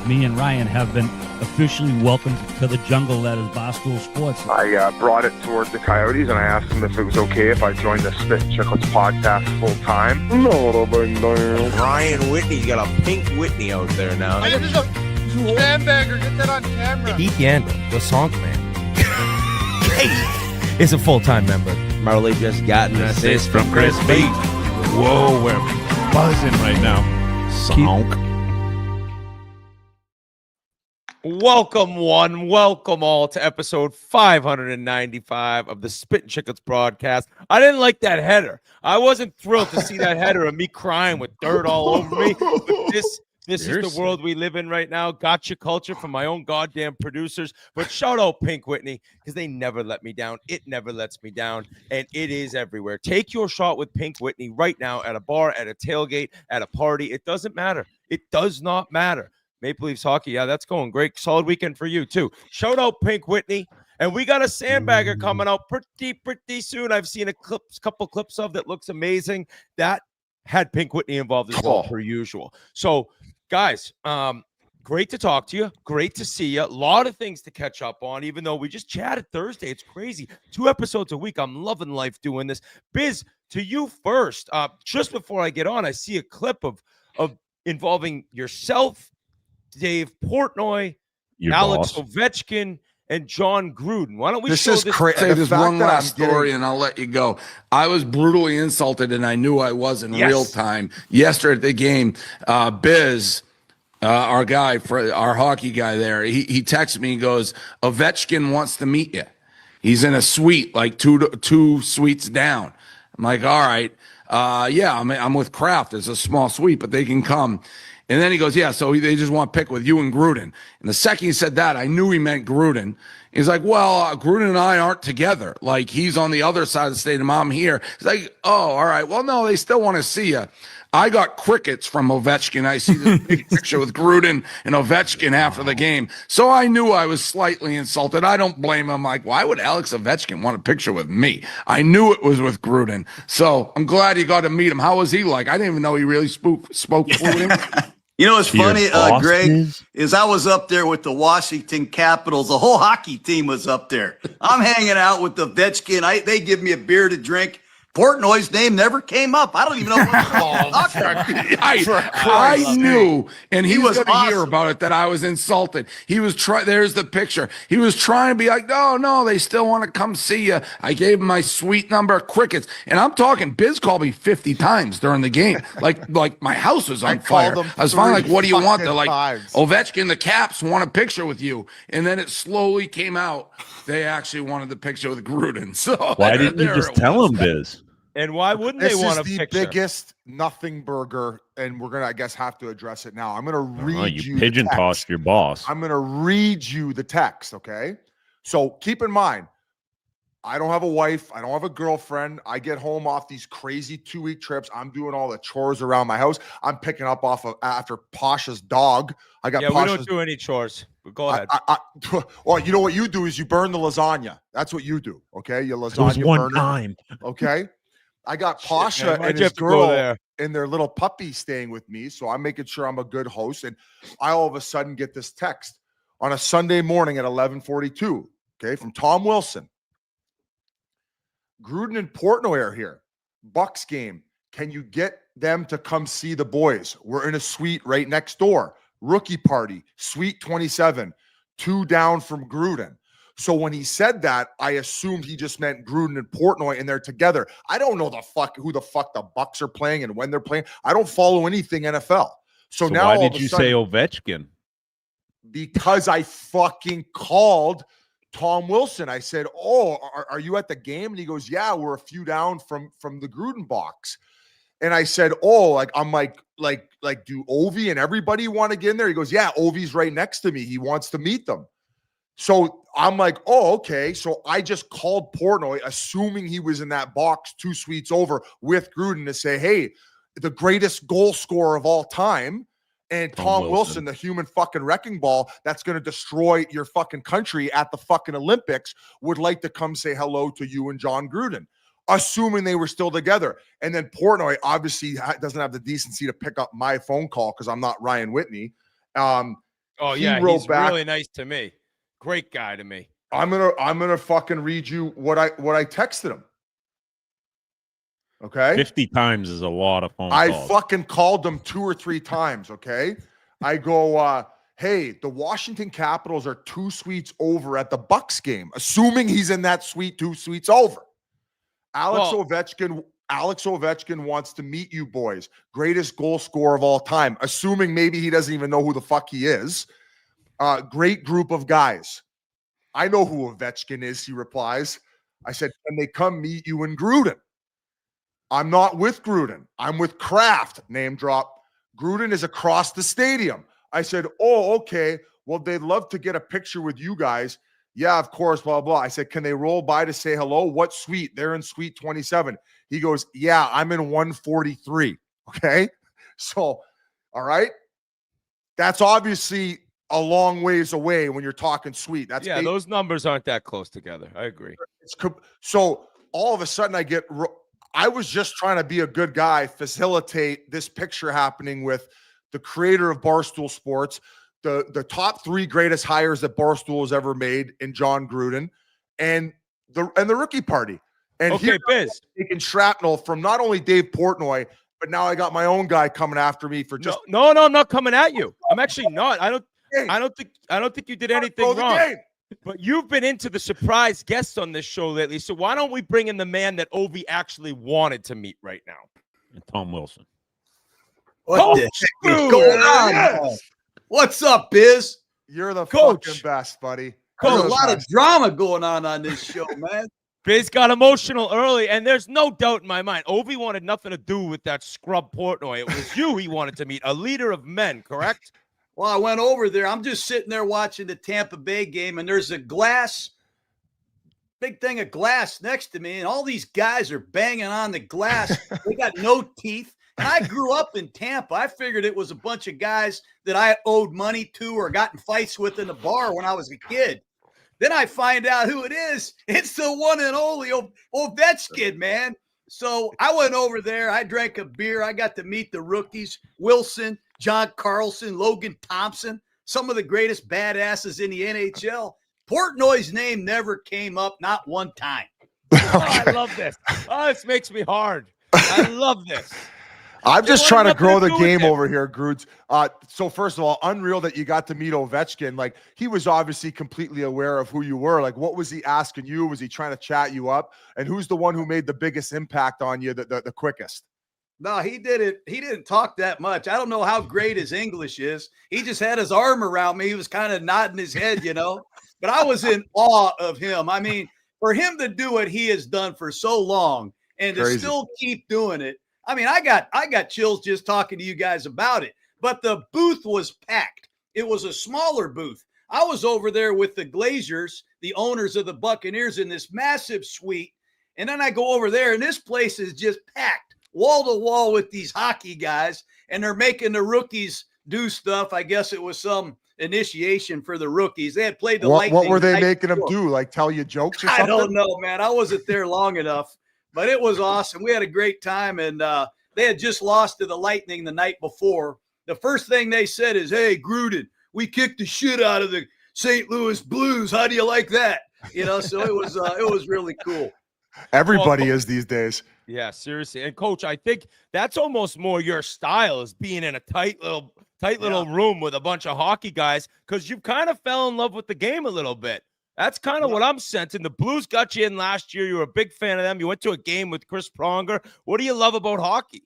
me and Ryan have been officially welcomed to the jungle that is Barstool Sports. I brought it toward the Coyotes, and I asked them if it was okay if I joined the Spittin Chiclets podcast full time. No, Ryan Whitney's got a Pink Whitney out there now. Hey, this is a sandbagger. Get that on camera. Heath Yandel, the song man, is a full-time member. Marley just got an assist from Chris B. Whoa, we're buzzing right now. Sonk. Welcome all to episode 595 of the Spittin Chiclets broadcast. I didn't like that header. I wasn't thrilled to see that header of me crying with dirt all over me. But this is the world we live in right now. Gotcha culture from my own goddamn producers. But shout out Pink Whitney, because they never let me down. It never lets me down, and it is everywhere. Take your shot with Pink Whitney right now at a bar, at a tailgate, at a party. It doesn't matter. It does not matter. Maple Leafs hockey, yeah, that's going great. Solid weekend for you, too. Shout out Pink Whitney. And we got a sandbagger coming out pretty soon. I've seen a couple clips of that looks amazing. That had Pink Whitney involved as well, per usual. So, guys, great to talk to you. Great to see you. A lot of things to catch up on, even though we just chatted Thursday. It's crazy. 2 episodes a week. I'm loving life doing this. Biz, to you first. Just before I get on, I see a clip of involving yourself, Dave Portnoy, Alex Ovechkin, and JON Gruden. Why don't we show this? Say this one last story and I'll let you go. I was brutally insulted and I knew I was in real time. Yesterday at the game, Biz, our guy, our hockey guy there, he texted me and goes, Ovechkin wants to meet you. He's in a suite, like two suites down. I'm like, all right. Yeah, I'm with Kraft. It's a small suite, but they can come. And then he goes, yeah, so they just want to pick with you and Gruden. And the second he said that, I knew he meant Gruden. He's like, well, Gruden and I aren't together. Like, he's on the other side of the stadium. I'm here. He's like, oh, all right. Well, no, they still want to see you. I got crickets from Ovechkin. I see this big picture with Gruden and Ovechkin after the game. So I knew I was slightly insulted. I don't blame him. Like, why would Alex Ovechkin want a picture with me? I knew it was with Gruden. So I'm glad you got to meet him. How was he like? I didn't even know he really spoke fluent. You know what's funny, Greg, is I was up there with the Washington Capitals. The whole hockey team was up there. I'm hanging out with the Ovechkin. They give me a beer to drink. Portnoy's name never came up. I don't even know what I knew, and he was going to hear about it, that I was insulted. He was there's the picture. He was trying to be like, no, they still want to come see you. I gave him my suite number, crickets. And I'm talking, Biz called me 50 times during the game. Like my house was on fire. I was finally like, what do you want? They're like, Ovechkin, the Caps want a picture with you. And then it slowly came out. They actually wanted the picture with Gruden. So why didn't you just tell him, Biz? And why wouldn't they want a picture? This is the biggest nothing burger, and we're going to, I guess, have to address it now. I'm going to read you pigeon-tossed your boss. I'm going to read you the text, okay? So keep in mind, I don't have a wife. I don't have a girlfriend. I get home off these crazy 2-week trips. I'm doing all the chores around my house. I'm picking up after Pasha's dog. I got we don't do any chores. Go ahead. Well, you know what you do is you burn the lasagna. That's what you do, okay? You lasagna it was one burner, time. Okay? I got Pasha and his girl and their little puppy staying with me, so I'm making sure I'm a good host. And I all of a sudden get this text on a Sunday morning at 11:42, okay, from Tom Wilson. Gruden and Portnoy are here. Bucs game. Can you get them to come see the boys? We're in a suite right next door. Rookie party, suite 27, 2 down from Gruden. So when he said that, I assumed he just meant Gruden and Portnoy, and they're together. I don't know who the fuck the Bucs are playing and when they're playing. I don't follow anything NFL. So now why did you say Ovechkin? Because I fucking called Tom Wilson. I said, "Oh, are you at the game?" And he goes, "Yeah, we're a few down from the Gruden box." And I said, "Oh, I'm like, do Ovi and everybody want to get in there?" He goes, "Yeah, Ovi's right next to me. He wants to meet them." So I'm like, oh, okay. So I just called Portnoy, assuming he was in that box 2 suites over with Gruden, to say, hey, the greatest goal scorer of all time, and Tom Wilson, the human fucking wrecking ball that's going to destroy your fucking country at the fucking Olympics, would like to come say hello to you and JON Gruden, assuming they were still together. And then Portnoy obviously doesn't have the decency to pick up my phone call because I'm not Ryan Whitney. Oh He yeah, wrote he's back, really nice to me. Great guy to me. I'm gonna fucking read you what I texted him. Okay. 50 times is a lot of phone I calls. fucking called him 2 or 3 times. Okay. I go, hey, the Washington Capitals are 2 suites over at the Bucs game, assuming he's in that suite 2 suites over. Alex Ovechkin wants to meet you boys. Greatest goal scorer of all time, assuming maybe he doesn't even know who the fuck he is. Great group of guys. I know who Ovechkin is, he replies. I said, can they come meet you in Gruden? I'm not with Gruden. I'm with Kraft, name drop. Gruden is across the stadium. I said, oh, okay. Well, they'd love to get a picture with you guys. Yeah, of course, blah, blah. I said, can they roll by to say hello? What suite? They're in suite 27. He goes, yeah, I'm in 143. Okay. So, all right. That's obviously a long ways away when you're talking suite. That's those numbers aren't that close together. I agree. So all of a sudden I was just trying to be a good guy, facilitate this picture happening with the creator of Barstool Sports, the top 3 greatest hires that Barstool has ever made in JON Gruden, and the rookie party. And okay, Biz, taking shrapnel from not only Dave Portnoy, but now I got my own guy coming after me for just no, I'm not coming at you. I'm actually not. I don't think you did anything wrong. But you've been into the surprise guests on this show lately, so why don't we bring in the man that Ovi actually wanted to meet right now? And Tom Wilson. What the heck is going on? Yes. What's up, Biz? You're the Coach. fucking best, buddy. There's a lot of drama going on this show, man. Biz got emotional early, and there's no doubt in my mind. Ovi wanted nothing to do with that scrub Portnoy. It was you he wanted to meet, a leader of men, correct? Well, I went over there. I'm just sitting there watching the Tampa Bay game, and there's a big thing of glass next to me, and all these guys are banging on the glass. They got no teeth. And I grew up in Tampa. I figured it was a bunch of guys that I owed money to or got in fights with in the bar when I was a kid. Then I find out who it is. It's the one and only Ovechkin, man. So I went over there. I drank a beer. I got to meet the rookies, Wilson, John Carlson, Logan Thompson, some of the greatest badasses in the NHL. Portnoy's name never came up, not one time. Oh, I love this. Oh, this makes me hard. I love this. I'm just trying to grow the game over here, Grudes. So first of all, unreal that you got to meet Ovechkin. Like, he was obviously completely aware of who you were. Like, what was he asking you? Was he trying to chat you up? And who's the one who made the biggest impact on you the quickest? No, he didn't. He didn't talk that much. I don't know how great his English is. He just had his arm around me. He was kind of nodding his head, But I was in awe of him. I mean, for him to do what he has done for so long and to still keep doing it. I mean, I got chills just talking to you guys about it. But the booth was packed. It was a smaller booth. I was over there with the Glazers, the owners of the Buccaneers, in this massive suite. And then I go over there, and this place is just packed, wall to wall with these hockey guys. And they're making the rookies do stuff. I guess it was some initiation for the rookies. They had played the Lightning. What were they making them do? Like, tell you jokes or something? I don't know, man. I wasn't there long enough. But it was awesome. We had a great time, and they had just lost to the Lightning the night before. The first thing they said is, hey, Gruden, we kicked the shit out of the St. Louis Blues. How do you like that? So it was really cool. Everybody is these days. Yeah, seriously. And Coach, I think that's almost more your style, is being in a tight little room with a bunch of hockey guys, because you kind of fell in love with the game a little bit. That's kind of what I'm sensing. The Blues got you in last year. You were a big fan of them. You went to a game with Chris Pronger. What do you love about hockey?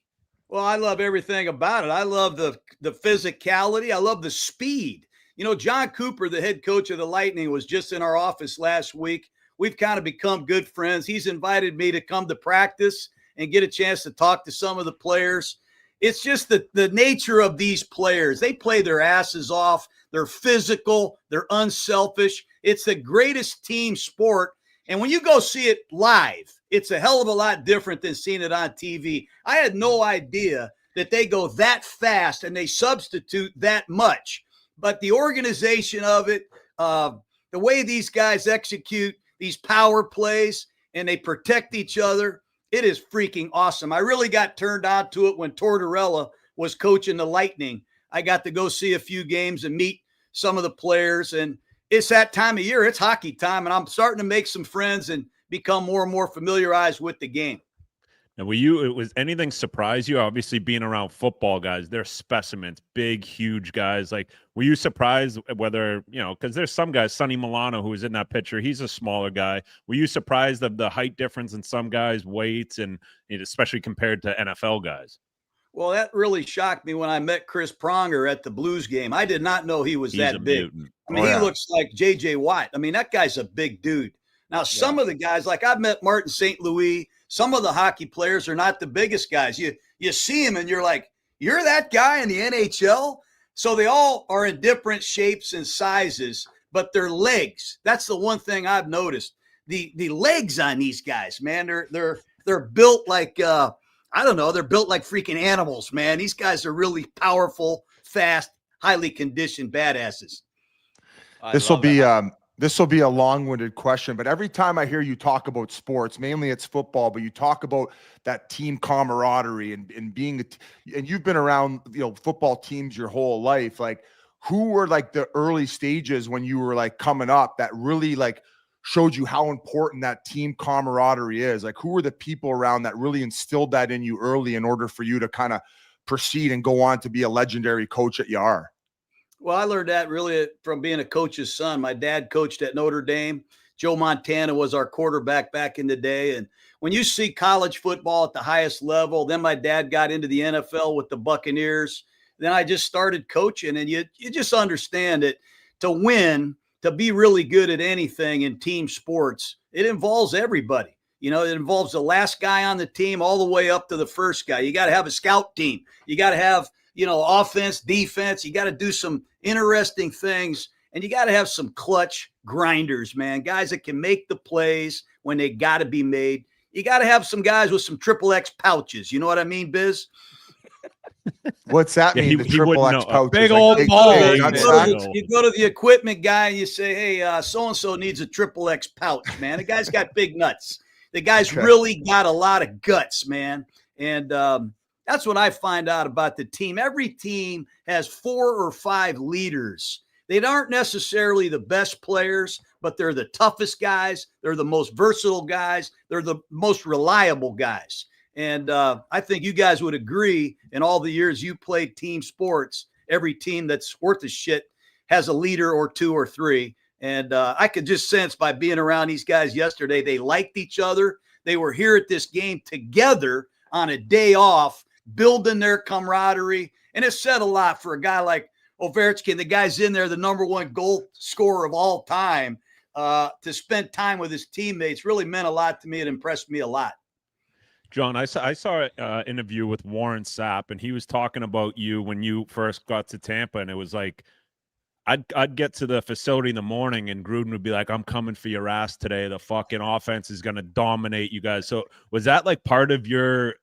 Well, I love everything about it. I love the physicality. I love the speed. John Cooper, the head coach of the Lightning, was just in our office last week. We've kind of become good friends. He's invited me to come to practice and get a chance to talk to some of the players. It's just the nature of these players. They play their asses off. They're physical. They're unselfish. It's the greatest team sport. And when you go see it live, it's a hell of a lot different than seeing it on TV. I had no idea that they go that fast and they substitute that much. But the organization of it, the way these guys execute these power plays and they protect each other, it is freaking awesome. I really got turned on to it when Tortorella was coaching the Lightning. I got to go see a few games and meet some of the players. And it's that time of year. It's hockey time, and I'm starting to make some friends and become more and more familiarized with the game. Now, was anything surprise you? Obviously, being around football guys, they're specimens, big, huge guys. Like, were you surprised whether, because there's some guys, Sonny Milano, who was in that picture, he's a smaller guy. Were you surprised of the height difference in some guys' weights, and especially compared to NFL guys? Well, that really shocked me when I met Chris Pronger at the Blues game. I did not know he was that big. Mutant. I mean, he looks like J.J. Watt. I mean, that guy's a big dude. Now, some of the guys, like I've met Martin St. Louis, some of the hockey players are not the biggest guys. You see him and you're like, you're that guy in the NHL? So they all are in different shapes and sizes, but their legs, that's the one thing I've noticed. The legs on these guys, man, they're built like they're built like freaking animals, man. These guys are really powerful, fast, highly conditioned badasses. This will be a long-winded question, but every time I hear you talk about sports, mainly it's football, but you talk about that team camaraderie and being and you've been around, football teams your whole life. Like, who were like the early stages when you were like coming up that really like showed you how important that team camaraderie is? Like, who were the people around that really instilled that in you early in order for you to kind of proceed and go on to be a legendary coach that you are? Well, I learned that really from being a coach's son. My dad coached at Notre Dame. Joe Montana was our quarterback back in the day. And when you see college football at the highest level, then my dad got into the NFL with the Buccaneers. Then I just started coaching, and you just understand that to win, to be really good at anything in team sports, it involves everybody. It involves the last guy on the team all the way up to the first guy. You got to have a scout team. You got to have offense, defense. You got to do some interesting things, and you got to have some clutch grinders, man. Guys that can make the plays when they got to be made. You got to have some guys with some XXX pouches. You know what I mean, Biz? What's that mean? The XXX pouches, big old ball. You go to the equipment guy and you say, "Hey, so-and-so needs a XXX pouch, man." The guy's got big nuts. The guy's really got a lot of guts, man. And that's what I find out about the team. Every team has 4 or 5 leaders. They aren't necessarily the best players, but they're the toughest guys. They're the most versatile guys. They're the most reliable guys. And I think you guys would agree, in all the years you played team sports, every team that's worth a shit has a leader or 2 or 3. And I could just sense by being around these guys yesterday, they liked each other. They were here at this game together on a day off, building their camaraderie. And it said a lot for a guy like Ovechkin, the guy's in there, the #1 goal scorer of all time, to spend time with his teammates really meant a lot to me. It impressed me a lot. John, I saw an interview with Warren Sapp, and he was talking about you when you first got to Tampa, and it was like, I'd get to the facility in the morning and Gruden would be like, "I'm coming for your ass today. The fucking offense is going to dominate you guys." So was that like part of your,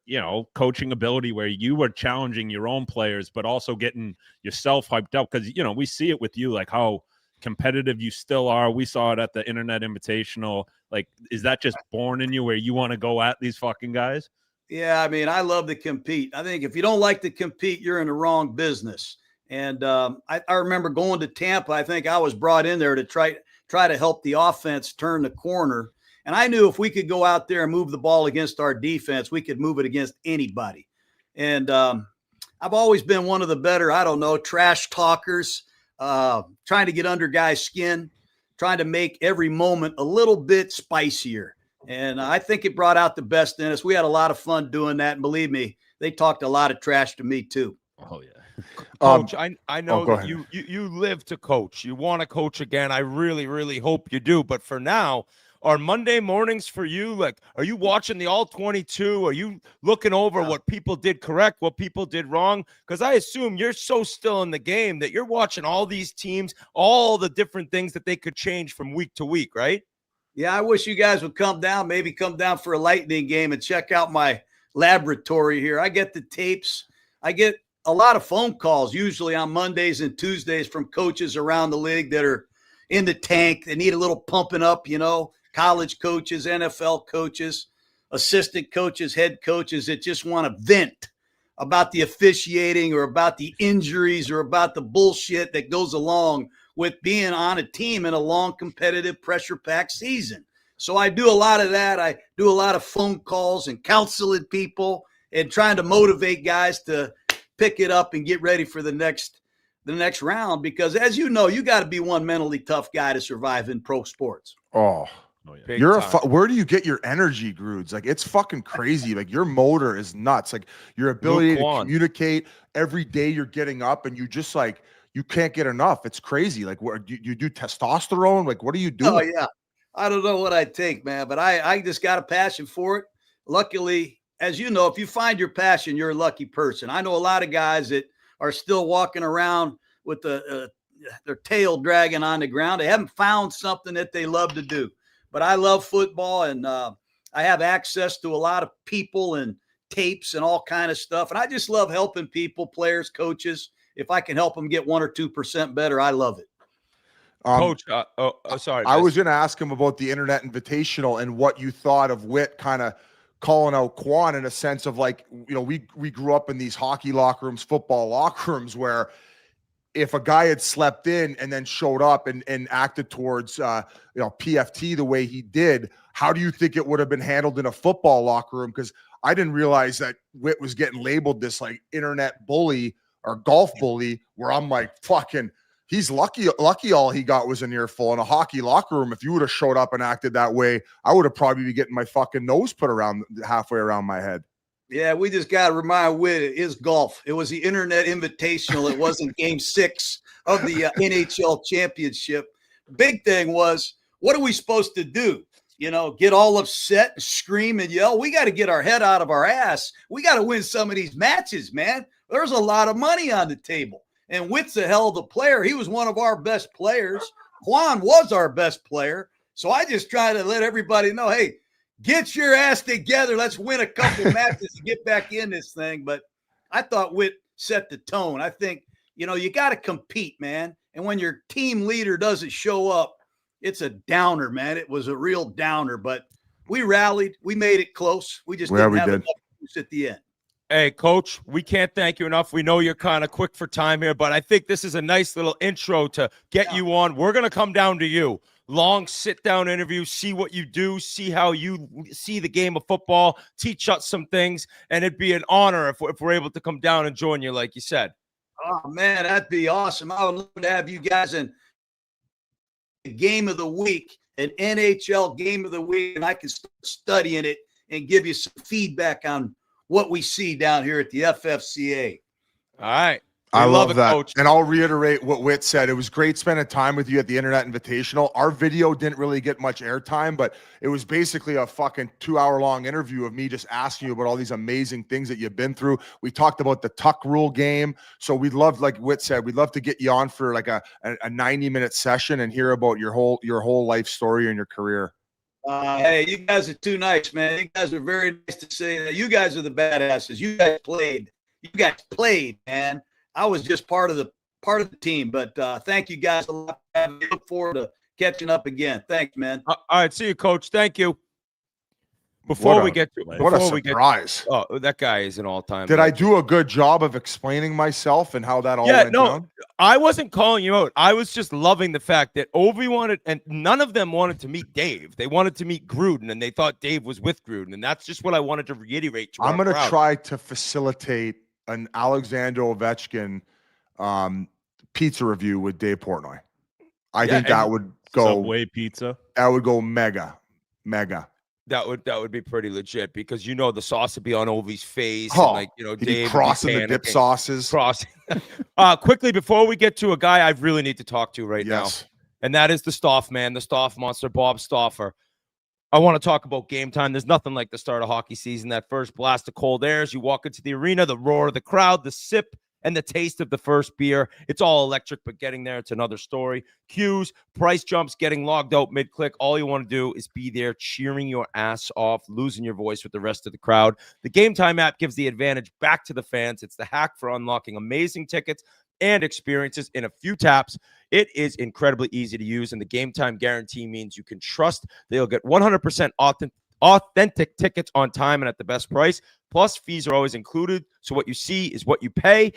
coaching ability where you were challenging your own players, but also getting yourself hyped up? Because, we see it with you, like how competitive you still are. We saw it at the Internet Invitational. Like, is that just born in you where you want to go at these fucking guys? Yeah, I mean, I love to compete. I think if you don't like to compete, you're in the wrong business. And I remember going to Tampa. I think I was brought in there to try to help the offense turn the corner. And I knew if we could go out there and move the ball against our defense, we could move it against anybody. And I've always been one of the better, trash talkers, trying to get under guys' skin, trying to make every moment a little bit spicier. And I think it brought out the best in us. We had a lot of fun doing that. And believe me, they talked a lot of trash to me too. Oh, yeah. Coach, I know that you live to coach. You want to coach again. I really, really hope you do. But for now, are Monday mornings for you? Like, are you watching the All 22? Are you looking over what people did correct, what people did wrong? Because I assume you're so still in the game that you're watching all these teams, all the different things that they could change from week to week, right? Yeah, I wish you guys would come down for a Lightning game and check out my laboratory here. I get the tapes. I get a lot of phone calls usually on Mondays and Tuesdays from coaches around the league that are in the tank. They need a little pumping up, college coaches, NFL coaches, assistant coaches, head coaches that just want to vent about the officiating or about the injuries or about the bullshit that goes along with being on a team in a long, competitive, pressure-packed season. So I do a lot of that. I do a lot of phone calls and counseling people and trying to motivate guys to pick it up and get ready for the next round. Because as you know, you got to be one mentally tough guy to survive in pro sports. Oh, Big you're time. where do you get your energy, Grudes? Like, it's fucking crazy. Like, your motor is nuts. Like, your ability to communicate every day you're getting up and you just like, you can't get enough. It's crazy. Like, what you do testosterone? Like, what are you doing? Oh yeah. I don't know what I take, man, but I just got a passion for it. Luckily, as you know, if you find your passion, you're a lucky person. I know a lot of guys that are still walking around with their tail dragging on the ground. They haven't found something that they love to do. But I love football, and I have access to a lot of people and tapes and all kind of stuff. And I just love helping people, players, coaches. If I can help them get 1 or 2% better, I love it. Coach, sorry. I was going to ask him about the Internet Invitational and what you thought of Whit kind of calling out Quan in a sense of like, you know, we grew up in these hockey locker rooms, football locker rooms where if a guy had slept in and then showed up and acted towards, PFT the way he did, how do you think it would have been handled in a football locker room? Because I didn't realize that Whit was getting labeled this like internet bully or golf bully, where I'm like, fucking, he's lucky all he got was an earful. In a hockey locker room, if you would have showed up and acted that way, I would have probably been getting my fucking nose put around halfway around my head. Yeah, we just got to remind Whit it is golf. It was the Internet Invitational. It wasn't Game 6 of the NHL Championship. Big thing was, what are we supposed to do? You know, get all upset and scream and yell? We got to get our head out of our ass. We got to win some of these matches, man. There's a lot of money on the table. And Whit's a hell of a player. He was one of our best players. Quan was our best player. So I just try to let everybody know, hey, get your ass together. Let's win a couple matches to get back in this thing. But I thought Whit set the tone. I think, you got to compete, man. And when your team leader doesn't show up, it's a downer, man. It was a real downer. But we rallied. We made it close. We just didn't have enough juice at the end. Hey, Coach, we can't thank you enough. We know you're kind of quick for time here, but I think this is a nice little intro to get you on. We're going to come down to you. Long sit-down interview, see what you do, see how you see the game of football, teach us some things, and it'd be an honor if we're able to come down and join you, like you said. Oh, man, that'd be awesome. I would love to have you guys in the game of the week, an NHL game of the week, and I can start studying it and give you some feedback on what we see down here at the FFCA. All right. I love that. Coach. And I'll reiterate what Whit said. It was great spending time with you at the Internet Invitational. Our video didn't really get much airtime, but it was basically a fucking 2-hour-long interview of me just asking you about all these amazing things that you've been through. We talked about the tuck rule game. So we'd love, like Whit said, we'd love to get you on for like a 90-minute session and hear about your whole life story and your career. Hey, you guys are too nice, man. You guys are very nice to say that. You guys are the badasses. You guys played, man. I was just part of the team, but thank you guys a lot. I look forward to catching up again. Thanks, man. All right, see you, Coach. Thank you. Before we get to surprise. That guy is an all-time. Did I do a good job of explaining myself and how that all went down? I wasn't calling you out. I was just loving the fact that Ovi wanted, and none of them wanted to meet Dave. They wanted to meet Gruden, and they thought Dave was with Gruden, and that's just what I wanted to reiterate to I'm going to try to facilitate an Alexander Ovechkin pizza review with Dave Portnoy. I think that would go Subway pizza. That would go mega. That would be pretty legit because the sauce would be on Ovi's face. Oh, and Dave crossing the dip sauces. Quickly before we get to a guy I really need to talk to now, and that is the Stauff man, the Stauff monster, Bob Stauffer. I want to talk about game time. There's nothing like the start of hockey season. That first blast of cold air as you walk into the arena, the roar of the crowd, the sip and the taste of the first beer. It's all electric, but getting there, it's another story. Cues, price jumps, getting logged out mid-click. All you want to do is be there cheering your ass off, losing your voice with the rest of the crowd. The Game Time app gives the advantage back to the fans. It's the hack for unlocking amazing tickets and experiences in a few taps. It is incredibly easy to use, and the Game Time guarantee means you can trust they'll get 100% authentic tickets on time and at the best price. Plus, fees are always included. So what you see is what you pay.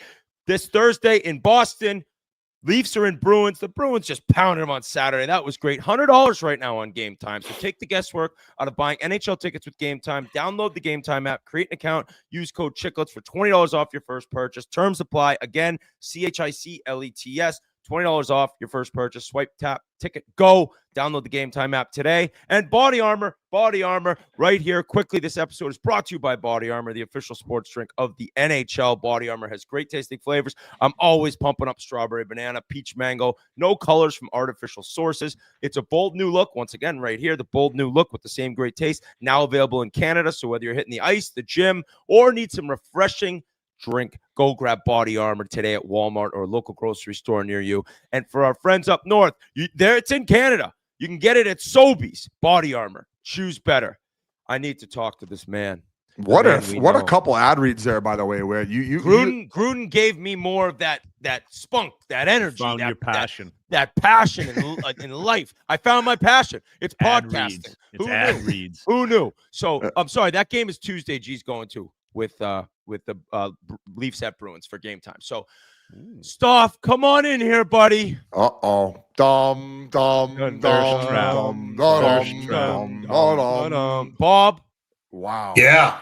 This Thursday in Boston, Leafs are in Bruins. The Bruins just pounded them on Saturday. That was great. $100 right now on Game Time. So take the guesswork out of buying NHL tickets with Game Time. Download the Game Time app, create an account, use code Chiclets for $20 off your first purchase. Terms apply. Again, CHICLETS. $20 off your first purchase. Swipe, tap, ticket, go. Download the Game Time app today. And Body Armor right here. Quickly, this episode is brought to you by Body Armor, the official sports drink of the NHL. Body Armor has great tasting flavors. I'm always pumping up strawberry, banana, peach, mango. No colors from artificial sources. It's a bold new look. Once again, right here, the bold new look with the same great taste. Now available in Canada. So whether you're hitting the ice, the gym, or need some refreshing drink, go grab Body Armor today at Walmart or a local grocery store near you. And for our friends up north, it's in Canada. You can get it at Sobeys. Body Armor. Choose better. I need to talk to this man. What a couple ad reads there, by the way. Where Gruden gave me more of that spunk, that energy, found your passion, that passion in life. I found my passion. It's podcasting. It's ad reads. Who knew? So I'm sorry. That game is Tuesday. G's going to with the Leafs at Bruins for Game Time. So, Stauff, come on in here, buddy. Bob. Wow. Yeah,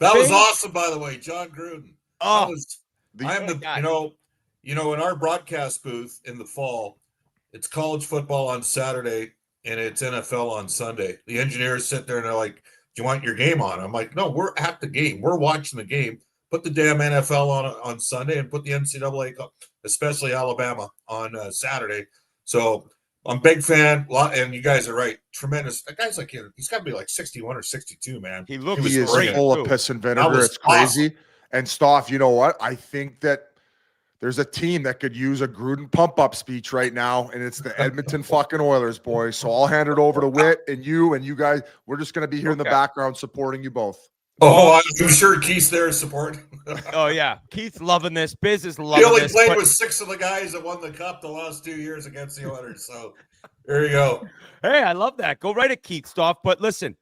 that was awesome. By the way, Jon Gruden. Oh, in our broadcast booth in the fall, it's college football on Saturday and it's NFL on Sunday. The engineers sit there and they're like, "Do you want your game on?" I'm like, "No, we're at the game. We're watching the game. Put the damn NFL on Sunday and put the NCAA Cup, especially Alabama, on Saturday." So I'm a big fan, and you guys are right. Tremendous. That guy's like, he's got to be like 61 or 62, man. He is full of piss and vinegar. It's crazy. Awesome. And Stauff, you know what? I think that there's a team that could use a Gruden pump-up speech right now, and it's the Edmonton fucking Oilers, boys. So I'll hand it over to Whit and you guys. We're just going to be here in the background supporting you both. Oh, I'm sure Keith's there supporting. Oh, yeah. Keith's loving this. Biz is loving this. He only played with 6 of the guys that won the Cup the last 2 years against the Oilers. So there you go. Hey, I love that. Go right at Keith, Stauff. But listen,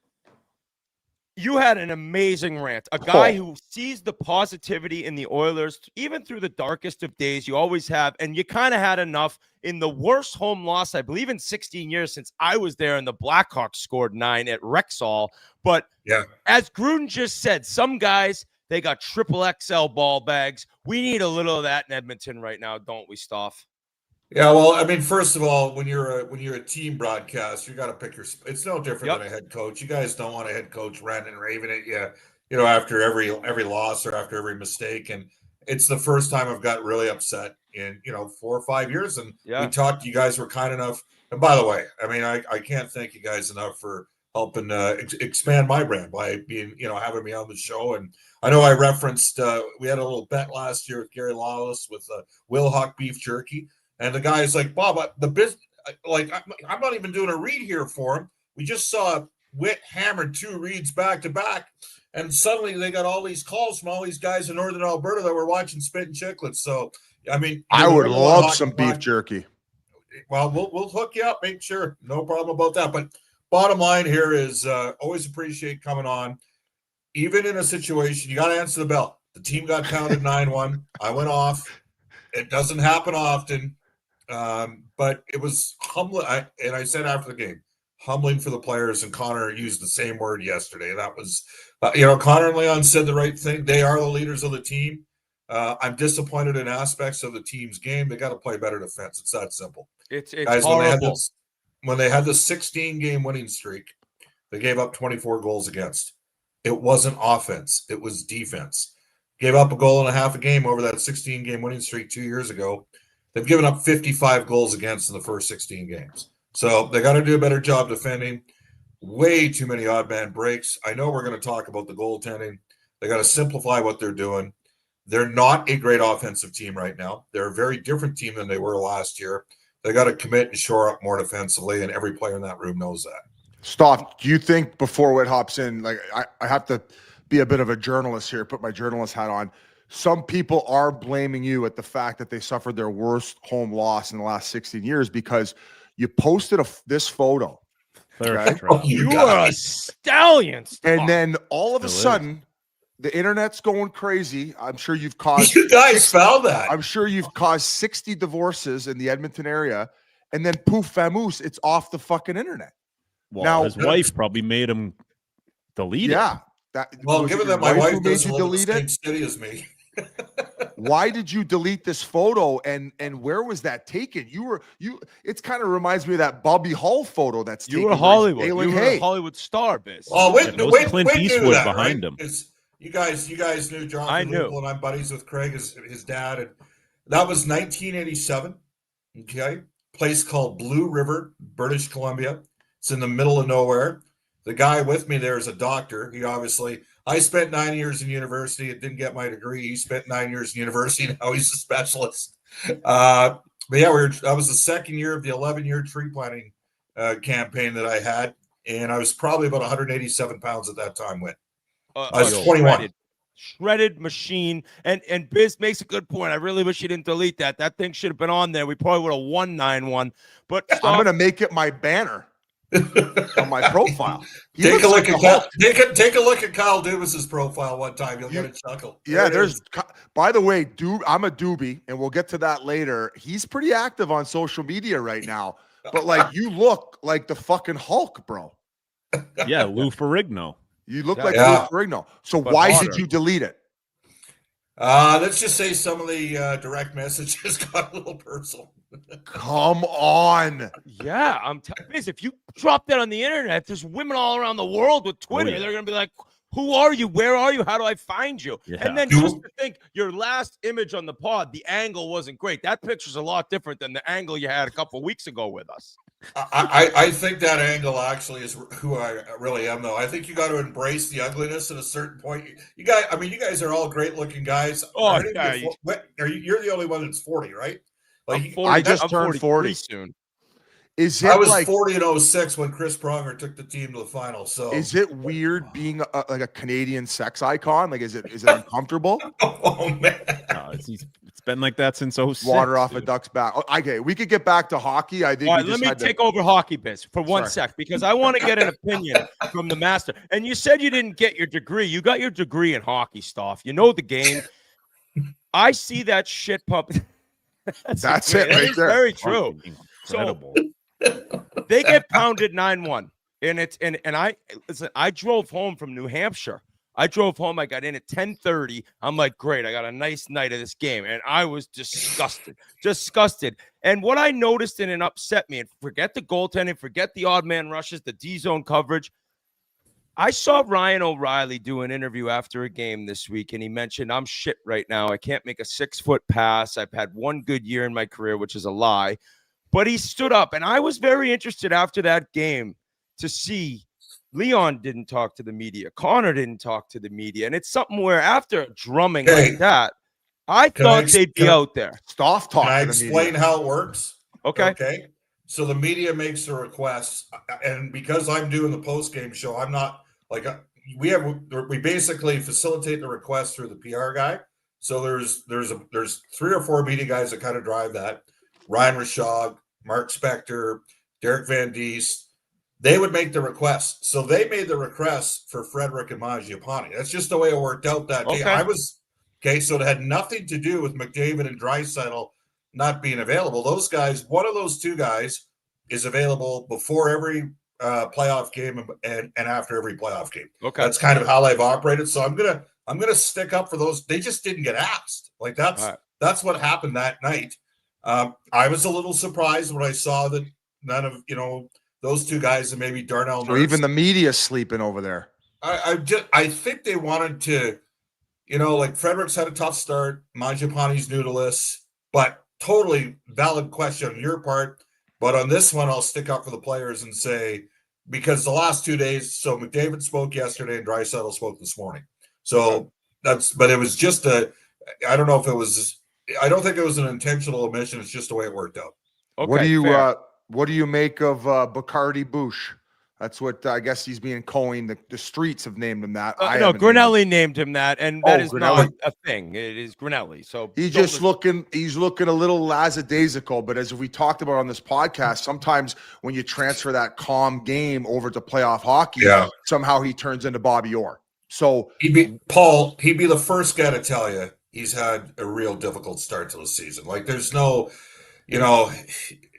you had an amazing rant. A guy who sees the positivity in the Oilers, even through the darkest of days. You always have. And you kind of had enough in the worst home loss, I believe, in 16 years since I was there, and the Blackhawks scored 9 at Rexall. But yeah, as Gruden just said, some guys, they got triple XL ball bags. We need a little of that in Edmonton right now, don't we, Stauff? Yeah, well, I mean, first of all, when you're a team broadcast, you got to pick your. It's no different than a head coach. You guys don't want a head coach ranting and raving at you, after every loss or after every mistake. And it's the first time I've got really upset in 4 or 5 years. And we talked. You guys were kind enough. And by the way, I mean, I can't thank you guys enough for helping expand my brand by being, having me on the show. And I know I referenced, we had a little bet last year with Gary Lawless with Will Hawk beef jerky. And the guy's like, "Bob, the business, I'm not even doing a read here for him. We just saw Whit hammered 2 reads back to back. And suddenly they got all these calls from all these guys in Northern Alberta that were watching Spittin Chiclets." So, I mean, I would love some beef jerky. Well, we'll hook you up, make sure. No problem about that. But bottom line here is always appreciate coming on. Even in a situation, you got to answer the bell. The team got pounded 9-1. I went off. It doesn't happen often, but it was humbling. I said after the game, humbling for the players, and Connor used the same word yesterday. That was, Connor and Leon said the right thing. They are the leaders of the team. I'm disappointed in aspects of the team's game. They got to play better defense. It's that simple. It's guys, horrible. When they had the 16-game winning streak, they gave up 24 goals against. It wasn't offense. It was defense. Gave up a goal and a half a game over that 16-game winning streak 2 years ago. They've given up 55 goals against in the first 16 games. So they got to do a better job defending. Way too many odd man breaks. I know we're going to talk about the goaltending. They got to simplify what they're doing. They're not a great offensive team right now. They're a very different team than they were last year. They got to commit and shore up more defensively, and every player in that room knows that. Stauff, do you think before Whit hops in, like I have to be a bit of a journalist here, put my journalist hat on. Some people are blaming you at the fact that they suffered their worst home loss in the last 16 years because you posted this photo Thirst trap. You are a stallion. And then all of a Still is. sudden, the internet's going crazy. I'm sure you've caused You guys found that. I'm sure you've caused 60 divorces in the Edmonton area, and then poof, vamoose, it's off the fucking internet. Well, Now- his wife probably made him delete it. Yeah. Well, was it given your that my wife who made doesn't you live in the delete same it? city as me. Why did you delete this photo, and where was that taken? It's kind of reminds me of that Bobby Hull photo that's You taken. were where he's Hollywood. bailing You were hay. a Hollywood star, Biz. Oh, Yeah, there was Clint Whit knew Eastwood that, behind right? him. You guys knew John I knew. Gruden, and I'm buddies with Craig, his dad, and that was 1987. Okay, place called Blue River, British Columbia. It's in the middle of nowhere. The guy with me there is a doctor. I spent 9 years in university. It didn't get my degree. He spent 9 years in university. Now he's a specialist. But yeah, that was the second year of the 11-year tree planting campaign that I had, and I was probably about 187 pounds at that time. I was 21. Shredded machine. And Biz makes a good point. I really wish you didn't delete that. That thing should have been on there. We probably would have won 9-1. But I'm going to make it my banner on my profile. Take a look at Kyle Dubas's profile one time. You'll get a chuckle. Yeah, by the way, I'm a doobie, and we'll get to that later. He's pretty active on social media right now. But like, you look like the fucking Hulk, bro. Yeah, Lou Ferrigno. You look like Lou Ferrigno. So why did you delete it? Let's just say some of the direct messages got a little personal. Come on. Yeah, Biz, if you drop that on the internet, there's women all around the world with Twitter. They're going to be like, who are you? Where are you? How do I find you? Yeah. And then just to think, your last image on the pod, the angle wasn't great. That picture's a lot different than the angle you had a couple of weeks ago with us. I think that angle actually is who I really am, though. I think you got to embrace the ugliness at a certain point. You guys are all great-looking guys. Oh, you're the only one that's 40, right? Like, 40, I just turned 40 soon. I was 40 in 06 when Chris Pronger took the team to the final. So is it weird being like a Canadian sex icon? Like, is it uncomfortable? Oh man, it's been like that since 06. Water off a duck's back. Okay, we could get back to hockey. I think. All right, let me take over hockey, Biz, for one sec, because I want to get an opinion from the master. And you said you didn't get your degree. You got your degree in hockey, Stauff. You know the game. I see that shit pump. That's it right there. Very true. Incredible. So they get pounded 9-1. And I drove home from New Hampshire. I drove home. I got in at 10:30. I'm like, great. I got a nice night of this game. And I was disgusted. And what I noticed and it upset me, and forget the goaltending, forget the odd man rushes, the D zone coverage. I saw Ryan O'Reilly do an interview after a game this week, and he mentioned, I'm shit right now. I can't make a 6-foot pass. I've had one good year in my career, which is a lie. But he stood up, and I was very interested after that game to see Leon didn't talk to the media. Connor didn't talk to the media. And it's something where after drumming like that, I thought they'd be out there. Stauff talk. Can I to the explain media. how it works? Okay. So the media makes the requests, and because I'm doing the post-game show, I'm not like we basically facilitate the request through the PR guy. So there's 3 or 4 media guys that kind of drive that. Ryan Rishaug, Mark Spector, Derek Van Diest. They would make the request. So they made the request for Frederick and Mangiapane. That's just the way it worked out that day. So it had nothing to do with McDavid and Draisaitl not being available. Those guys, one of those 2 guys is available before every playoff game and after every playoff game. Okay. That's kind of how they've operated. So I'm gonna stick up for those. They just didn't get asked. Like that's what happened that night. I was a little surprised when I saw that none of those 2 guys and maybe Darnell. So even the media sleeping over there. I think they wanted to, like Fredericks had a tough start. Mangiapane's new to this, but totally valid question on your part. But on this one, I'll stick up for the players and say, because the last 2 days, so McDavid spoke yesterday and Draisaitl spoke this morning. So but it was just I don't think it was an intentional omission. It's just the way it worked out. Okay, what do you make of Bacardi Bush? That's what I guess he's being coined. The streets have named him that. No, Grinelli named him that, and that is not a thing. It is Grinelli. So he's just looking a little lackadaisical. But as we talked about on this podcast, sometimes when you transfer that calm game over to playoff hockey, somehow he turns into Bobby Orr. So he'd be the first guy to tell you he's had a real difficult start to the season. Like there's no,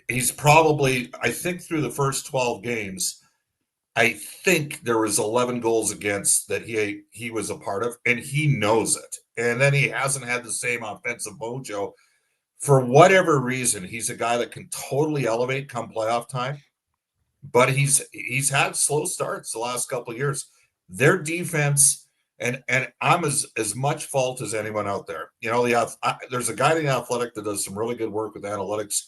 he's probably, I think through the first 12 games, I think there was 11 goals against that he was a part of, and he knows it. And then he hasn't had the same offensive mojo. For whatever reason, he's a guy that can totally elevate come playoff time, but he's had slow starts the last couple of years. Their defense, and I'm as much fault as anyone out there. There's a guy in the Athletic that does some really good work with analytics.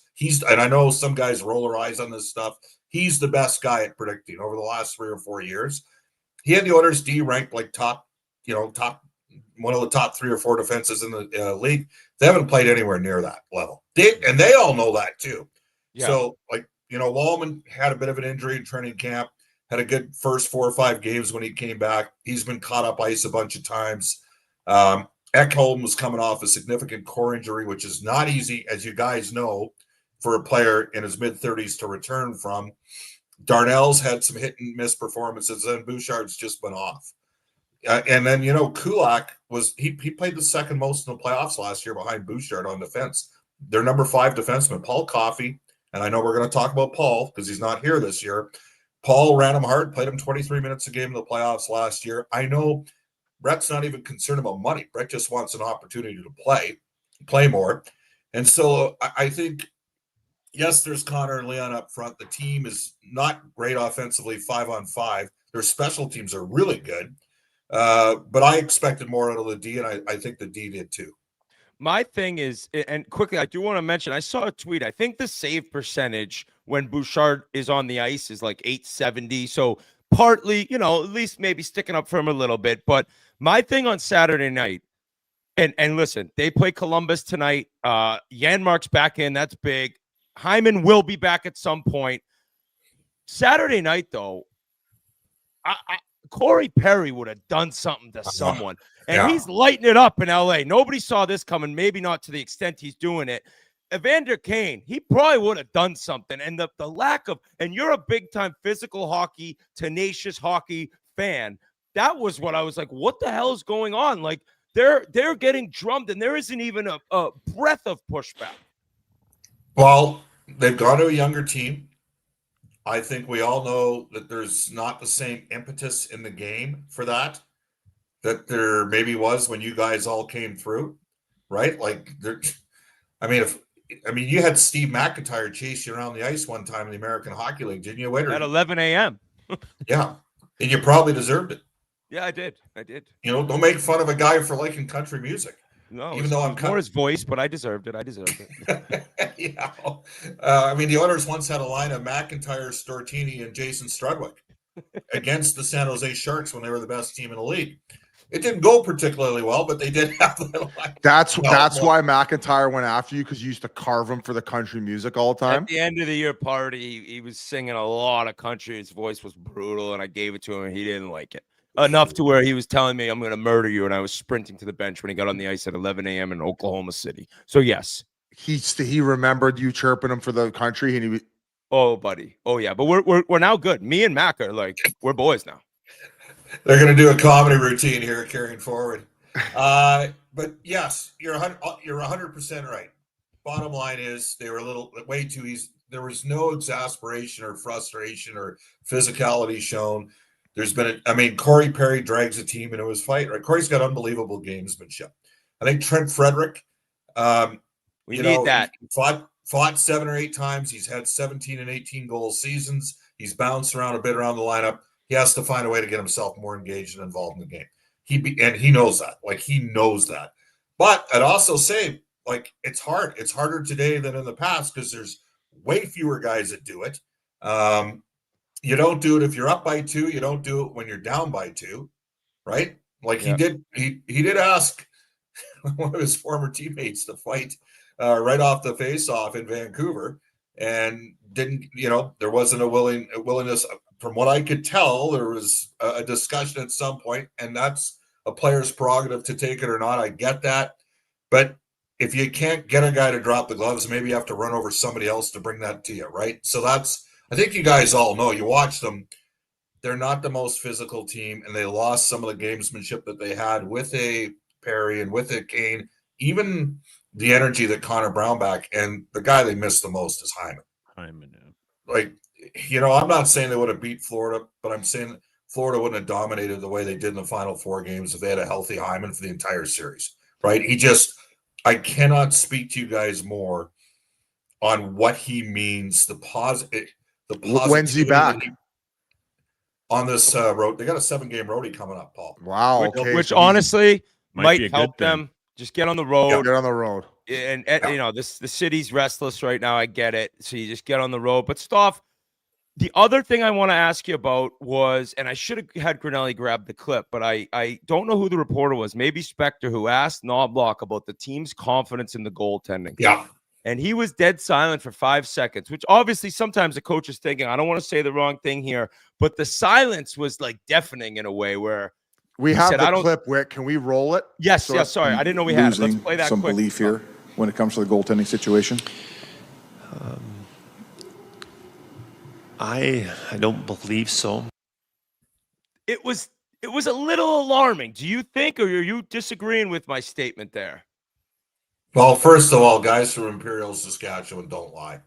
And I know some guys roll their eyes on this stuff. He's the best guy at predicting over the last 3 or 4 years. He had the Oilers D ranked like top one of the top 3 or 4 defenses in the league. They haven't played anywhere near that level. They all know that too. Yeah. So Wallman had a bit of an injury in training camp, had a good first 4 or 5 games when he came back. He's been caught up ice a bunch of times. Eklund was coming off a significant core injury, which is not easy, as you guys know, for a player in his mid-30s to return from. Darnell's had some hit and miss performances, and Bouchard's just been off. And then, Kulak he played the second most in the playoffs last year behind Bouchard on defense. Their number 5 defenseman, Paul Coffey, and I know we're going to talk about Paul because he's not here this year. Paul ran him hard, played him 23 minutes a game in the playoffs last year. I know Brett's not even concerned about money. Brett just wants an opportunity to play more. And so I think, yes, there's Connor and Leon up front. The team is not great offensively 5-on-5. Their special teams are really good. But I expected more out of the D, and I think the D did too. My thing is, and quickly, I do want to mention, I saw a tweet. I think the save percentage when Bouchard is on the ice is like 870. So partly, at least maybe sticking up for him a little bit. But my thing on Saturday night, and listen, they play Columbus tonight. Janmark's back in. That's big. Hyman will be back at some point. Saturday night, though, Corey Perry would have done something to someone. And he's lighting it up in L.A. Nobody saw this coming, maybe not to the extent he's doing it. Evander Kane, he probably would have done something. And the lack of, and you're a big-time physical hockey, tenacious hockey fan. That was what I was like, what the hell is going on? Like, they're getting drummed, and there isn't even a breath of pushback. Well, they've gone to a younger team. I think we all know that there's not the same impetus in the game for that there maybe was when you guys all came through, right? Like, you had Steve McIntyre chase you around the ice one time in the American Hockey League, didn't you? At 11 a.m. Yeah, and you probably deserved it. Yeah, I did. Don't make fun of a guy for liking country music. No, even though I'm more his voice, but I deserved it. Yeah. The Oilers once had a line of McIntyre, Stortini, and Jason Strudwick against the San Jose Sharks when they were the best team in the league. It didn't go particularly well, but they did have that line. That's why McIntyre went after you, because you used to carve him for the country music all the time. At the end of the year party, he was singing a lot of country. His voice was brutal, and I gave it to him, and he didn't like it. Enough to where he was telling me, I'm going to murder you, and I was sprinting to the bench when he got on the ice at 11 a.m. in Oklahoma City. So, yes. He remembered you chirping him for the country, and he was... Oh, buddy. Oh, yeah. But we're now good. Me and Mac are like, we're boys now. They're going to do a comedy routine here carrying forward. But, yes, you're 100% right. Bottom line is they were a little way too easy. There was no exasperation or frustration or physicality shown. There's been Corey Perry drags a team into his fight, right? Corey's got unbelievable gamesmanship. I think Trent Frederick, we need that. Fought 7 or 8 times. He's had 17 and 18 goal seasons. He's bounced around a bit around the lineup. He has to find a way to get himself more engaged and involved in the game. And he knows that. Like, he knows that. But I'd also say, like, it's hard. It's harder today than in the past because there's way fewer guys that do it. You don't do it if you're up by 2. You don't do it when you're down by 2, right? Like, he did ask one of his former teammates to fight right off the face-off in Vancouver, and didn't. There wasn't a willingness. from what I could tell, there was a discussion at some point, and that's a player's prerogative to take it or not. I get that. But if you can't get a guy to drop the gloves, maybe you have to run over somebody else to bring that to you, right? So that's, I think you guys all know, you watch them, they're not the most physical team, and they lost some of the gamesmanship that they had with a Perry and with a Kane, even the energy that Connor Brown back, and the guy they missed the most is Hyman. Like, you know, I'm not saying they would have beat Florida, but I'm saying Florida wouldn't have dominated the way they did in the final 4 games if they had a healthy Hyman for the entire series, right? I cannot speak to you guys more on what he means, the positive. When's he back? On this road, they got a 7-game roadie coming up, Paul. Wow. Which honestly might help them. Just get on the road. Yeah, get on the road. And you know, the city's restless right now. I get it. So you just get on the road. But Stauff, the other thing I want to ask you about was, and I should have had Grinelli grab the clip, but I don't know who the reporter was. Maybe Spector, who asked Knobloch about the team's confidence in the goaltending. Yeah. And he was dead silent for 5 seconds, which obviously sometimes the coach is thinking, I don't want to say the wrong thing here, but the silence was like deafening in a way where we have the clip. Whit, can we roll it? Yes, sorry. I didn't know we had it. Let's play that some quick. Belief here when it comes to the goaltending situation? I don't believe so. It was a little alarming. Do you think, or are you disagreeing with my statement there? Well, first of all, guys from Imperial, Saskatchewan don't lie.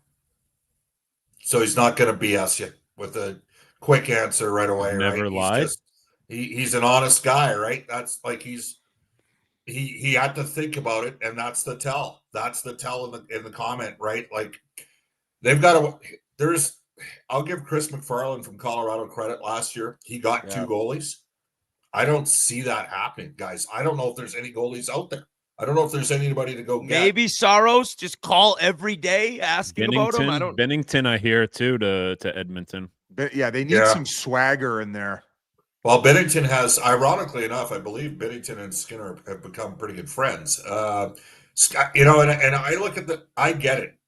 So he's not going to BS you with a quick answer right away. Never lie. He's an honest guy, right? That's like he had to think about it, and that's the tell. That's the tell in the comment, right? Like they've got to. I'll give Chris McFarland from Colorado credit. Last year, he got 2 goalies. I don't see that happening, guys. I don't know if there's any goalies out there. I don't know if there's anybody to go get. Maybe Saros just call every day asking about him. Bennington, I hear too to Edmonton. But yeah, they need some swagger in there. Well, Bennington has, ironically enough, I believe Bennington and Skinner have become pretty good friends. You know, and I look at I get it.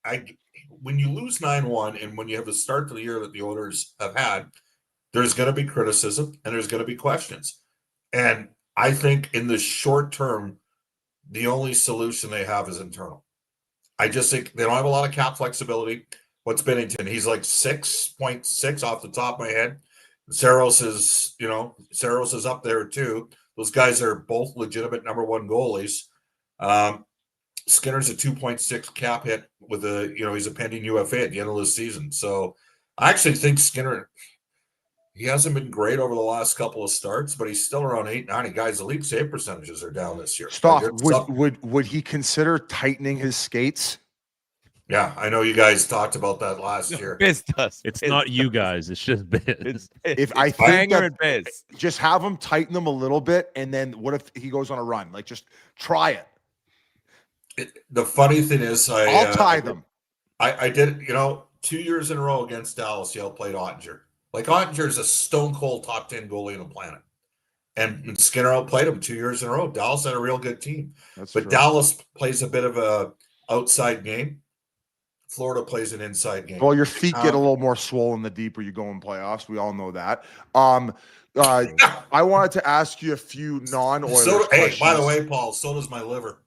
When you lose 9-1 and when you have the start to the year that the Oilers have had, there's going to be criticism and there's going to be questions. And I think in the short term, the only solution they have is internal. I just think they don't have a lot of cap flexibility. What's Bennington? He's like 6.6 off the top of my head. Saros is up there too. Those guys are both legitimate number 1 goalies. Skinner's a 2.6 cap hit with he's a pending UFA at the end of the season. So I actually think Skinner, he hasn't been great over the last couple of starts, but he's still around 890. Guys, the league save percentages are down this year. Stauff, would he consider tightening his skates? Yeah, I know you guys talked about that last year. Biz does. It's not you guys. It's just Biz. If I think Banger and Biz. Just have him tighten them a little bit, and then what if he goes on a run? Like, just try it. The funny thing is, I'll tie them. I did, 2 years in a row against Dallas, Yale played Ottinger. Like, Ottinger is a stone-cold top 10 goalie on the planet. And Skinner outplayed him 2 years in a row. Dallas had a real good team. But true. Dallas plays a bit of a outside game. Florida plays an inside game. Well, your feet get a little more swollen the deeper you go in playoffs. We all know that. I wanted to ask you a few non-Oilers questions. Hey, by the way, Paul, so does my liver.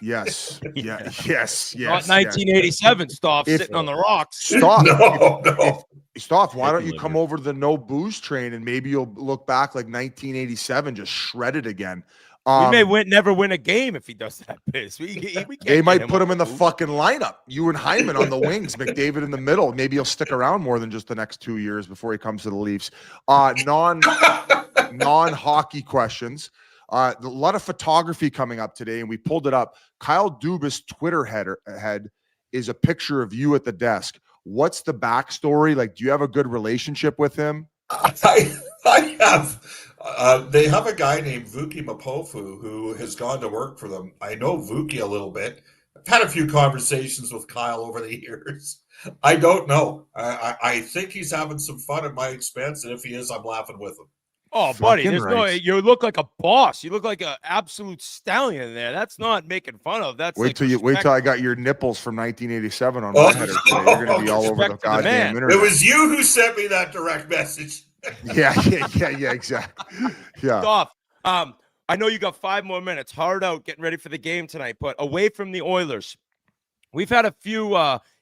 Yes. Yeah. Yes. Not 1987 Stauff sitting on the rocks. Stauff. No. Stauff, why don't you come over to the no booze train and maybe you'll look back like 1987, just shredded again. We may never win a game if he does that. They might put him in the fucking lineup. You and Hyman on the wings, McDavid in the middle. Maybe he'll stick around more than just the next 2 years before he comes to the Leafs. Non-hockey questions. A lot of photography coming up today, and we pulled it up. Kyle Dubas' Twitter head is a picture of you at the desk. What's the backstory? Like, do you have a good relationship with him? I have. They have a guy named Vuki Mapofu who has gone to work for them. I know Vuki a little bit. I've had a few conversations with Kyle over the years. I don't know. I think he's having some fun at my expense, and if he is, I'm laughing with him. Oh, buddy, Fucking there's no. right. You look like a boss. You look like an absolute stallion there. That's not making fun of. That's Wait like till I got your nipples from 1987 on my header today. You're gonna be all over the Respect to the goddamn man. internet. It was you who sent me that direct message. Yeah, exactly. Yeah. Stauff, I know you got 5 more minutes. Hard out, getting ready for the game tonight. But away from the Oilers, we've had a few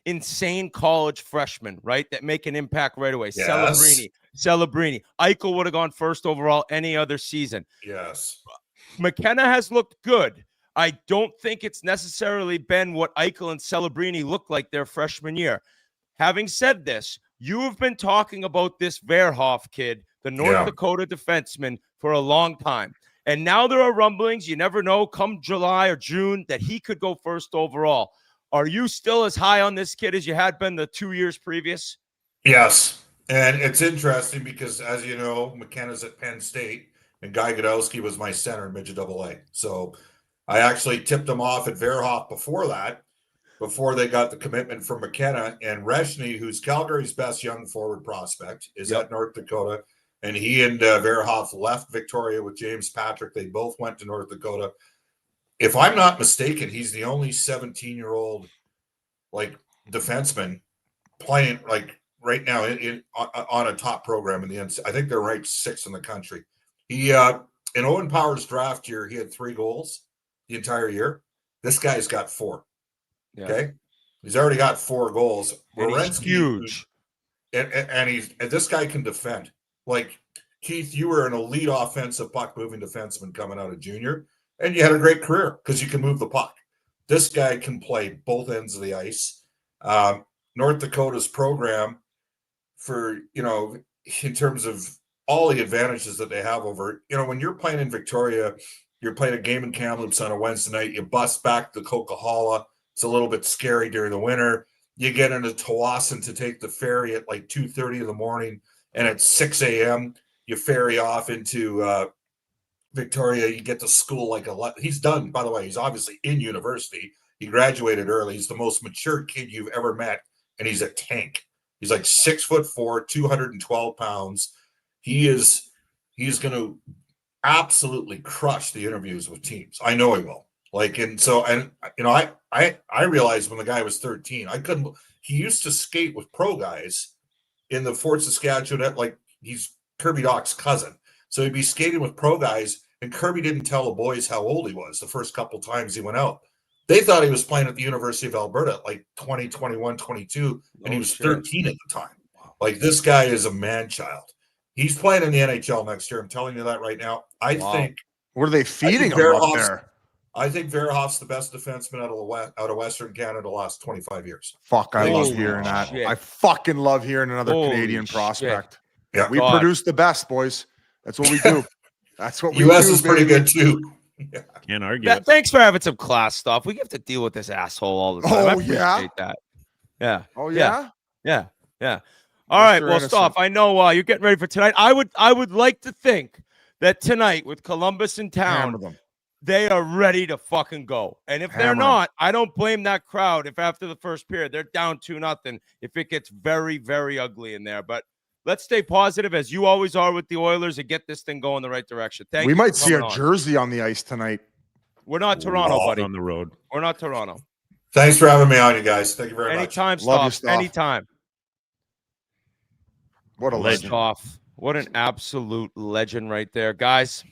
insane college freshmen, right, that make an impact right away. Yes. Celebrini. Eichel would have gone first overall any other season. Yes. McKenna has looked good. I don't think it's necessarily been what Eichel and Celebrini looked like their freshman year. Having said this, you have been talking about this Verhoff kid, the North Dakota defenseman, for a long time. And now there are rumblings, you never know, come July or June, that he could go first overall. Are you still as high on this kid as you had been the 2 years previous? Yes. And it's interesting because, as you know, McKenna's at Penn State, and Guy Godowski was my center in midget AA. So I actually tipped him off at Verhoff before that, before they got the commitment from McKenna. And Reshny, who's Calgary's best young forward prospect, is at North Dakota. And he and Verhoff left Victoria with James Patrick. They both went to North Dakota. If I'm not mistaken, he's the only 17-year-old like defenseman playing like right now on a top program in the NCAA. I think they're ranked 6th in the country. He in Owen Power's draft year, he had 3 goals the entire year. This guy's got 4. Yeah. Okay, he's already got 4 goals. And he's huge, and this guy can defend. Like Keith, you were an elite offensive puck moving defenseman coming out of junior, and you had a great career because you can move the puck. This guy can play both ends of the ice. North Dakota's program, for, you know, in terms of all the advantages that they have over, you know, when you're playing in Victoria, you're playing a game in Kamloops on a Wednesday night, you bus back to Coquihalla. It's a little bit scary during the winter. You get into Tawasin to take the ferry at like 2:30 in the morning, and at 6 a.m. you ferry off into Victoria. You get to school like he's done, by the way, he's obviously in university. He graduated early. He's the most mature kid you've ever met, and he's a tank. He's like 6'4", 212 pounds. He's going to absolutely crush the interviews with teams. I know he will. Like, and you know, I realized when the guy was 13, he used to skate with pro guys in the Fort Saskatchewan, like he's Kirby Doc's cousin. So he'd be skating with pro guys, and Kirby didn't tell the boys how old he was the first couple times he went out. They thought he was playing at the University of Alberta, like 20, 21, 22, and he was 13 at the time. Like, this guy is a man-child. He's playing in the NHL next year. I'm telling you that right now. I think. What are they feeding him up there? I think Verhoff's the best defenseman out of Western Canada the last 25 years. Fuck, I love hearing that. I fucking love hearing another Canadian prospect. Yeah, we produce the best, boys. That's what we do. That's what we do. US is pretty good too. Yeah. Can't argue. Thanks for having some class stuff. We have to deal with this asshole all the time. I appreciate that. Yeah. Oh yeah. Yeah. All right. Well, Stauff, I know you're getting ready for tonight. I would like to think that tonight, with Columbus in town, they are ready to fucking go. And if they're not, I don't blame that crowd. If after the first period they're down 2-0, if it gets very, very ugly in there. But let's stay positive, as you always are with the Oilers, and get this thing going the right direction. Thank you. We might see a jersey on the ice tonight. We're not Toronto, buddy. On the road. We're not Toronto. Thanks for having me on, you guys. Thank you very much. Anytime, Love you, Stauff. Stauff. Anytime. What a legend. Stauff. What an absolute legend right there. Guys,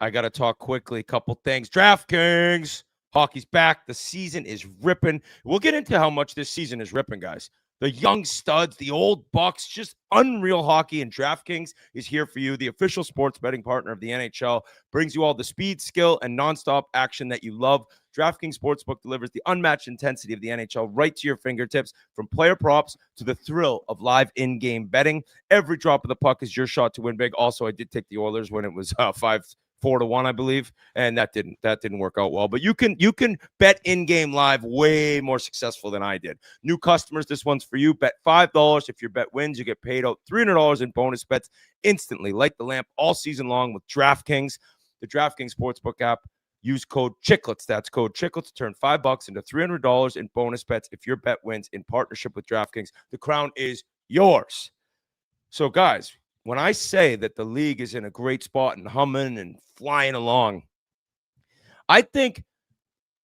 I got to talk quickly. A couple things. DraftKings. Hockey's back. The season is ripping. We'll get into how much this season is ripping, guys. The young studs, the old bucks, just unreal hockey, and DraftKings is here for you. The official sports betting partner of the NHL brings you all the speed, skill, and nonstop action that you love. DraftKings Sportsbook delivers the unmatched intensity of the NHL right to your fingertips, from player props to the thrill of live in-game betting. Every drop of the puck is your shot to win big. Also, I did take the Oilers when it was 4-1, I believe, and that didn't work out well. But you can bet in-game live way more successful than I did. New customers, this one's for you. Bet $5. If your bet wins, you get paid out $300 in bonus bets instantly. Light the lamp all season long with DraftKings. The DraftKings Sportsbook app. Use code Chiclets. That's code Chiclets to turn $5 into $300 in bonus bets if your bet wins in partnership with DraftKings. The crown is yours. So, guys, when I say that the league is in a great spot and humming and flying along, I think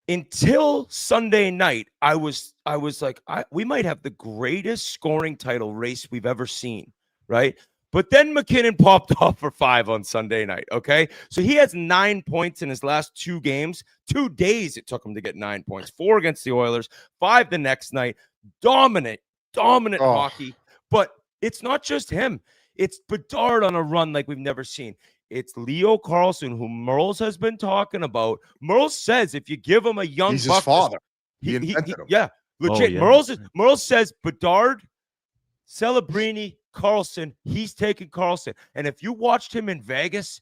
until Sunday night, I was like, we might have the greatest scoring title race we've ever seen, right? But then McKinnon popped off for 5 on Sunday night, okay? So he has 9 points in his last 2 games. 2 days it took him to get 9 points. 4 against the Oilers, 5 the next night. Dominant hockey. But it's not just him. It's Bedard on a run like we've never seen. It's Leo Carlsson, who Merles has been talking about. Merles says if you give him a young He's buck, his father. He invented him. Yeah, legit. Merles says Bedard, Celebrini, Carlsson, he's taking Carlsson. And if you watched him in Vegas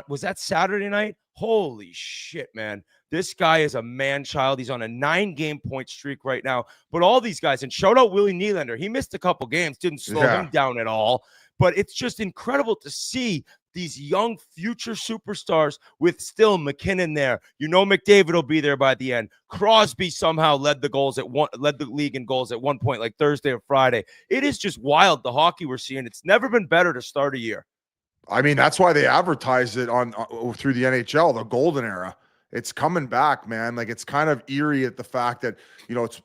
was that Saturday night? Holy shit, man. This guy is a man-child. He's on a 9-game point streak right now. But all these guys, and shout out Willie Nylander. He missed a couple games, didn't slow him down at all. But it's just incredible to see these young future superstars with still McKinnon there. You know McDavid will be there by the end. Crosby somehow led the league in goals at one point, like Thursday or Friday. It is just wild, the hockey we're seeing. It's never been better to start a year. I mean, that's why they advertised it on through the NHL, the golden era. It's coming back, man. Like, it's kind of eerie at the fact that, you know, it's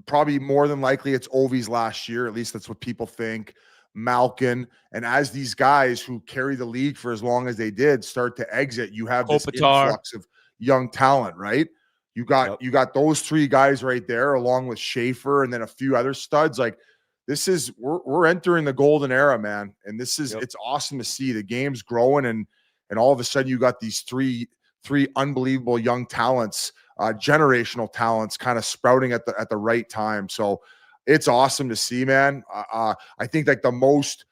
probably more than likely it's Ovi's last year. At least that's what people think. Malkin, and as these guys who carry the league for as long as they did start to exit, you have this influx of young talent, right? You got those 3 guys right there, along with Schaefer and then a few other studs. Like, this is we're entering the golden era, man. And this is it's awesome to see the game's growing, and all of a sudden you got these three unbelievable young talents, generational talents, kind of sprouting at the right time. So it's awesome to see, man. I think like the most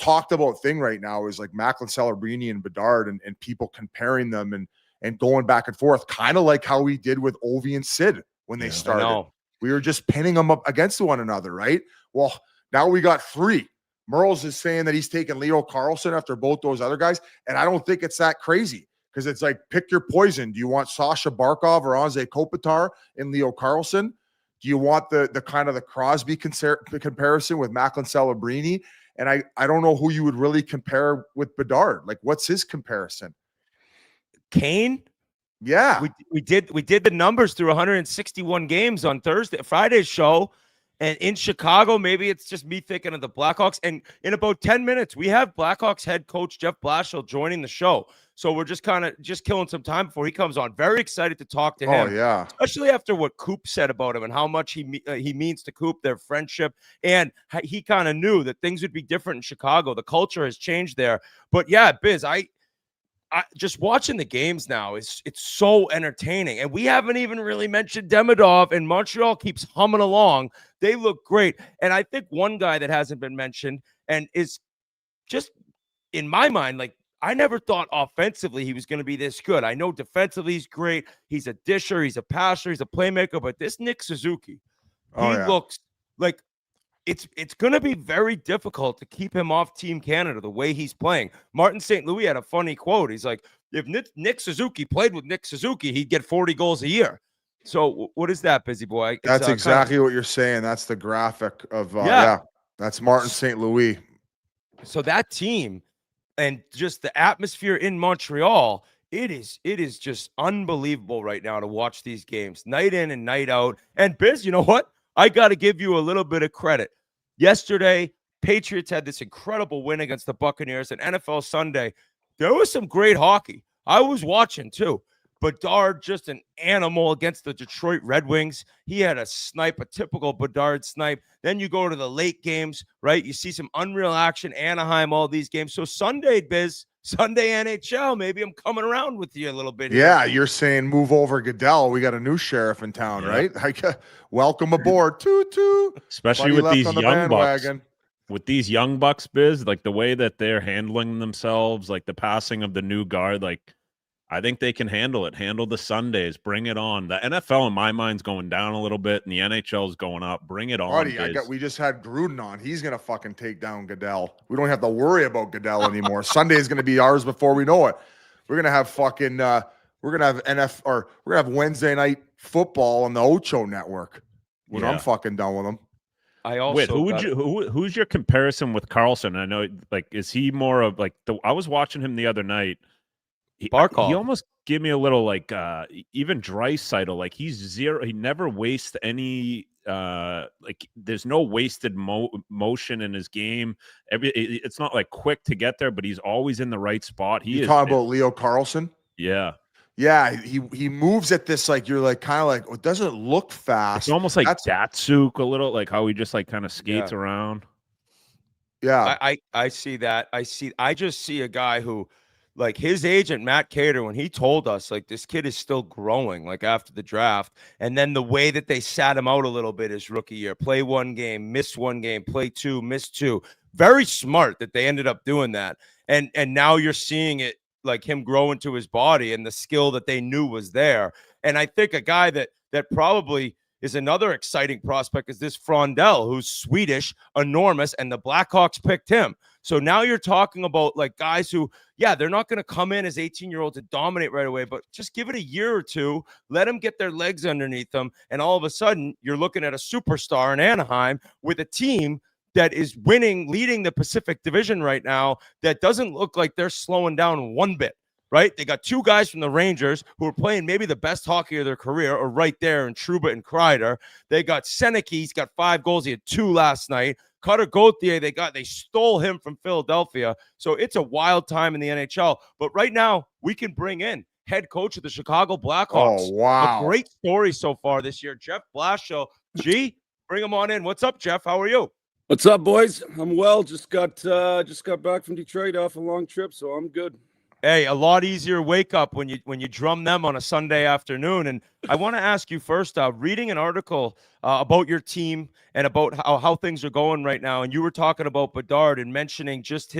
talked about thing right now is like Macklin, Celebrini, and Bedard, and people comparing them and going back and forth, kind of like how we did with Ovi and Sid when they started. We were just pinning them up against one another, right? Well, now we got 3. Merles is saying that he's taking Leo Carlsson after both those other guys, and I don't think it's that crazy, because it's like, pick your poison. Do you want Sasha Barkov or Anze Kopitar and Leo Carlsson? Do you want the kind of the Crosby comparison with Macklin Celebrini? And I don't know who you would really compare with Bedard. Like, what's his comparison? Kane? Yeah. We did the numbers through 161 games on Friday's show. And in Chicago, maybe it's just me thinking of the Blackhawks. And in about 10 minutes, we have Blackhawks head coach Jeff Blashill joining the show. So we're just kind of killing some time before he comes on. Very excited to talk to him. Oh, yeah. Especially after what Coop said about him and how much he means to Coop, their friendship. And he kind of knew that things would be different in Chicago. The culture has changed there. But yeah, Biz, I just watching the games now it's so entertaining. And we haven't even really mentioned Demidov, and Montreal keeps humming along. They look great. And I think one guy that hasn't been mentioned and is just, in my mind, like, I never thought offensively he was going to be this good. I know defensively he's great. He's a disher, he's a passer, he's a playmaker, but this Nick Suzuki, looks like it's going to be very difficult to keep him off Team Canada the way he's playing. Martin St. Louis had a funny quote. He's like, if Nick Suzuki played with Nick Suzuki, he'd get 40 goals a year. So what is that, Busy Boy? That's exactly what you're saying. That's the graphic of, that's Martin St. Louis. So that team and just the atmosphere in Montreal, it is just unbelievable right now to watch these games night in and night out. And Biz, you know what? I got to give you a little bit of credit. Yesterday, Patriots had this incredible win against the Buccaneers, and NFL Sunday, there was some great hockey. I was watching too. Bedard, just an animal against the Detroit Red Wings. He had a snipe, a typical Bedard snipe. Then you go to the late games, right? You see some unreal action, Anaheim, all these games. So Sunday, Biz, Sunday NHL, maybe I'm coming around with you a little bit here. Yeah, you're saying move over Goodell. We got a new sheriff in town, right? Like, welcome aboard. Toot. Especially with these young Bucks. With these young Bucks, Biz, like the way that they're handling themselves, like the passing of the new guard, like I think they can handle it. Handle the Sundays. Bring it on. The NFL, in my mind, is going down a little bit, and the NHL is going up. Bring it on, buddy. We just had Gruden on. He's going to fucking take down Goodell. We don't have to worry about Goodell anymore. Sunday is going to be ours before we know it. We're going to have fucking we're going to have Wednesday night football on the Ocho network when I'm fucking done with them. I also Whit, who's your comparison with Carlson? I know, like, is he more of like I was watching him the other night. He almost gave me a little like even Draisaitl. Like he's zero. He never wastes any. Like there's no wasted motion in his game. It's not like quick to get there, but he's always in the right spot. You talking about Leo Carlson? Yeah. Yeah, he moves at this like you're like kind of like it doesn't look fast. It's almost like Datsuk a little, like how he just like kind of skates around. Yeah, I see that. I just see a guy who, like his agent Matt Cater, when he told us like this kid is still growing, like after the draft, and then the way that they sat him out a little bit his rookie year, play one game, miss one game, play two, miss two. Very smart that they ended up doing that, and now you're seeing it. Like him grow into his body and the skill that they knew was there. And I think a guy that probably is another exciting prospect is this Frondell, who's Swedish, enormous, and the Blackhawks picked him. So now you're talking about like guys who, yeah, they're not going to come in as 18-year-olds to dominate right away, but just give it a year or two, let them get their legs underneath them, and all of a sudden you're looking at a superstar in Anaheim with a team that is winning, leading the Pacific Division right now, that doesn't look like they're slowing down one bit, right? They got two guys from the Rangers who are playing maybe the best hockey of their career, or right there in Trouba and Kreider. They got Seneke, he's got 5 goals. He had 2 last night. Cutter Gauthier, they stole him from Philadelphia. So it's a wild time in the NHL. But right now, we can bring in head coach of the Chicago Blackhawks. Oh, wow. A great story so far this year, Jeff Blashill. G, bring him on in. What's up, Jeff? How are you? What's up, boys? I'm well. Just got back from Detroit off a long trip, so I'm good. Hey, a lot easier wake up when you drum them on a Sunday afternoon. And I want to ask you first, reading an article about your team and about how things are going right now, and you were talking about Bedard and mentioning just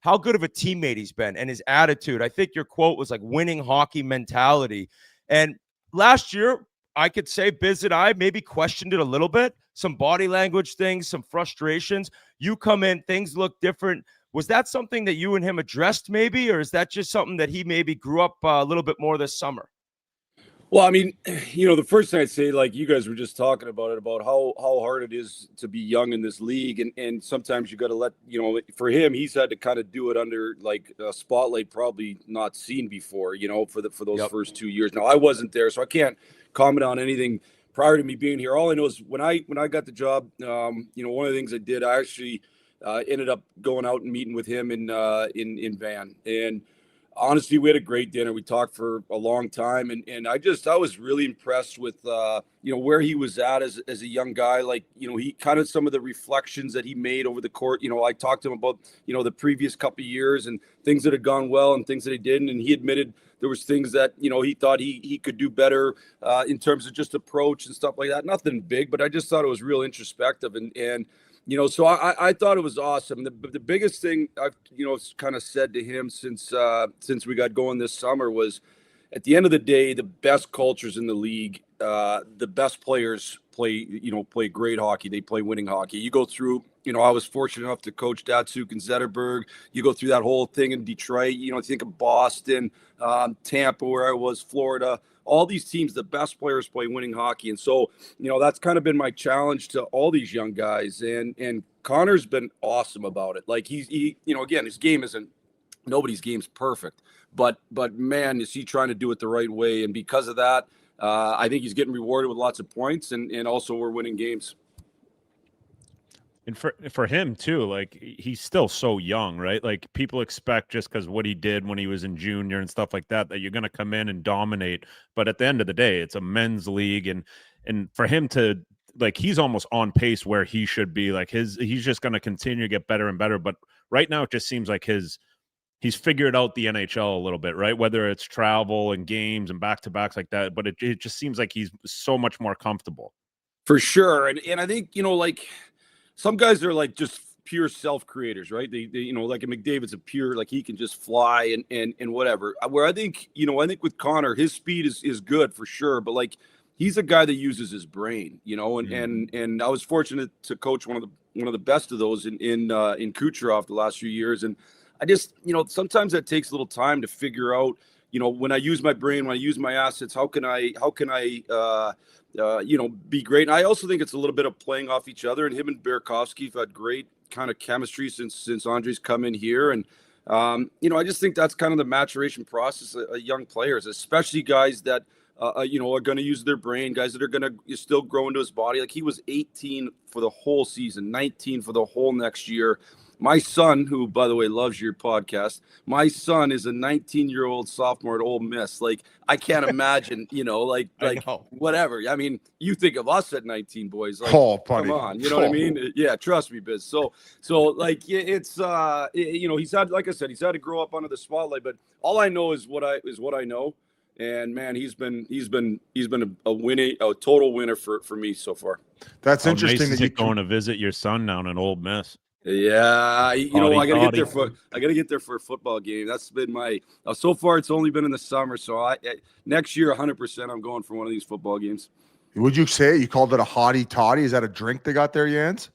how good of a teammate he's been and his attitude. I think your quote was like winning hockey mentality. And last year, I could say Biz and I maybe questioned it a little bit. Some body language things, some frustrations. You come in, things look different. Was that something that you and him addressed maybe, or is that just something that he maybe grew up a little bit more this summer? Well, I mean, the first thing I'd say, like you guys were just talking about it, about how hard it is to be young in this league. And sometimes you got to let, for him, he's had to kind of do it under like a spotlight probably not seen before, for those first 2 years. Now, I wasn't there, so I can't comment on anything prior to me being here. All I know is when I got the job, one of the things I did, I actually ended up going out and meeting with him in Van. And honestly, we had a great dinner. We talked for a long time, and I was really impressed with where he was at as a young guy. Like, he kind of some of the reflections that he made over the court. I talked to him about the previous couple of years and things that had gone well and things that he didn't, and he admitted there was things that he thought he could do better in terms of just approach and stuff like that. Nothing big, but I just thought it was real introspective and. So I thought it was awesome. The biggest thing I've, kind of said to him since we got going this summer was, at the end of the day, the best cultures in the league, the best players play great hockey. They play winning hockey. You go through, I was fortunate enough to coach Datsuk and Zetterberg. You go through that whole thing in Detroit. Think of Boston, Tampa, where I was, Florida. All these teams, the best players play winning hockey. And so, that's kind of been my challenge to all these young guys. And Connor's been awesome about it. Like he again, his game isn't, nobody's game's perfect, but man, is he trying to do it the right way. And because of that, I think he's getting rewarded with lots of points and also we're winning games. And for him too, like he's still so young, right? Like people expect just because what he did when he was in junior and stuff like that you're going to come in and dominate. But at the end of the day, it's a men's league, and for him to like, he's almost on pace where he should be. Like he's just going to continue to get better and better. But right now, it just seems like he's figured out the NHL a little bit, right? Whether it's travel and games and back-to-backs like that, but it just seems like he's so much more comfortable. For sure, and I think like. Some guys are like just pure self-creators, right? They like a McDavid's a pure, like he can just fly and whatever. Where I think with Connor, his speed is good for sure, but like he's a guy that uses his brain, and I was fortunate to coach one of the best of those in Kucherov the last few years, and I just sometimes that takes a little time to figure out when I use my brain, when I use my assets, how can I be great? And I also think it's a little bit of playing off each other. And him and Burakovsky have had great kind of chemistry since Andre's come in here. And I just think that's kind of the maturation process of young players, especially guys that are going to use their brain, guys that are going to still grow into his body. Like he was 18 for the whole season, 19 for the whole next year. My son, who, by the way, loves your podcast, my son is a 19-year-old sophomore at Ole Miss. Like, I can't imagine, whatever. I mean, you think of us at 19, boys. Like, come on, you know what I mean? Yeah, trust me, Biz. So like, it's, he's had, like I said, he's had to grow up under the spotlight. But all I know is what I know. And man, he's been a total winner for me so far. That's interesting. Nice that you're going to visit your son down in Ole Miss. Yeah, I gotta get there for a football game. That's been my so far. It's only been in the summer, so next year 100% I'm going for one of these football games. Would you say you called it a hottie toddy? Is that a drink they got there, Jans?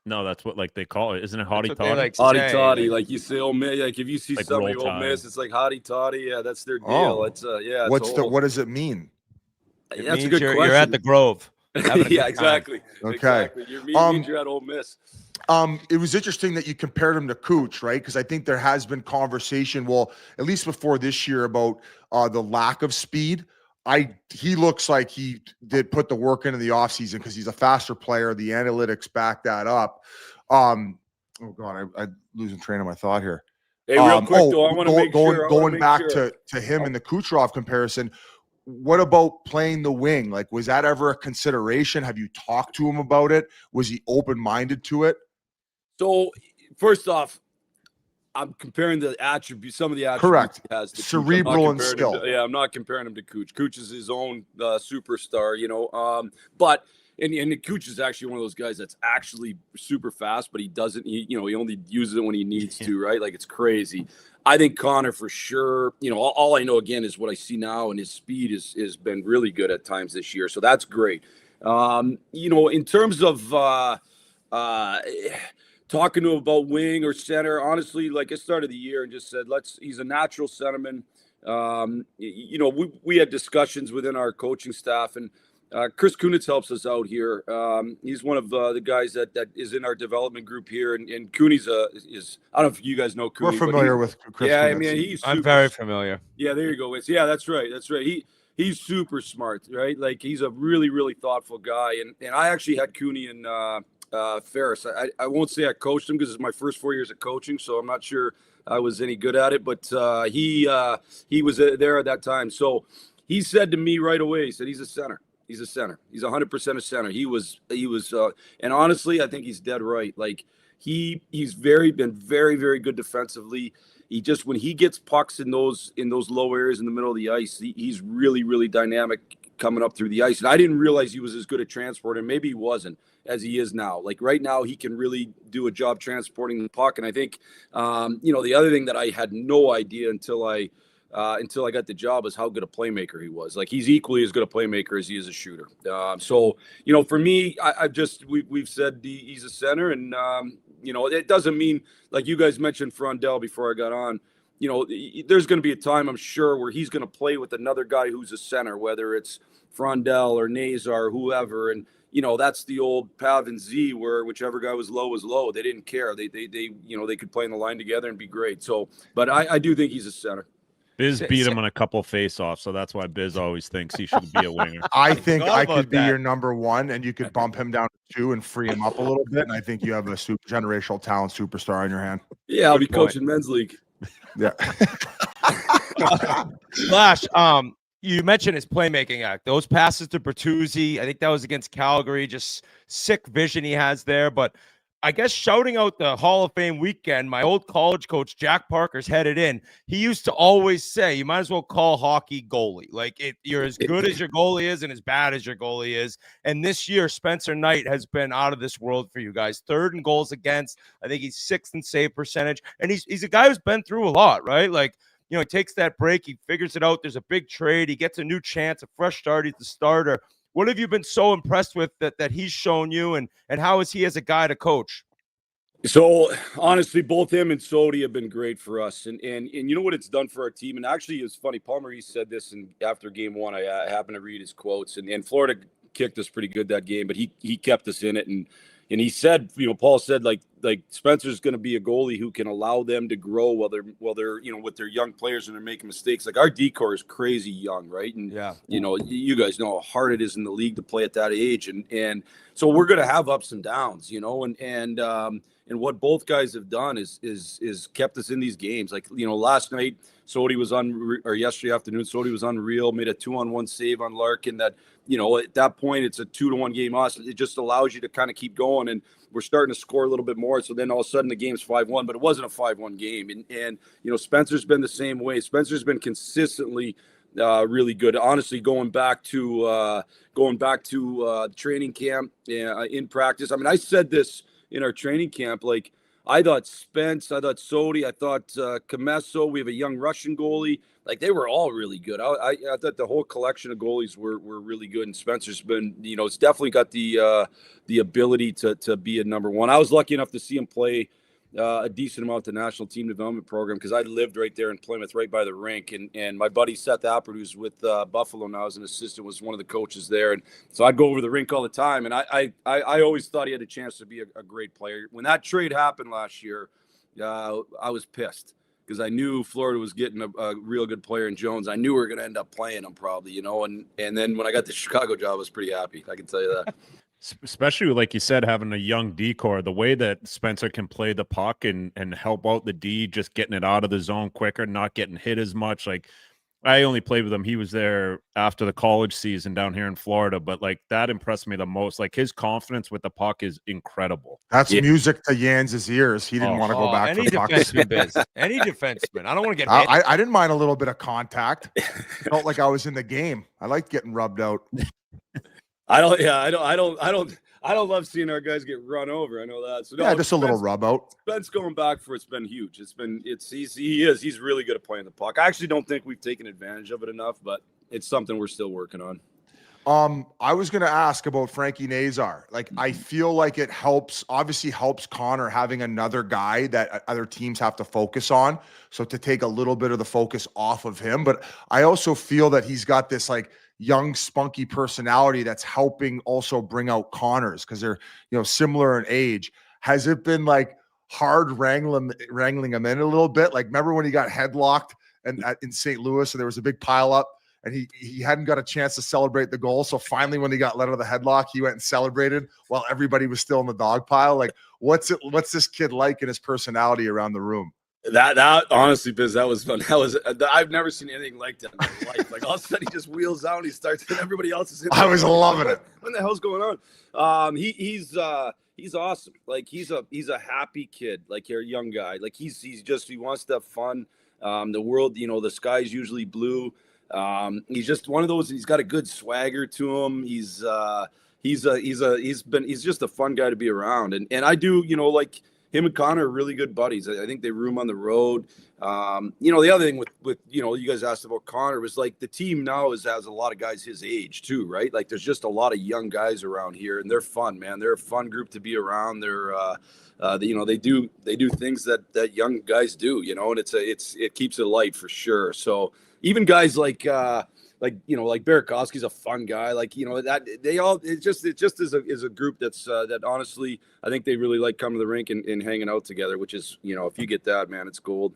No, that's what they call it, isn't it? Hottie toddy. Hottie totty, like you say, Ole Miss. Like if you see somebody Ole Miss, it's like hottie totty. Yeah, that's their deal. Oh. It's yeah. What does it mean? That's a good question. You're at the Grove. Yeah, exactly. Okay. Exactly. You're at Ole Miss. It was interesting that you compared him to Cooch, right? Because I think there has been conversation, well, at least before this year, about the lack of speed. He looks like he did put the work into the offseason because he's a faster player. The analytics back that up. I'm losing train of my thought here. Hey, real quick though, I want to make sure going back to him and the Kucherov comparison. What about playing the wing? Like, was that ever a consideration? Have you talked to him about it? Was he open-minded to it? So, first off, I'm comparing the attributes, some of the attributes Correct. he has. Cerebral and skill. I'm not comparing him to Cooch. Cooch is his own superstar, but and Cooch is actually one of those guys that's actually super fast, but he doesn't. He only uses it when he needs to, right? Like, it's crazy. I think Connor for sure. All I know again is what I see now, and his speed has been really good at times this year, so that's great. In terms of talking to him about wing or center, honestly, like I started the year and just said, he's a natural centerman. We had discussions within our coaching staff, and Chris Kunitz helps us out here. He's one of the guys that is in our development group here, and Cooney's is I don't know if you guys know Cooney. We're familiar with Chris Yeah, Kunitz. I mean, I'm very familiar. Yeah, there you go. That's right. He's super smart, right? Like, he's a really, really thoughtful guy, and I actually had Cooney and Ferris. I won't say I coached him because it's my first 4 years of coaching, so I'm not sure I was any good at it, but he was there at that time. So he said to me right away, he said he's a center. He's a center. He's 100% a center. He was, and honestly, I think he's dead right. Like, he's been very, very good defensively. He just, when he gets pucks in those low areas in the middle of the ice, he's really, really dynamic coming up through the ice. And I didn't realize he was as good at transporting. Maybe he wasn't as he is now. Like, right now, he can really do a job transporting the puck. And I think, the other thing that I had no idea until I got the job is how good a playmaker he was. Like, he's equally as good a playmaker as he is a shooter. For me, we've said he's a center, and it doesn't mean, like you guys mentioned Frondell before I got on, there's going to be a time, I'm sure, where he's going to play with another guy who's a center, whether it's Frondell or Nazar or whoever. And, that's the old Pav and Z, where whichever guy was low. They didn't care. They could play in the line together and be great. So, but I do think he's a center. Biz beat him on a couple face-offs, so that's why Biz always thinks he should be a winger. I think I could be your number one, and you could bump him down to 2 and free him up a little bit. And I think you have a generational talent superstar on your hand. Yeah, I'll be coaching men's league. Yeah. Flash, you mentioned his playmaking act. Those passes to Bertuzzi, I think that was against Calgary. Just sick vision he has there. But I guess shouting out the Hall of Fame weekend, my old college coach, Jack Parker's headed in. He used to always say, you might as well call hockey goalie. Like, you're as good as your goalie is and as bad as your goalie is. And this year, Spencer Knight has been out of this world for you guys. 3rd in goals against. I think he's 6th in save percentage. And he's a guy who's been through a lot, right? Like, he takes that break. He figures it out. There's a big trade. He gets a new chance, a fresh start. He's the starter. What have you been so impressed with that he's shown you, and how is he as a guy to coach? So honestly, both him and Sodi have been great for us, and you know what it's done for our team. And actually, it's funny. Palmer he said this, and after game one, I happened to read his quotes, and Florida kicked us pretty good that game, but he kept us in it, and he said, Paul said like Spencer's going to be a goalie who can allow them to grow while they're with their young players and they're making mistakes. Like our decor is crazy young, right? And you guys know how hard it is in the league to play at that age, and so we're going to have ups and downs, and what both guys have done is kept us in these games. Like, last night, Sodi was or yesterday afternoon, Sodi was unreal, made a 2-on-1 save on Larkin that, at that point, it's a 2-1 game loss. It just allows you to kind of keep going. And we're starting to score a little bit more. So then all of a sudden the game's 5-1, but it wasn't a 5-1 game. And Spencer's been the same way. Spencer's been consistently really good. Honestly, going back to training camp in practice. I mean, I said this in our training camp, like I thought Spence, I thought Sodi, I thought Camesso, we have a young Russian goalie. Like they were all really good. I thought the whole collection of goalies were really good. And Spencer's been, it's definitely got the ability to be a number one. I was lucky enough to see him play a decent amount of the national team development program because I lived right there in Plymouth, right by the rink. And my buddy Seth Appert, who's with Buffalo now as an assistant, was one of the coaches there. And so I'd go over the rink all the time. And I always thought he had a chance to be a great player. When that trade happened last year, I was pissed because I knew Florida was getting a real good player in Jones. I knew we were going to end up playing him probably, and then when I got the Chicago job, I was pretty happy. I can tell you that. Especially, like you said, having a young decor, the way that Spencer can play the puck and help out the D, just getting it out of the zone quicker, not getting hit as much. Like, I only played with him. He was there after the college season down here in Florida, but like that impressed me the most. Like his confidence with the puck is incredible. That's music to Jans' ears. He didn't want to go back for pucks. Any defenseman. I don't want to get hit. I didn't mind a little bit of contact. Felt like I was in the game. I liked getting rubbed out. I don't love seeing our guys get run over. I know that. So just a little rub out. Spence going back for it's been huge. He's really good at playing the puck. I actually don't think we've taken advantage of it enough, but it's something we're still working on. I was going to ask about Frankie Nazar. Like, I feel like it obviously helps Connor having another guy that other teams have to focus on. So to take a little bit of the focus off of him, but I also feel that he's got this like young, spunky personality that's helping also bring out Connors because they're, similar in age. Has it been like hard wrangling him in a little bit? Like, remember when he got headlocked in St. Louis and there was a big pile up and he hadn't got a chance to celebrate the goal. So finally, when he got let out of the headlock, he went and celebrated while everybody was still in the dog pile. Like, what's this kid like in his personality around the room? That honestly, Biz, that was fun. I've never seen anything like that in my life. Like all of a sudden he just wheels out and he starts and everybody else is in there. I was loving it. What the hell's going on? He's awesome. Like he's a happy kid, like you're a young guy. Like he wants to have fun. The world, the sky's usually blue. He's just one of those, he's got a good swagger to him. He's just a fun guy to be around. And I do, like him and Connor are really good buddies. I think they room on the road. The other thing with you guys asked about Connor was like the team now has a lot of guys his age too, right? Like there's just a lot of young guys around here and they're fun, man. They're a fun group to be around. They're, they do things that young guys do, and it keeps it light for sure. So even guys like Burakovsky's a fun guy. Like, that they all, it just is a group that honestly, I think they really like coming to the rink and hanging out together, which is, if you get that, man, it's gold.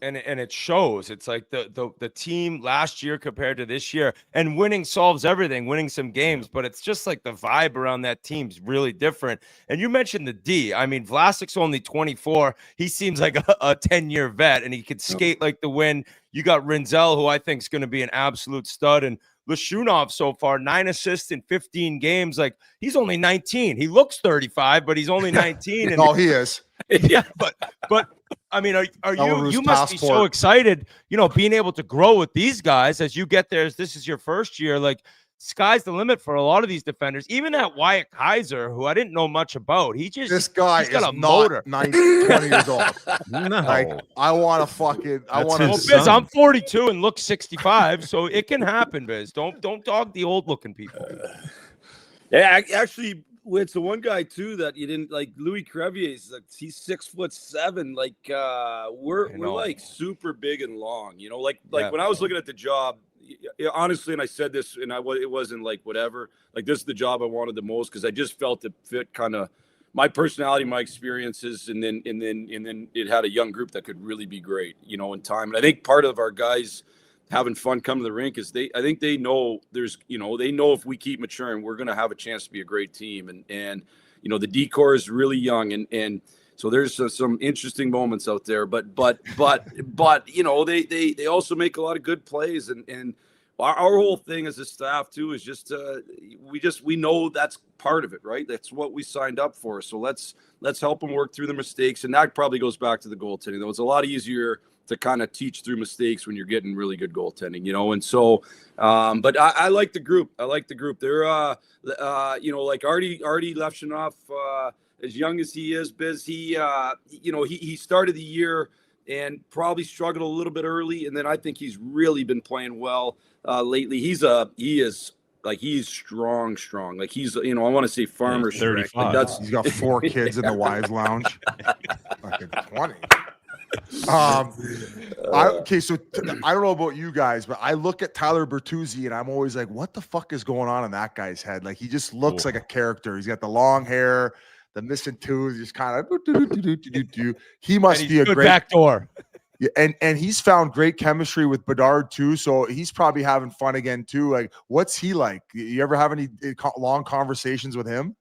And it shows. It's like the team last year compared to this year, and winning solves everything, winning some games, but it's just like the vibe around that team's really different. And you mentioned the D. I mean, Vlasic's only 24. He seems like a 10-year vet, and he could skate like the wind. You got Rinzel, who I think is going to be an absolute stud, and Lashunov so far, 9 assists in 15 games. Like, he's only 19. He looks 35, but he's only 19. And he is. Yeah, but I mean, you must be so excited, being able to grow with these guys as you get there. This is your first year. Like, sky's the limit for a lot of these defenders. Even that Wyatt Kaiser, who I didn't know much about. This guy is not motor. 20 years old. No. Like, I want to Biz, I'm 42 and look 65, so it can happen, Biz. Don't dog the old looking people. Yeah, actually, it's the one guy too that you didn't like. Louis Crevier's like he's 6'7". Like we're like super big and long. You know, like when I was looking at the job, honestly, and I said this, and it wasn't like whatever. Like this is the job I wanted the most because I just felt it fit kind of my personality, my experiences, and then it had a young group that could really be great. You know, in time, and I think part of our guys having fun coming to the rink is I think they know they know if we keep maturing, we're going to have a chance to be a great team. And you know, the decor is really young and so there's some interesting moments out there, but you know, they also make a lot of good plays and our whole thing as a staff too is just we know that's part of it, right? That's what we signed up for. So let's help them work through the mistakes. And that probably goes back to the goaltending. Though it's a lot easier to kind of teach through mistakes when you're getting really good goaltending, you know? And so, but I like the group. They're, you know, like Artie Lefshanoff, as young as he is, Biz, he started the year and probably struggled a little bit early. And then I think he's really been playing well lately. He's strong. Like he's, you know, I want to say farmer strength. Like he's got 4 kids in the wives lounge. Fucking 20. Okay, so I don't know about you guys, but I look at Tyler Bertuzzi and I'm always like, what the fuck is going on in that guy's head? Like he just looks like a character. He's got the long hair, the missing tooth, just kind of he must be a great backdoor. Yeah, and he's found great chemistry with Bedard too, so he's probably having fun again too. Like, what's he like? You ever have any long conversations with him?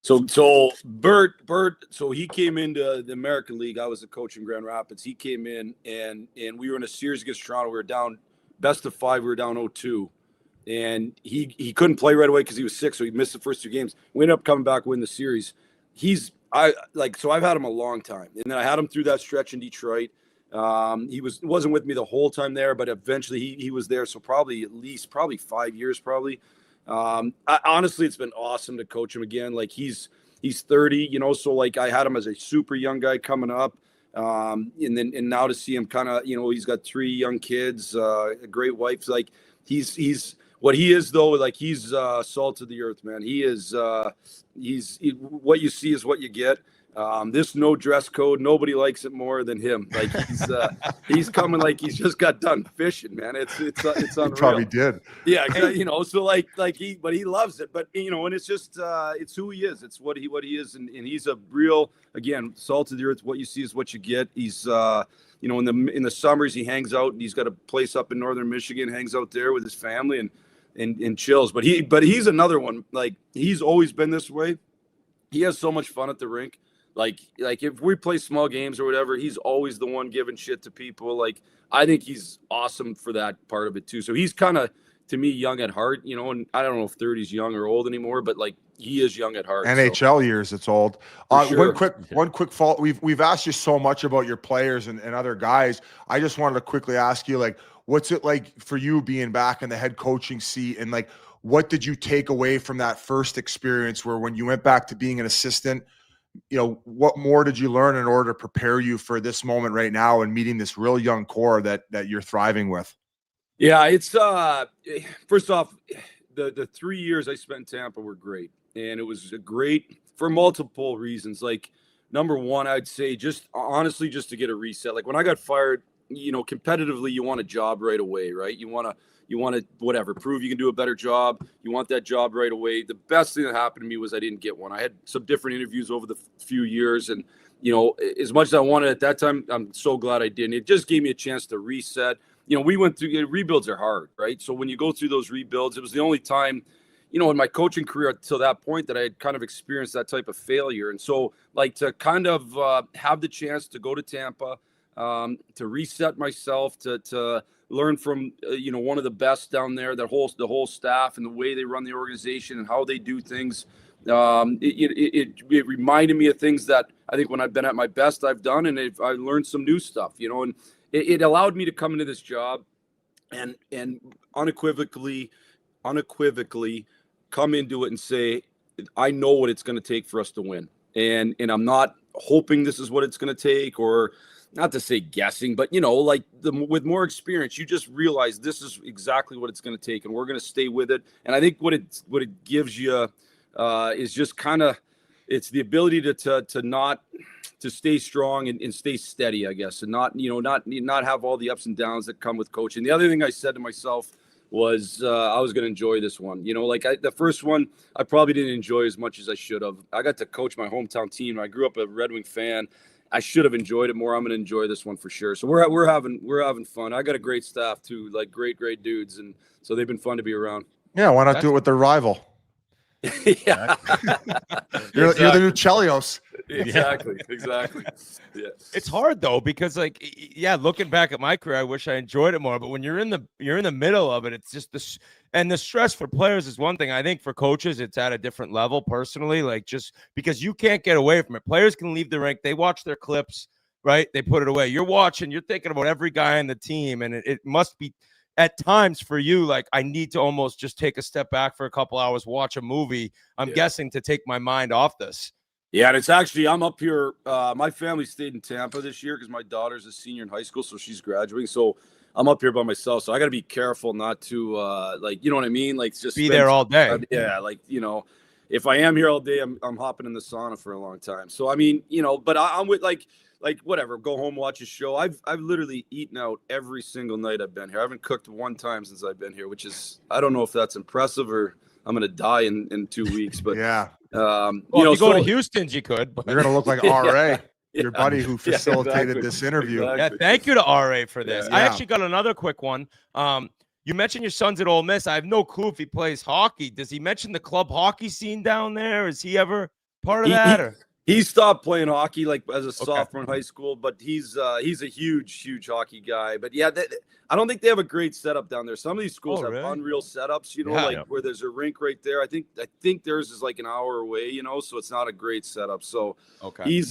So Bert, so he came into the American League. I was a coach in Grand Rapids. He came in and we were in a series against Toronto. We were down best of 5. We were down 0-2. And he couldn't play right away because he was sick, so he missed the first 2 games. We ended up coming back, win the series. I've had him a long time. And then I had him through that stretch in Detroit. He wasn't with me the whole time there, but eventually he was there. So probably 5 years probably. Honestly, it's been awesome to coach him again. Like he's 30, you know, so like I had him as a super young guy coming up. And now to see him kind of, you know, he's got 3 young kids, a great wife. Like he's what he is though. Like he's salt of the earth, man. He is, what you see is what you get. This no dress code, nobody likes it more than him. Like he's coming like he's just got done fishing, man. It's unreal. He probably did. Yeah, you know. So but he loves it. But you know, and it's just it's who he is. It's what he is, and he's a real, again, salt of the earth. What you see is what you get. He's you know, in the summers he hangs out, and he's got a place up in northern Michigan, hangs out there with his family and chills. But he's another one. Like he's always been this way. He has so much fun at the rink. Like if we play small games or whatever, he's always the one giving shit to people. Like I think he's awesome for that part of it too. So he's kind of, to me, young at heart, you know, and I don't know if 30 is young or old anymore, but like he is young at heart. NHL years, it's old. Sure. One quick fault. We've asked you so much about your players and other guys. I just wanted to quickly ask you, like, what's it like for you being back in the head coaching seat, and like, what did you take away from that first experience where when you went back to being an assistant? You know, what more did you learn in order to prepare you for this moment right now and meeting this real young core that you're thriving with? Yeah, it's first off, the 3 years I spent in Tampa were great, and it was great for multiple reasons. Like number one, I'd say just honestly, just to get a reset. Like when I got fired, you know, competitively, you want a job right away, right? You want to whatever, prove you can do a better job. You want that job right away. The best thing that happened to me was I didn't get one. I had some different interviews over the few years, and you know, as much as I wanted at that time, I'm so glad I didn't. It just gave me a chance to reset. You know, we went through, rebuilds are hard, right? So when you go through those rebuilds, it was the only time, you know, in my coaching career until that point that I had kind of experienced that type of failure. And so like to kind of have the chance to go to Tampa, to reset myself, to learn from, you know, one of the best down there, the whole staff and the way they run the organization and how they do things. It reminded me of things that I think when I've been at my best, I've done, and I learned some new stuff, you know, and it allowed me to come into this job and unequivocally come into it and say, I know what it's going to take for us to win. And I'm not hoping this is what it's going to take, or not to say guessing, but you know, like with more experience, you just realize this is exactly what it's going to take, and we're going to stay with it. And I think what it gives you is just kind of, it's the ability to stay strong and stay steady, I guess, and not have all the ups and downs that come with coaching. The other thing I said to myself was I was going to enjoy this one. The first one, I probably didn't enjoy as much as I should have. I got to coach my hometown team. I grew up a Redwing fan. I should have enjoyed it more. I'm going to enjoy this one for sure. So we're having fun. I got a great staff too, like great dudes, and so they've been fun to be around. Yeah, why not do it with their rival? Yeah, you're the new Chelios. Exactly. Yeah, it's hard though because looking back at my career, I wish I enjoyed it more. But when you're in the middle of it, it's just this, and the stress for players is one thing. I think for coaches, it's at a different level. Personally, just because you can't get away from it. Players can leave the rink, they watch their clips, right? They put it away. You're watching, you're thinking about every guy on the team, and it must be at times for you, I need to almost just take a step back for a couple hours, watch a movie. I'm guessing to take my mind off this. Yeah, and it's actually, I'm up here. My family stayed in Tampa this year because my daughter's a senior in high school, so she's graduating. So I'm up here by myself. So I got to be careful not to, you know what I mean? Just be there all day. Yeah, if I am here all day, I'm hopping in the sauna for a long time. So I mean, but I'm with whatever, go home, watch a show. I've literally eaten out every single night I've been here. I haven't cooked one time since I've been here, which is, I don't know if that's impressive or I'm going to die in 2 weeks, but yeah. If you go to Houston's, you could, but you're going to look like RA, your buddy who facilitated this interview. Exactly. Yeah. Thank you to RA for this. Yeah. I actually got another quick one. You mentioned your son's at Ole Miss. I have no clue if he plays hockey. Does he mention the club hockey scene down there? Is he ever part of that? He stopped playing hockey as a sophomore in high school, but he's a huge hockey guy. But yeah, I don't think they have a great setup down there. Some of these schools have unreal setups, where there's a rink right there. I think theirs is an hour away, so it's not a great setup. So he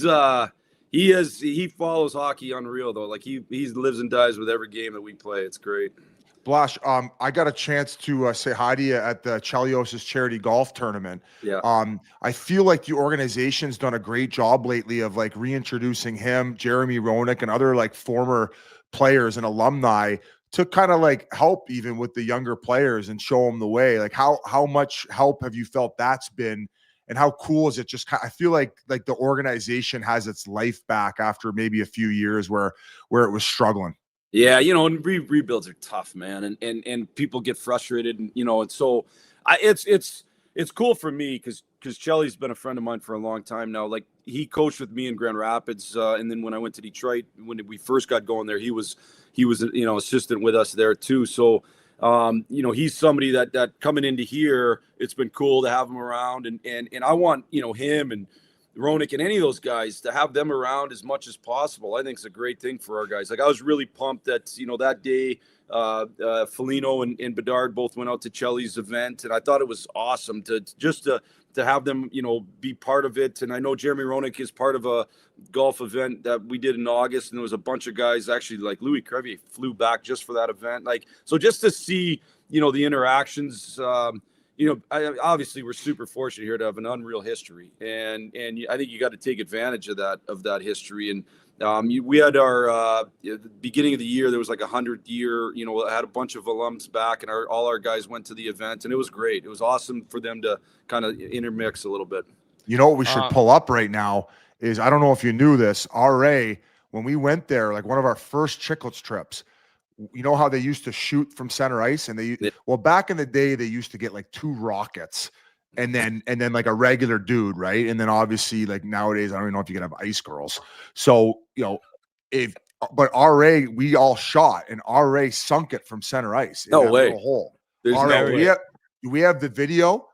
follows hockey unreal though. He lives and dies with every game that we play. It's great. Blash, I got a chance to say hi to you at the Chelios' charity golf tournament. Yeah. I feel like the organization's done a great job lately of reintroducing him, Jeremy Roenick, and other former players and alumni to kind of help even with the younger players and show them the way. How much help have you felt that's been, and how cool is it? I feel like the organization has its life back after maybe a few years where it was struggling. Yeah, and rebuilds are tough, man, and people get frustrated, and so it's cool for me because Chelly's been a friend of mine for a long time now. He coached with me in Grand Rapids, and then when I went to Detroit, when we first got going there, he was assistant with us there too. So he's somebody that coming into here, it's been cool to have him around, and I want him and Roenick and any of those guys to have them around as much as possible. I think it's a great thing for our guys. I was really pumped that, that day, Foligno and Bedard both went out to Chelly's event, and I thought it was awesome to have them, be part of it. And I know Jeremy Roenick is part of a golf event that we did in August, and there was a bunch of guys, actually, Louis Crevier flew back just for that event. So just to see, the interactions, obviously we're super fortunate here to have an unreal history, and I think you got to take advantage of that history. And we had our the beginning of the year, there was 100 year, had a bunch of alums back, and all our guys went to the event, and it was great. It was awesome for them to kind of intermix a little bit. What we should pull up right now is, I don't know if you knew this, RA, when we went there, one of our first Chiclets trips, how they used to shoot from center ice, and back in the day they used to get 2 rockets and then a regular dude, right? And then obviously nowadays I don't even know if you can have ice girls. So but RA, we all shot, and RA sunk it from center ice. No way. Hole. There's RA, no way. We have the video,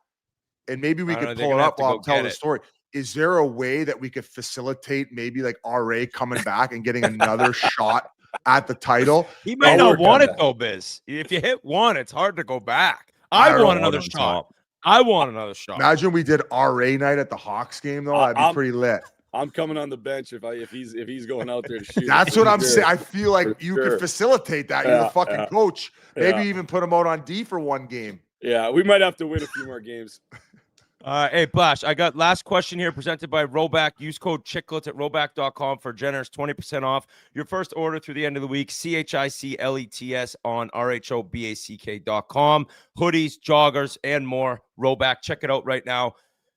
and maybe we could pull it up while I tell the story. Is there a way that we could facilitate maybe RA coming back and getting another shot at the title? He might not want it though, Biz. If you hit one, it's hard to go back. I want another shot. I want another shot. Imagine we did RA night at the Hawks game though. That'd be pretty lit. I'm coming on the bench if he's going out there to shoot. That's what I'm saying. I feel like you could facilitate that. You're the fucking coach. Maybe even put him out on D for one game. Yeah, we might have to win a few more games. Hey, Blash, I got last question here presented by Roback. Use code Chiclets at roback.com for generous 20% off your first order through the end of the week. CHICLETS on RHOBACK.com. Hoodies, joggers, and more. Roback, check it out right now.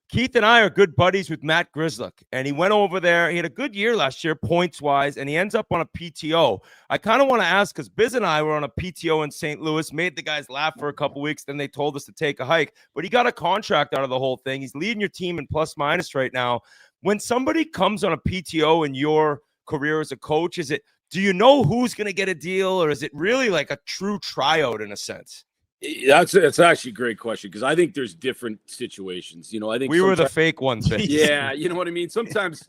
Keith and I are good buddies with Matt Grzelcyk, and he went over there. He had a good year last year, points-wise, and he ends up on a PTO. I kind of want to ask, because Biz and I were on a PTO in St. Louis, made the guys laugh for a couple weeks, then they told us to take a hike, but he got a contract out of the whole thing. He's leading your team in plus-minus right now. When somebody comes on a PTO in your career as a coach, do you know who's going to get a deal, or is it really like a true tryout in a sense? That's actually a great question, because I think there's different situations. I think we were the fake ones. Yeah, you know what I mean? Sometimes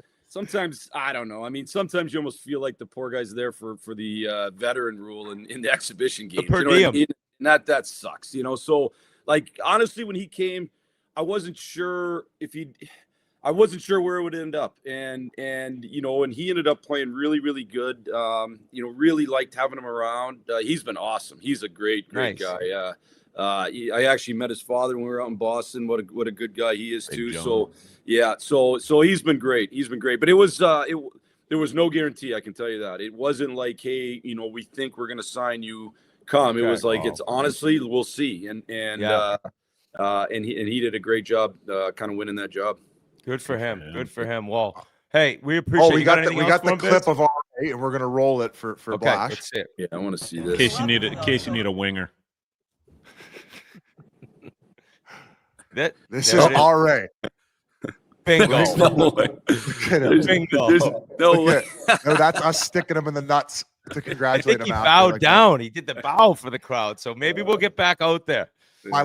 I don't know. I mean, sometimes you almost feel like the poor guy's there for the veteran rule in the exhibition games. Per diem. I mean? And that sucks, So, like, honestly, when he came, I wasn't sure where it would end up. And he ended up playing really, really good. Really liked having him around. He's been awesome. He's a great nice. Guy. I actually met his father when we were out in Boston. What a good guy he is too. So yeah, so he's been great. But it was there was no guarantee. I can tell you that. It wasn't like, hey, we think we're going to sign you. Come. Okay. It was like, it's honestly, we'll see. And he did a great job kind of winning that job. Good for him. Good for him. Well, hey, we appreciate. We got the clip of RA, and we're gonna roll it for Blash. Let's see it. Yeah, I want to see this. In case you need a winger. This is RA. Bingo. No way. Bingo. No way. No, that's us sticking him in the nuts to congratulate him. He bowed down. He did the bow for the crowd. So maybe we'll get back out there. My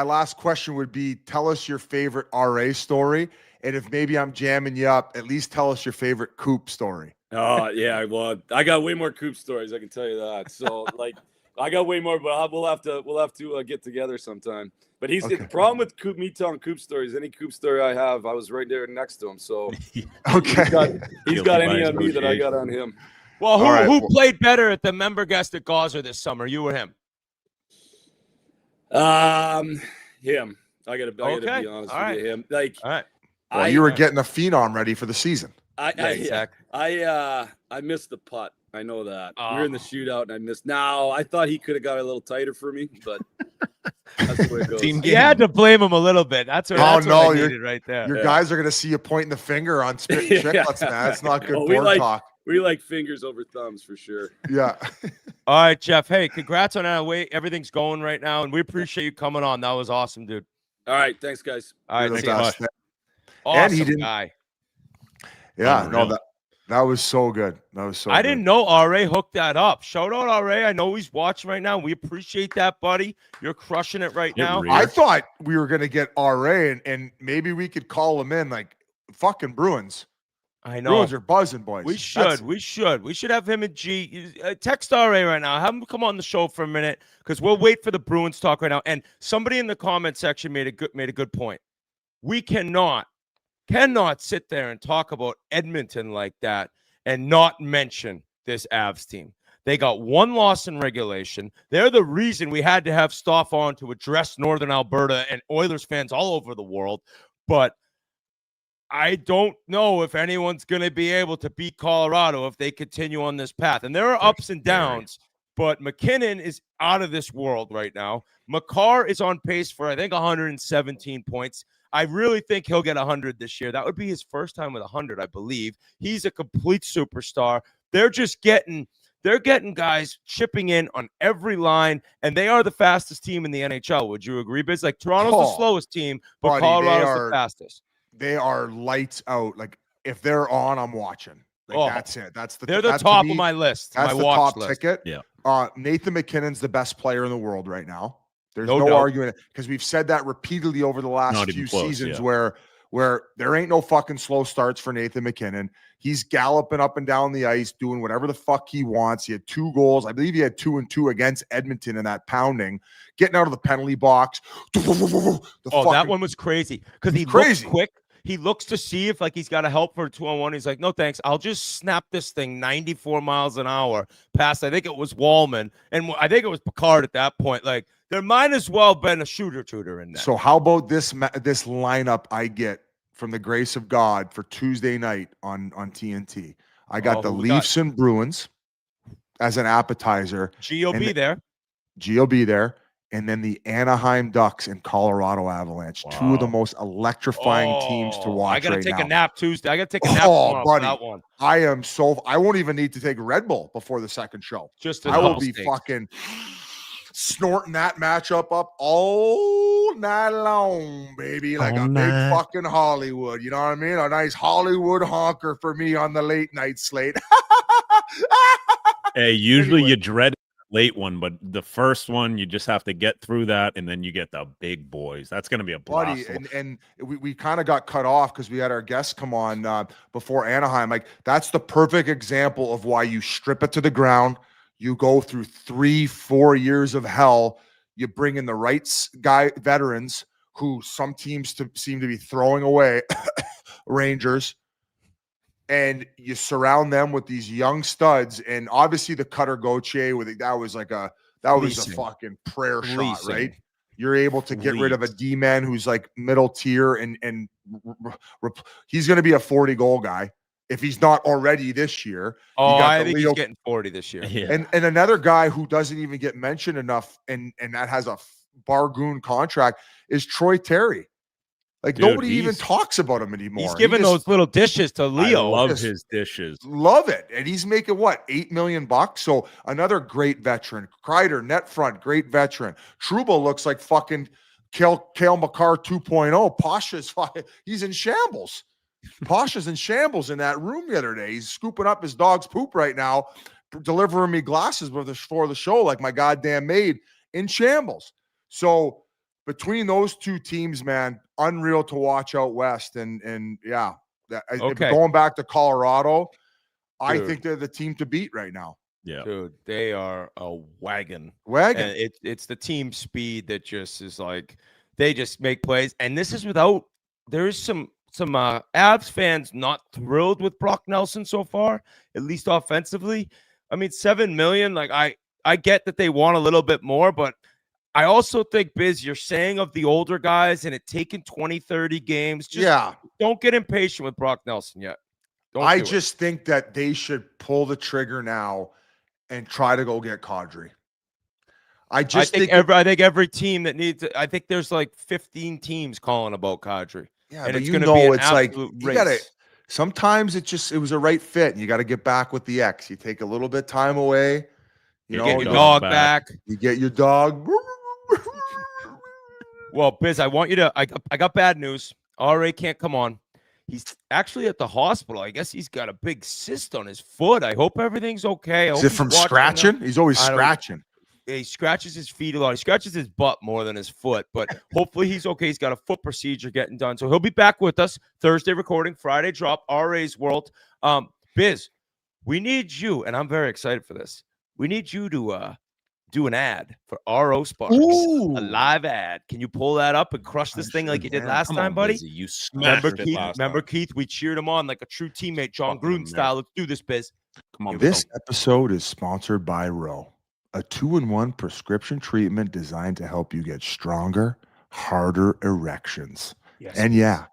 last question would be, tell us your favorite RA story. And if maybe I'm jamming you up, at least tell us your favorite Coop story. Oh, yeah. Well, I got way more Coop stories, I can tell you that. So, I got way more, but we'll have to get together sometime. But the problem with me telling Coop stories, any Coop story I have, I was right there next to him. So, okay. He's got any on me that I got on him. Well, who played better at the member guest at Gausser this summer, you or him? Him. I gotta be honest with you. Him. Like, all right. Well, you were getting a phenom ready for the season. I missed the putt. I know that. We were in the shootout and I missed. Now I thought he could have got a little tighter for me, but that's the way it goes. You had to blame him a little bit. That's what I needed right there. Your guys are gonna see you pointing the finger on Spittin Chiclets, man. That's not good board talk. We like fingers over thumbs for sure. Yeah. All right, Jeff. Hey, congrats on that way. Everything's going right now, and we appreciate you coming on. That was awesome, dude. All right. Thanks, guys. All right. See you. Awesome and he didn't, guy. Yeah. That was so good. I didn't know RA hooked that up. Shout out RA. I know he's watching right now. We appreciate that, buddy. You're crushing it right now. I thought we were going to get RA, and maybe we could call him in like fucking Bruins. I know. Bruins are buzzing, boys. We should have him and G. Text RA right now. Have him come on the show for a minute, because we'll wait for the Bruins talk right now. And somebody in the comment section made a good point. We cannot sit there and talk about Edmonton like that and not mention this Avs team. They got one loss in regulation. They're the reason we had to have Stauff on to address Northern Alberta and Oilers fans all over the world. But I don't know if anyone's going to be able to beat Colorado if they continue on this path. And there are ups and downs, but McKinnon is out of this world right now. Makar is on pace for, I think, 117 points. I really think he'll get 100 this year. That would be his first time with 100, I believe. He's a complete superstar. They're getting guys chipping in on every line, and they are the fastest team in the NHL. Would you agree, Biz? Like, Toronto's the slowest team, but Colorado's the fastest. They are lights out. Like, if they're on, I'm watching. Like, that's it. They're the top of my list. That's my the watch top list. ticket. Yeah. Nathan McKinnon's the best player in the world right now. There's no arguing, because we've said that repeatedly over the last few seasons, where there ain't no fucking slow starts for Nathan McKinnon. He's galloping up and down the ice, doing whatever the fuck he wants. He had 2 goals. I believe he had 2 and 2 against Edmonton in that pounding, getting out of the penalty box. That one was crazy, because he looks quick. He looks to see if he's got a help for a 2-on-1. He's like, no, thanks. I'll just snap this thing 94 miles an hour past, I think it was Wallman. And I think it was Picard at that point. Like, there might as well been a shooter in there. So how about this lineup I get from the grace of God for Tuesday night on TNT? I got the Leafs and Bruins as an appetizer. G will be there. G will be there. and then the Anaheim Ducks and Colorado Avalanche. Wow. Two of the most electrifying teams to watch. I gotta right take now. a nap Tuesday. I gotta take a nap tomorrow for that one. I won't even need to take Red Bull before the second show. I will be fucking snorting that matchup up all night long, baby, like a big fucking Hollywood. You know what I mean? A nice Hollywood honker for me on the late night slate. Hey, usually you dread late one, but the first one you just have to get through that, and then you get the big boys. That's going to be a blast. Buddy, and we kind of got cut off because we had our guests come on before Anaheim. Like, that's the perfect example of why you strip it to the ground. You go through 3-4 years of hell. You bring in the right veterans who some teams seem to be throwing away, Rangers, and you surround them with these young studs. And obviously the Cutter Gauthier, that was a fucking prayer shot, right? You're able to get rid of a D-man who's like middle tier, and he's going to be a 40-goal guy if he's not already this year. I think he's getting 40 this year. Yeah. And another guy who doesn't even get mentioned enough, and that has a bargoon contract, is Troy Terry. Like, dude, nobody even talks about him anymore. He's giving those little dishes to Leo. I love his dishes. Love it. And he's making what, $8 million? So another great veteran. Kreider, net front, great veteran. Trouba looks like fucking Cale Makar 2.0. Pasha's he's in shambles. Pasha's in shambles in that room the other day. He's scooping up his dog's poop right now, delivering me glasses for the show like my goddamn maid, in shambles. So between those two teams, man, unreal to watch out west. And yeah, going back to Colorado, I think they're the team to beat right now. Yeah, dude, they are a wagon. And it's the team speed that just is like, they just make plays. And this is without, there is some Avs fans not thrilled with Brock Nelson so far, at least offensively. I mean, $7 million, like I get that they want a little bit more, but I also think, Biz, you're saying of the older guys and it taking 20, 30 games. Don't get impatient with Brock Nelson yet. I just think that they should pull the trigger now and try to go get Kadri. I think every team that needs it, I think there's like 15 teams calling about Kadri. Yeah, and it's going to be an absolute race. Sometimes it was a right fit, and you got to get back with the ex. You take a little bit of time away. You know, get your dog back. You get your dog. Well, Biz, I want you to. I got bad news. RA can't come on. He's actually at the hospital. I guess he's got a big cyst on his foot. I hope everything's okay. Is it from scratching? He's always scratching. He scratches his feet a lot. He scratches his butt more than his foot, but hopefully he's okay. He's got a foot procedure getting done. So he'll be back with us Thursday recording, Friday drop, RA's World. Biz, we need you, and I'm very excited for this. We need you to do an ad for RO Sparks. Ooh. A live ad. Can you pull that up and crush this thing like you did last time, buddy? Busy. You smashed it last time. Remember, Keith? We cheered him on like a true teammate, John Gruden style. Let's do this, Biz. Come on. This episode is sponsored by Ro, a 2-in-1 prescription treatment designed to help you get stronger, harder erections. Yes. And yeah,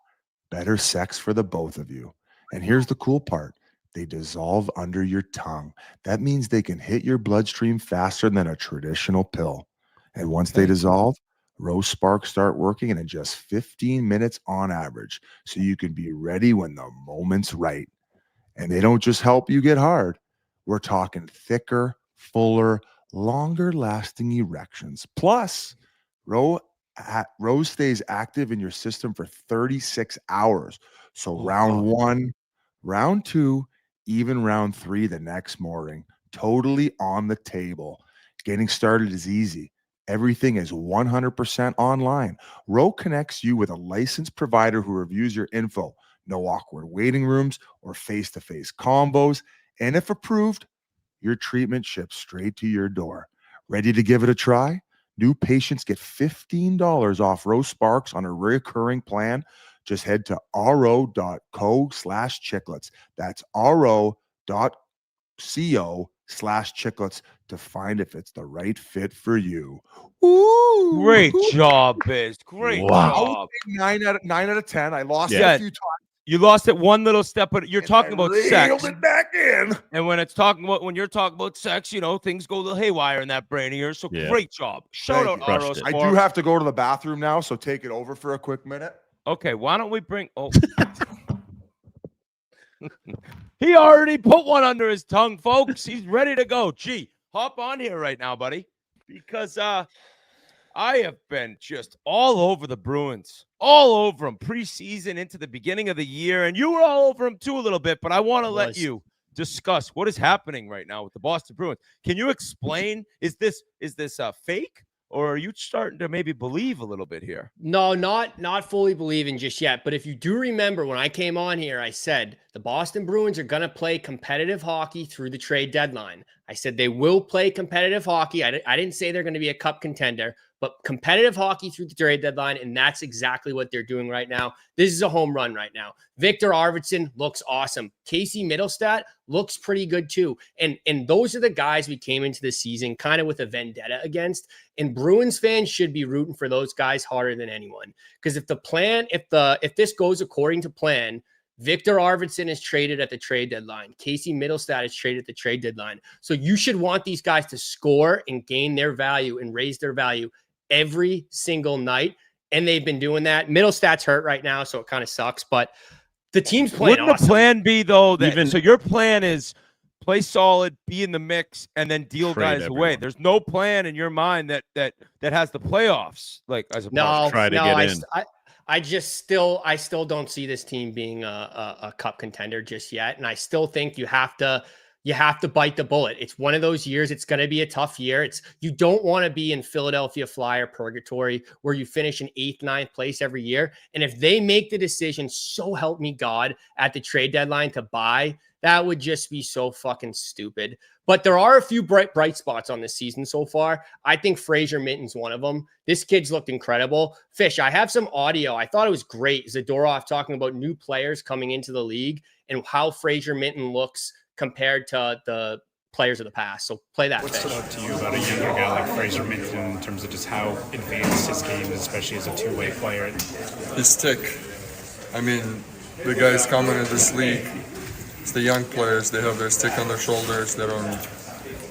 better sex for the both of you. And here's the cool part. They dissolve under your tongue. That means they can hit your bloodstream faster than a traditional pill. And once they dissolve, Rose Sparks start working in just 15 minutes on average. So you can be ready when the moment's right. And they don't just help you get hard. We're talking thicker, fuller, longer lasting erections. Plus, Rose stays active in your system for 36 hours. So round 1, round 2, even round 3 the next morning, totally on the table. Getting started is easy. Everything is 100% online. Ro connects you with a licensed provider who reviews your info. No awkward waiting rooms or face-to-face combos. And if approved, your treatment ships straight to your door. Ready to give it a try? New patients get $15 off Ro Sparks on a recurring plan. Just head to ro.co/chiclets. That's ro.co/chiclets to find if it's the right fit for you. Ooh. Great job, Biz. Great job. 9 out of 10. I lost it a few times. You lost it one little step, but you're talking about sex. Reeled it back in. And when you're talking about sex, things go a little haywire in that brain of yours. So great job. Shout out Aros. I do have to go to the bathroom now, so take it over for a quick minute. Okay, why don't we bring he already put one under his tongue, folks. He's ready to go. Gee, hop on here right now, buddy. Because I have been just all over the Bruins. All over them preseason into the beginning of the year. And you were all over them too a little bit, but I want to let you discuss what is happening right now with the Boston Bruins. Can you explain, is this fake? Or are you starting to maybe believe a little bit here? No, not fully believing just yet. But if you do remember when I came on here, I said the Boston Bruins are going to play competitive hockey through the trade deadline. I said they will play competitive hockey. I didn't say they're going to be a cup contender, but competitive hockey through the trade deadline, and that's exactly what they're doing right now. This is a home run right now. Victor Arvidsson looks awesome. Casey Middlestat looks pretty good too. And those are the guys we came into the season kind of with a vendetta against. And Bruins fans should be rooting for those guys harder than anyone. Because if this goes according to plan, Victor Arvidsson is traded at the trade deadline. Casey Middlestat is traded at the trade deadline. So you should want these guys to score and gain their value and raise their value every single night. And they've been doing that. Middlestat's hurt right now, so it kind of sucks. But the team's playing Wouldn't awesome. the plan be, though, that so your plan is play solid, be in the mix, and then deal guys away? There's no plan in your mind that has the playoffs, like as a try to get in. I still don't see this team being a cup contender just yet. And I still think you have to bite the bullet. It's one of those years. It's going to be a tough year. You don't want to be in Philadelphia Flyer purgatory where you finish in 8th, 9th place every year. And if they make the decision, so help me God, at the trade deadline to buy, that would just be so fucking stupid. But there are a few bright spots on this season so far. I think Fraser Minton's one of them. This kid's looked incredible. Fish, I have some audio. I thought it was great. Zadorov talking about new players coming into the league and how Fraser Minton looks compared to the players of the past. So play that. What stood out to you about a younger guy like Fraser Minton in terms of just how advanced his game is, especially as a two-way player? His stick. I mean, the guys coming in this league, it's the young players, they have their stick on their shoulders, they don't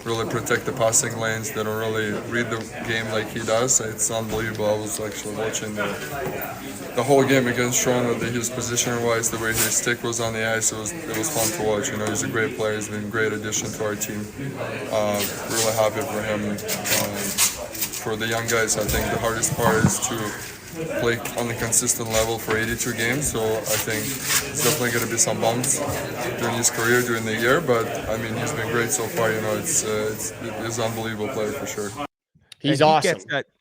really protect the passing lanes, they don't really read the game like he does. It's unbelievable. I was actually watching the whole game against Toronto, his position-wise, the way his stick was on the ice, it was fun to watch. He's a great player, he's been a great addition to our team. Really happy for him. For the young guys, I think the hardest part is to play on a consistent level for 82 games, so I think it's definitely going to be some bumps during his career, during the year, but I mean, he's been great so far. It's an unbelievable player for sure. He's awesome.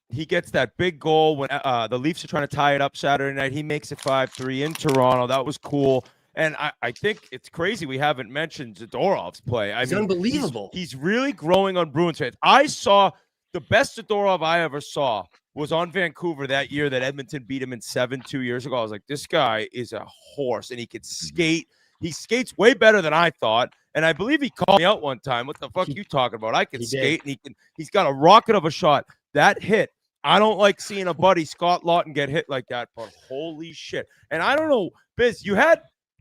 He gets that big goal when the Leafs are trying to tie it up Saturday night. He makes it 5-3 in Toronto. That was cool. And I think it's crazy we haven't mentioned Zadorov's play. It's unbelievable. He's really growing on Bruins fans. I saw the best Zadorov I ever saw was on Vancouver that year that Edmonton beat him in 7 2 years ago. I was like, this guy is a horse, and he can skate. He skates way better than I thought. And I believe he called me out one time. What the fuck are you talking about? I can skate, and he's got a rocket of a shot. That hit. I don't like seeing a buddy, Scott Lawton, get hit like that, but holy shit. And I don't know, Biz,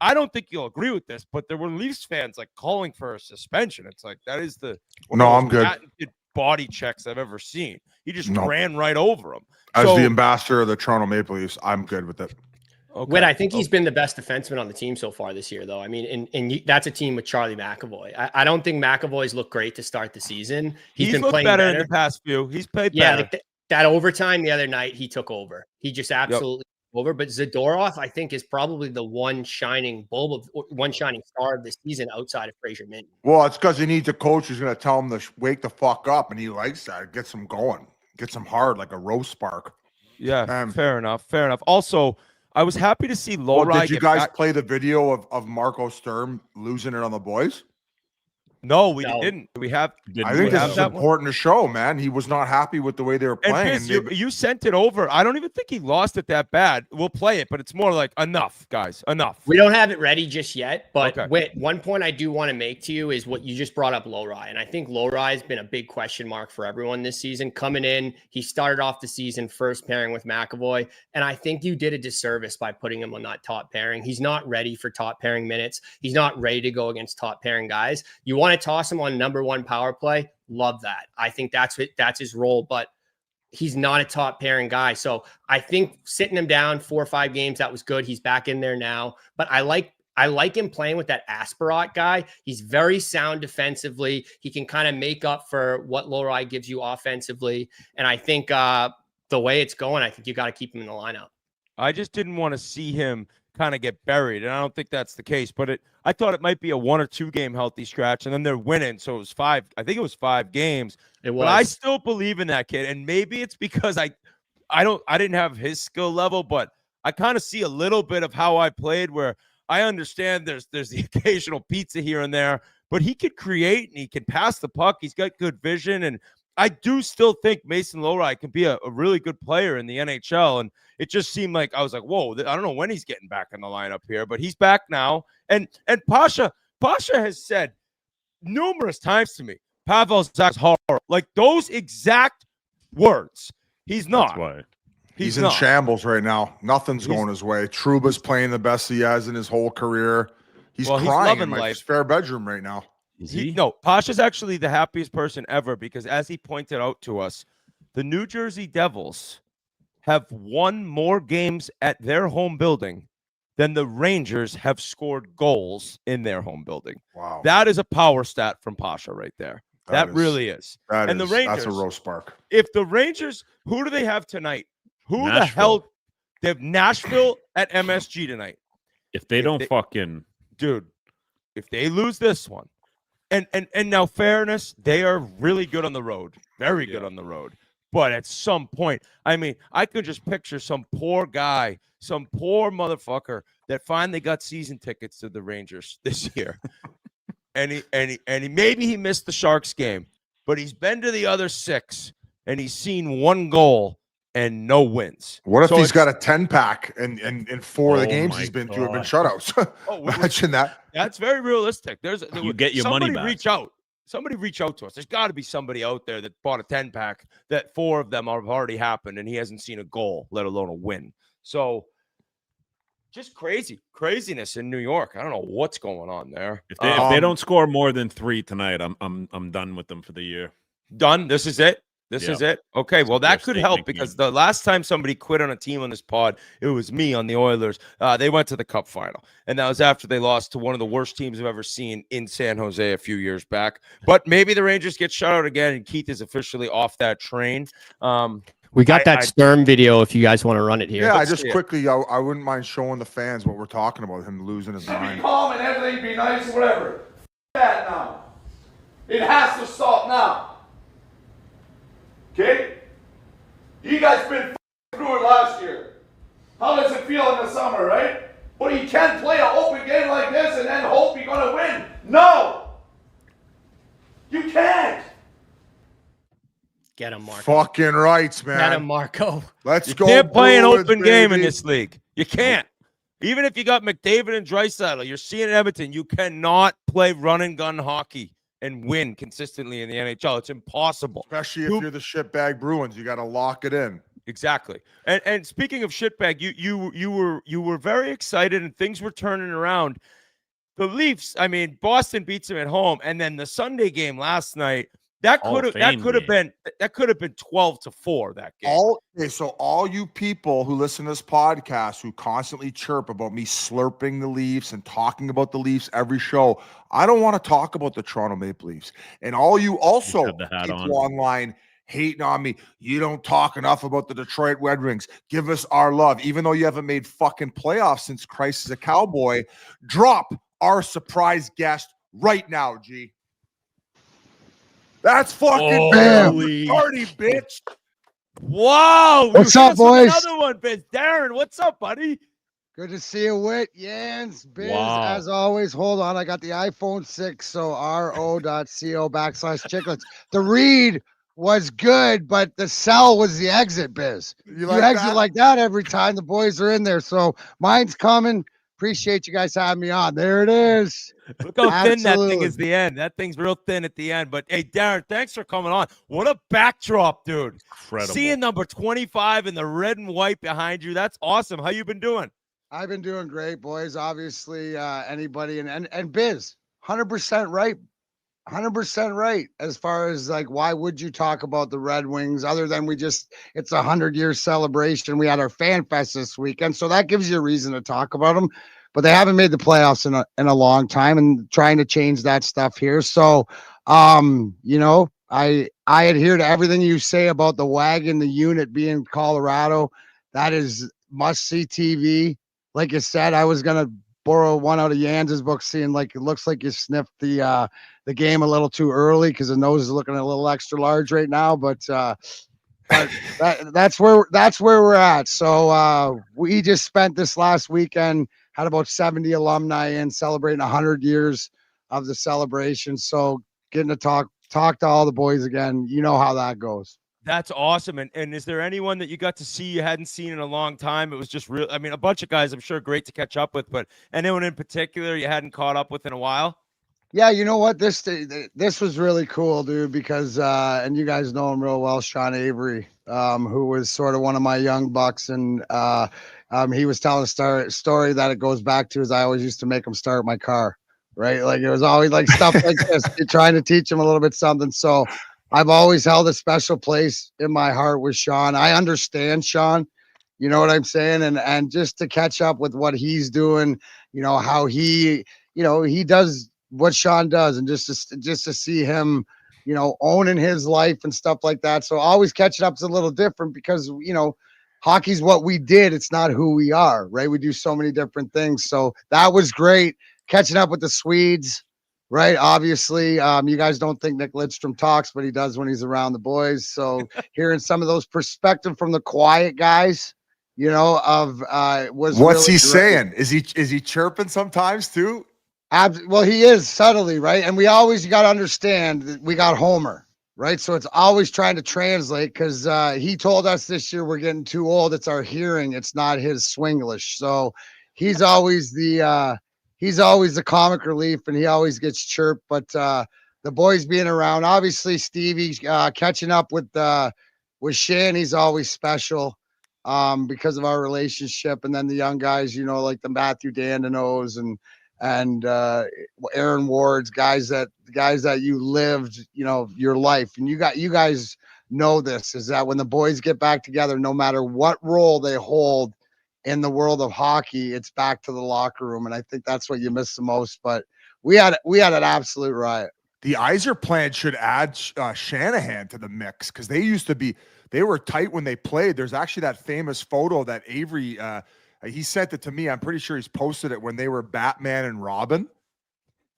I don't think you'll agree with this, but there were Leafs fans like calling for a suspension. It's like, that is I'm good. Body checks I've ever seen. He just ran right over him. As the ambassador of the Toronto Maple Leafs, I'm good with it. Okay. Whit, I think he's been the best defenseman on the team so far this year, though. I mean, and that's a team with Charlie McAvoy. I don't think McAvoy's looked great to start the season. He's been playing better in the past few. He's played better. Like that overtime the other night, he took over. He just absolutely took over. But Zadorov, I think, is probably the one shining star of this season outside of Fraser Minton. Well, it's because he needs a coach who's going to tell him to wake the fuck up, and he likes that. It gets him going. Gets him hard like a roast spark. Yeah, fair enough. Also, I was happy to see Lowry. Did you guys play the video of Marco Sturm losing it on the boys? No, we didn't. We have. I think this is important to show, man. He was not happy with the way they were playing. And you sent it over. I don't even think he lost it that bad. We'll play it, but it's more like enough, guys. Enough. We don't have it ready just yet, but Okay. Whit, one point I do want to make to you is what you just brought up, Lowry. And I think Lowry has been a big question mark for everyone this season. Coming in, he started off the season first pairing with McAvoy, and I think you did a disservice by putting him on that top pairing. He's not ready for top pairing minutes. He's not ready to go against top pairing guys. You want to toss him on number one power play? Love that. I think that's his role, but he's not a top pairing guy. So I think sitting him down 4 or 5 games, that was good. He's back in there now, but I like him playing with that Askarov guy. He's very sound defensively. He can kind of make up for what Lowry gives you offensively. And I think the way it's going, I think you got to keep him in the lineup. I just didn't want to see him kind of get buried, and I don't think that's the case. But I thought it might be a 1 or 2 game healthy stretch, and then they're winning, so it was 5. I think it was 5 games. It was. But I still believe in that kid, and maybe it's because I didn't have his skill level, but I kind of see a little bit of how I played, where I understand there's the occasional pizza here and there, but he could create and he can pass the puck. He's got good vision, and I do still think Mason Lowry can be a really good player in the NHL. And it just seemed like I was like, whoa, I don't know when he's getting back in the lineup here, but he's back now. And Pasha has said numerous times to me, Pavel Zak's horror, like those exact words. He's not. That's why. He's in shambles right now. Nothing's going his way. Trouba's playing the best he has in his whole career. He's crying in my spare bedroom right now. No, Pasha's actually the happiest person ever because, as he pointed out to us, the New Jersey Devils have won more games at their home building than the Rangers have scored goals in their home building. Wow. That is a power stat from Pasha right there. That really is. And the Rangers, that's a roast spark. If the Rangers, who do they have tonight? Who Nashville. the hell? They have Nashville at MSG tonight. If they don't fucking... Dude, if they lose this one, and now fairness, they are really good on the road. Very good on the road. But at some point, I mean, I could just picture some poor guy, some poor motherfucker that finally got season tickets to the Rangers this year. and he maybe he missed the Sharks game, but he's been to the other 6 and he's seen 1 goal and no wins. What if he's got a 10-pack and 4 of the games he's been through have been shutouts? Imagine that. That's very realistic. You get your money back. Somebody reach out to us. There's got to be somebody out there that bought a 10-pack that 4 of them have already happened and he hasn't seen a goal, let alone a win. So just craziness in New York. I don't know what's going on there. If they don't score more than 3 tonight, I'm done with them for the year. Done. This is it. This is it. Okay, well, that could help because the last time somebody quit on a team on this pod, it was me on the Oilers. They went to the Cup final, and that was after they lost to one of the worst teams I've ever seen in San Jose a few years back. But maybe the Rangers get shut out again, and Keith is officially off that train. We got that Sturm video if you guys want to run it here. Yeah, I wouldn't mind showing the fans what we're talking about, him losing his mind. Be calm and everything be nice, whatever. That now. It has to stop now. Okay? You guys been through it last year. How does it feel in the summer, right? But you can't play an open game like this and then hope you're going to win. No! You can't! Get him, Marco. Fucking rights, man. Get him, Marco. Let's go. You can't play an Bruins, open game in baby. this league. You can't. Even if you got McDavid and Draisaitl, you're seeing Edmonton, you cannot play run and gun hockey and win consistently in the NHL. It's impossible. Especially if you're the shitbag Bruins, you got to lock it in. Exactly. And speaking of shitbag, you were very excited and things were turning around. The Leafs, I mean, Boston beats them at home, and then the Sunday game last night, that could have been 12-4 that game. So all you people who listen to this podcast who constantly chirp about me slurping the Leafs and talking about the Leafs every show, I don't want to talk about the Toronto Maple Leafs. And all you also people online hating on me, you don't talk enough about the Detroit Red Wings. Give us our love. Even though you haven't made fucking playoffs since Christ is a Cowboy, drop our surprise guest right now, G. That's fucking party, bitch. Wow. What's up, boys? Another one, bitch. Darren, what's up, buddy? Good to see you, Whit. Yans, Biz, Wow. as always. Hold on. I got the iPhone 6, so ro.co/Chiclets. The read was good, but the sell was the exit, Biz. You like exit that? like that every time the boys are in there. So mine's coming. Appreciate you guys having me on. There it is. Look how thin that thing Absolutely. is. The end. That thing's real thin at the end. But hey, Darren, thanks for coming on. What a backdrop, dude! Incredible. Seeing number 25 in the red and white behind you. That's awesome. How you been doing? I've been doing great, boys. Obviously, anybody and Biz, 100% right. 100% right. As far as like, why would you talk about the Red Wings other than it's a 100-year celebration. We had our fan fest this weekend, so that gives you a reason to talk about them. But they haven't made the playoffs in a long time, and trying to change that stuff here. So, you know, I adhere to everything you say about the wagon, the unit being Colorado. That is must-see TV. Like you said, I was gonna borrow one out of Yans's book, seeing like it looks like you sniffed the game a little too early because the nose is looking a little extra large right now. But that's where we're at. So we just spent this last weekend, had about 70 alumni in celebrating 100 years of the celebration. So getting to talk to all the boys again. You know how that goes. That's awesome. And is there anyone that you got to see you hadn't seen in a long time? It was just real. I mean, a bunch of guys, I'm sure, great to catch up with, but anyone in particular you hadn't caught up with in a while? Yeah, you know what? This was really cool, dude, because and you guys know him real well, Sean Avery, who was sort of one of my young bucks, and he was telling a story that it goes back to is I always used to make him start my car, right? Like it was always like stuff like this, trying to teach him a little bit something. So I've always held a special place in my heart with Sean. I understand Sean, you know what I'm saying? And just to catch up with what he's doing, you know, how he does what Sean does, and just to see him, you know, owning his life and stuff like that. So always catching up is a little different because, you know, hockey's what we did. It's not who we are, right? We do so many different things. So that was great. Catching up with the Swedes. Right. Obviously, you guys don't think Nick Lidstrom talks, but he does when he's around the boys. So hearing some of those perspective from the quiet guys, you know, what's really he great. saying? Is he chirping sometimes too? Well, he is subtly, right? And we always got to understand that we got Homer, right? So it's always trying to translate because he told us this year we're getting too old. It's our hearing. It's not his Swinglish. So he's always the comic relief, and he always gets chirped. But the boys being around, obviously Stevie catching up with Shanny's always special because of our relationship. And then the young guys, you know, like the Matthew Dandenos and Aaron Ward's guys that you lived, you know, your life. And you guys know this, is that when the boys get back together, no matter what role they hold in the world of hockey, it's back to the locker room. And I think that's what you miss the most. But we had an absolute riot. The Iser plan should add Shanahan to the mix because they were tight when they played. There's actually that famous photo that Avery, he sent it to me. I'm pretty sure he's posted it when they were Batman and Robin.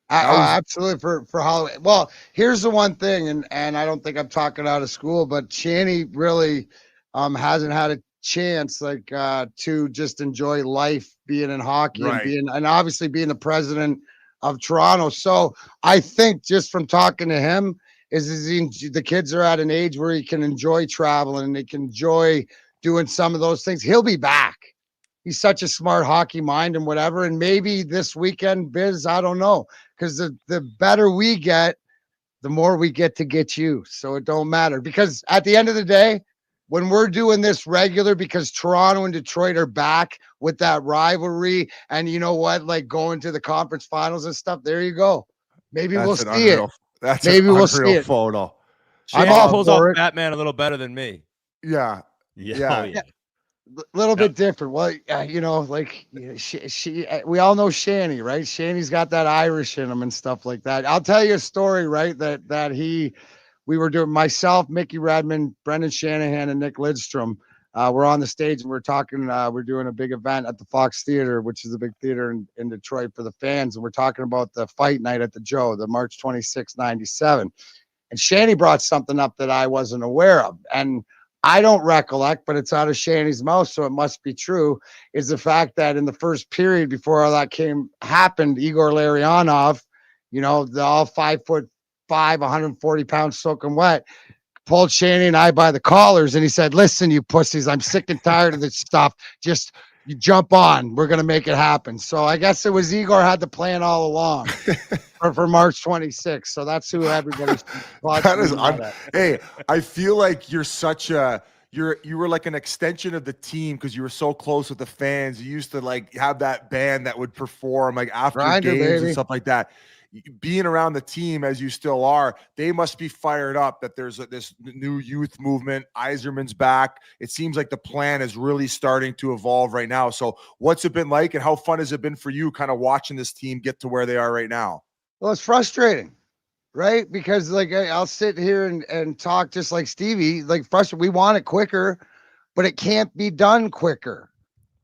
Absolutely for Halloween. Well, here's the one thing, and I don't think I'm talking out of school, but Shanny really hasn't had a chance to just enjoy life being in hockey, right, and obviously being the president of Toronto. So I think just from talking to him the kids are at an age where he can enjoy traveling and they can enjoy doing some of those things. He'll be back. He's such a smart hockey mind and whatever. And maybe this weekend, Biz, I don't know, because the better we get, the more we get you. So it don't matter, because at the end of the day, when we're doing this regular, because Toronto and Detroit are back with that rivalry, and you know what, like going to the conference finals and stuff, there you go. Maybe we'll see it. Maybe we'll see it. Photo. I'm all pulls off Batman a little better than me. Yeah. A little bit different. Well, you know, like she we all know Shanny, right? Shanny's got that Irish in him and stuff like that. I'll tell you a story, right? We were doing, myself, Mickey Redmond, Brendan Shanahan, and Nick Lidstrom. We're on the stage and we're talking. We're doing a big event at the Fox Theater, which is a big theater in Detroit for the fans. And we're talking about the fight night at the Joe, the March 26, 97. And Shanny brought something up that I wasn't aware of. And I don't recollect, but it's out of Shanny's mouth, so it must be true, is the fact that in the first period before all that happened, Igor Larionov, the all 5'5", 140 pounds soaking wet, pulled Shanny and I by the collars, and he said, "Listen, you pussies, I'm sick and tired of this stuff. Just you jump on. We're going to make it happen." So I guess it was Igor had the plan all along for March 26th. So that's who everybody's Hey, I feel like you're such a you were like an extension of the team because you were so close with the fans. You used to like have that band that would perform like after games and stuff like that. Being around the team as you still are, they must be fired up that there's this new youth movement. Yzerman's back. It seems like the plan is really starting to evolve right now. So what's it been like and how fun has it been for you kind of watching this team get to where they are right now? Well, it's frustrating, right? Because like I'll sit here and talk just like Stevie, like frustrated. We want it quicker, but it can't be done quicker.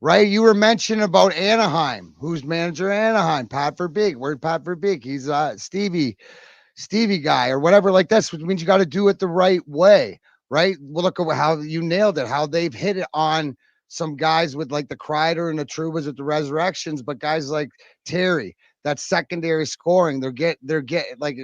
Right, you were mentioning about Anaheim. Who's manager of Anaheim? Pat Verbeek. Where's Pat Verbeek? He's Stevie guy or whatever like that. Which means you got to do it the right way, right? Well, look at how you nailed it. How they've hit it on some guys with like the Kreider and the Trubas at the Resurrections, but guys like Terry, that secondary scoring, they're getting like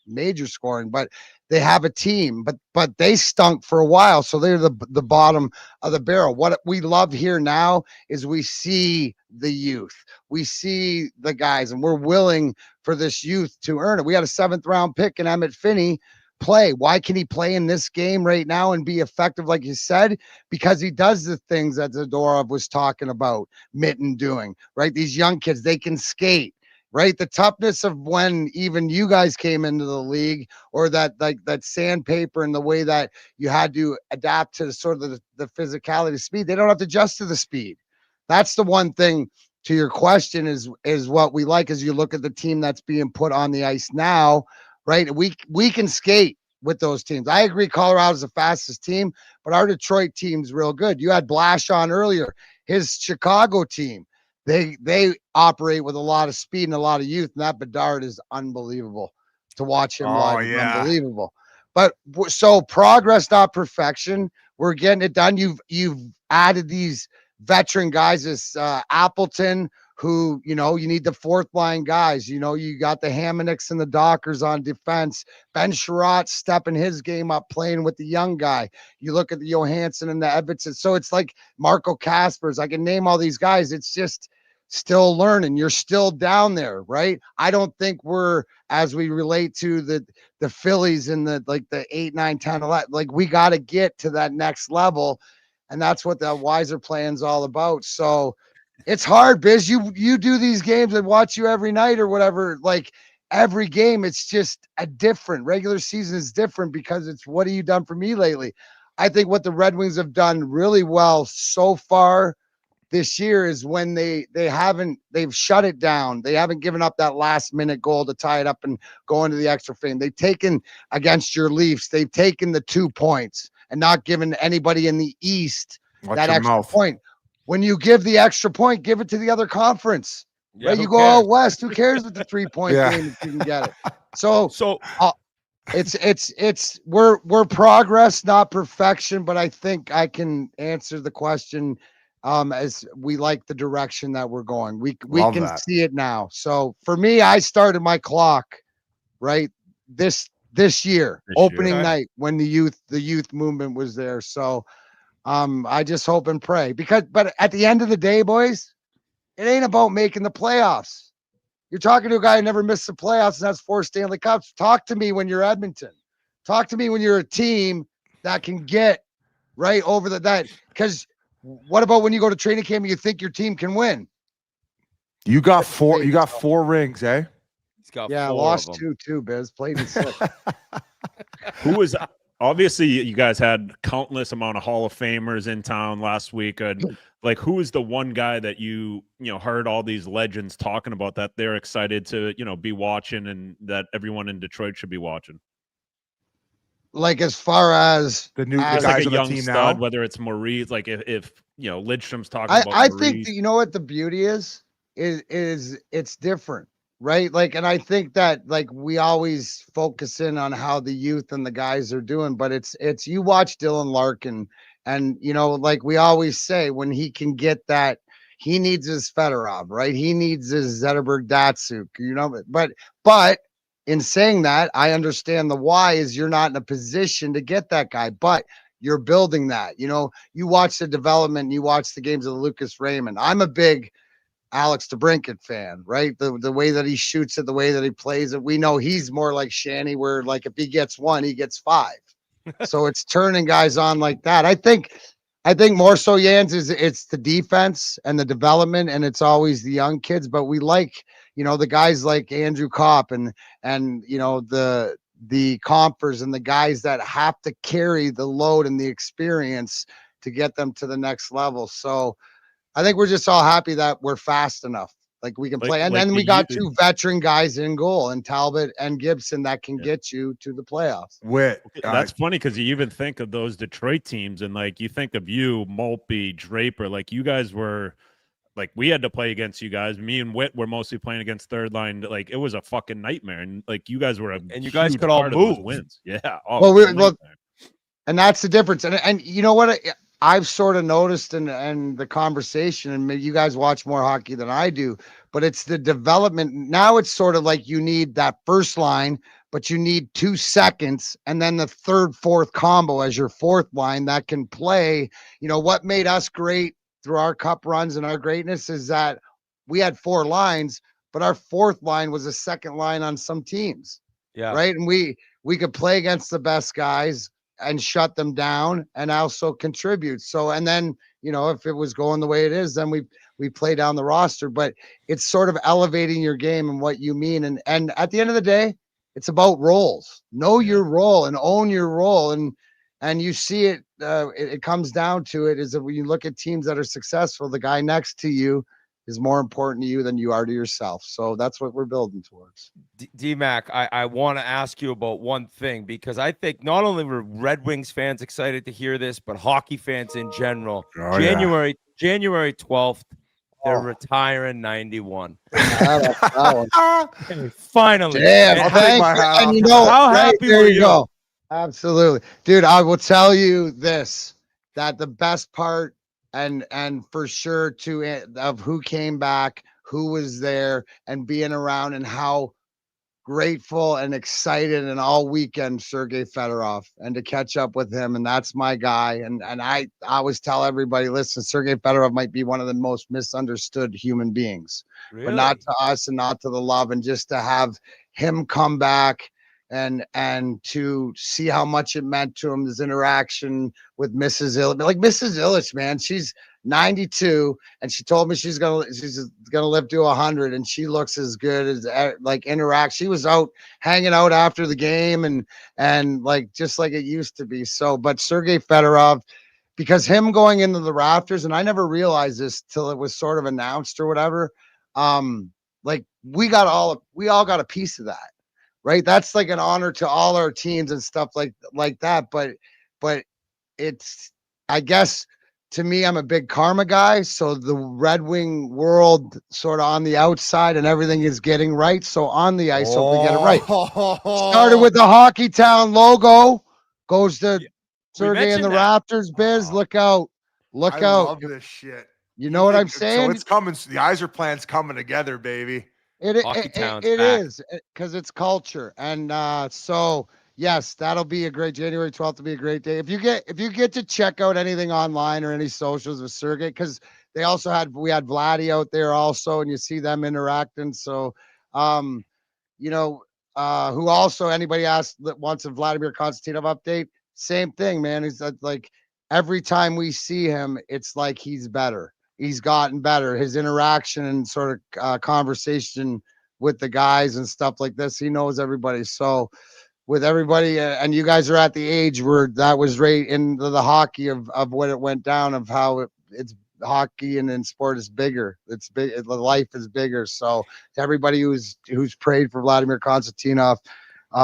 major scoring, but they have a team, but they stunk for a while, so they're the bottom of the barrel. What we love here now is we see the youth, we see the guys, and we're willing for this youth to earn it. We had a 7th round pick in Emmett Finney play. Why can he play in this game right now and be effective, like you said? Because he does the things that Zadorov was talking about, Mitten doing, right? These young kids, they can skate. Right, the toughness of when even you guys came into the league, or that like that sandpaper and the way that you had to adapt to sort of the physicality, speed. They don't have to adjust to the speed. That's the one thing to your question is what we like as you look at the team that's being put on the ice now. Right, we can skate with those teams. I agree, Colorado's the fastest team, but our Detroit team's real good. You had Blash on earlier. His Chicago team. They operate with a lot of speed and a lot of youth, and that Bedard is unbelievable to watch him live. Yeah. Unbelievable. But so progress, not perfection. We're getting it done. You've added these veteran guys, this Appleton, who you need the 4th line guys. You got the Hammoniks and the Dockers on defense. Ben Sherratt stepping his game up, playing with the young guy. You look at the Johansson and the Edmonton. So it's like Marco Kaspers. I can name all these guys. It's just still learning. You're still down there, right? I don't think we're, as we relate to the Phillies and the 8, 9, 10, 11, like we got to get to that next level. And that's what the Wiser plan's all about. So it's hard, Biz. You do these games and watch you every night or whatever. Like every game, it's just a different regular season is different because it's what have you done for me lately? I think what the Red Wings have done really well so far this year is when they've shut it down. They haven't given up that last minute goal to tie it up and go into the extra frame. They've taken against your Leafs. They've taken the 2 points and not given anybody in the East that extra point. When you give the extra point, give it to the other conference. Yeah, right? You go out west. Who cares with the 3-point game if you can get it? So it's we're progress, not perfection. But I think I can answer the question as we like the direction that we're going. We can see it now. So for me, I started my clock right this year, opening night when the youth movement was there. So I just hope and pray but at the end of the day, boys, it ain't about making the playoffs. You're talking to a guy who never missed the playoffs and has 4 Stanley Cups. Talk to me when you're Edmonton. Talk to me when you're a team that can get right over that. Because what about when you go to training camp and you think your team can win? You got 4 rings, eh? He's got 4 lost 2 too, Biz. Played in 6. Who was obviously you guys had countless amount of Hall of Famers in town last week. And like, who is the one guy that you heard all these legends talking about that they're excited to, be watching and that everyone in Detroit should be watching? Like as far as the guys like on a young the team stud, now? whether it's Maurice, like if Lidstrom's talking about I Maurice. think that, you know what the beauty is it's different. right? Like, and I think that like we always focus in on how the youth and the guys are doing, but it's you watch Dylan Larkin, and you know, like we always say, when he can get that, he needs his Fedorov, right? He needs his Zetterberg Datsuk, you know, but in saying that, I understand the why is you're not in a position to get that guy, but you're building that. You know, you watch the development, you watch the games of Lucas Raymond. I'm a big Alex DeBrincat fan, right? The way that he shoots it, the way that he plays it. We know he's more like Shanny, where like if he gets one, he gets five. So it's turning guys on like that. I think more so Jans is it's the defense and the development, and it's always the young kids. But we like, you know, the guys like Andrew Kopp and you know the compers and the guys that have to carry the load and the experience to get them to the next level. So I think we're just all happy that we're fast enough. Like we can play. And then we got two veteran guys in goal, and Talbot and Gibson, that can get you to the playoffs. Whit. That's funny because you even think of those Detroit teams, and like you think of you, Maltby, Draper, like you guys were like, we had to play against you guys. Me and Whit were mostly playing against third line. Like it was a fucking nightmare. And like you guys were and you guys could all move. Wins. Yeah. Well, and that's the difference. And you know what? I've sort of noticed in the conversation, and maybe you guys watch more hockey than I do, but it's the development. Now it's sort of like you need that first line, but you need 2 seconds, and then the third, fourth combo as your fourth line that can play. You know, what made us great through our cup runs and our greatness is that we had 4 lines, but our fourth line was a second line on some teams. Yeah. Right. And we could play against the best guys and shut them down and also contribute. So, and then, you know, if it was going the way it is, then we play down the roster, but it's sort of elevating your game and what you mean. And at the end of the day, it's about roles. Know your role and own your role. And you see it, it comes down to it is that when you look at teams that are successful, the guy next to you is more important to you than you are to yourself. So that's what we're building towards. D-Mac, I want to ask you about one thing, because I think not only were Red Wings fans excited to hear this, but hockey fans in general. January 12th, they're retiring 91. Finally. Damn, and you know, how happy were you? Go. Absolutely. Dude, I will tell you this, that the best part and for sure of who came back, who was there, and being around, and how grateful and excited and all weekend Sergei Fedorov, and to catch up with him. And that's my guy. And I always tell everybody, listen, Sergei Fedorov might be one of the most misunderstood human beings, but not to us and not to the love. And just to have him come back and to see how much it meant to him, this interaction with Mrs. Illich. Like Mrs. Illich, man, she's 92, and she told me she's gonna live to 100, and she looks as good as like interact. She was out hanging out after the game and like just like it used to be. So, but Sergei Fedorov, because him going into the rafters, and I never realized this till it was sort of announced or whatever. Like we all got a piece of that. Right. That's like an honor to all our teams and stuff like that. But it's, I guess, to me, I'm a big karma guy. So the Red Wing world sort of on the outside and everything is getting right. So on the ice, hopefully get it right. Started with the Hockey Town logo, goes to Sergei and the Raptors. Biz, look out. Look out. I love this shit. You know what I'm saying? So it's coming. The Iser plan's coming together, baby. It is, because it's culture. And so yes, that'll be a great January 12th will be a great day. If you get to check out anything online or any socials with Sergei, because we had Vladdy out there also, and you see them interacting. So you know, who also anybody asked that wants a Vladimir Konstantinov update, same thing, man. He's like every time we see him, it's like he's better. He's gotten better. His interaction and sort of conversation with the guys and stuff like this, he knows everybody. So with everybody, and you guys are at the age where that was right into the hockey of what it went down, of how it's hockey and in sport is bigger. It's big. Life is bigger. So to everybody who's prayed for Vladimir Konstantinov,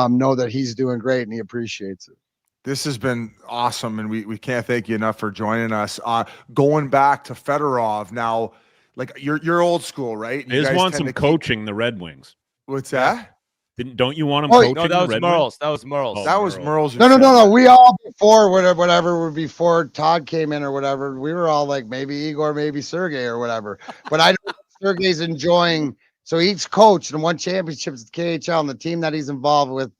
know that he's doing great and he appreciates it. This has been awesome, and we can't thank you enough for joining us. Going back to Fedorov now, like you're old school, right? They just want some coaching, the Red Wings. What's that? Don't you want him Oh, coaching? No, that was Red Merle's. That was Merle's. That was Merle's. No. We all before Todd came in or whatever, we were all like maybe Igor, maybe Sergey or whatever. But I know Sergey's enjoying. So he's coached and won championships at KHL, and the team that he's involved with.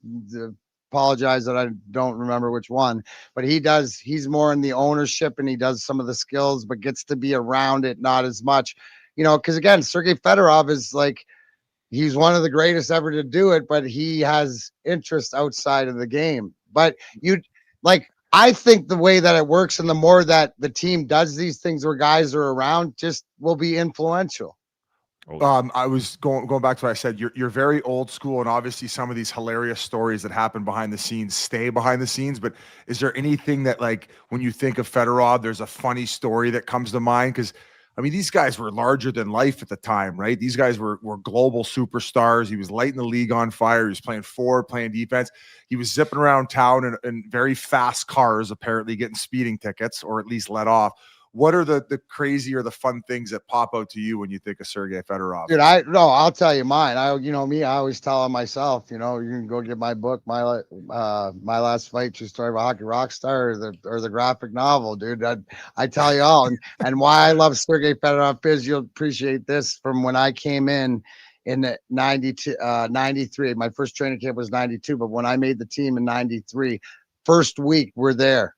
Apologize that I don't remember which one, but he's more in the ownership and he does some of the skills, but gets to be around it not as much, because again, Sergei Fedorov is like, he's one of the greatest ever to do it, but he has interest outside of the game. But I think the way that it works and the more that the team does these things where guys are around just will be influential. I was going back to what I said. You're very old school, and obviously some of these hilarious stories that happen behind the scenes stay behind the scenes. But is there anything that, like, when you think of Fedorov, there's a funny story that comes to mind? Because I mean, these guys were larger than life at the time, right? These guys were global superstars. He was lighting the league on fire. He was playing forward, playing defense. He was zipping around town in very fast cars, apparently getting speeding tickets, or at least let off. What are the crazy or the fun things that pop out to you when you think of Sergei Fedorov? Dude, I'll tell you mine. I always tell on myself, you can go get my book, my last fight, true story of a hockey rock star, or the graphic novel, dude. I tell you all, and why I love Sergei Fedorov is you'll appreciate this from when I came in the 93. My first training camp was 92, but when I made the team in 93, first week we're there.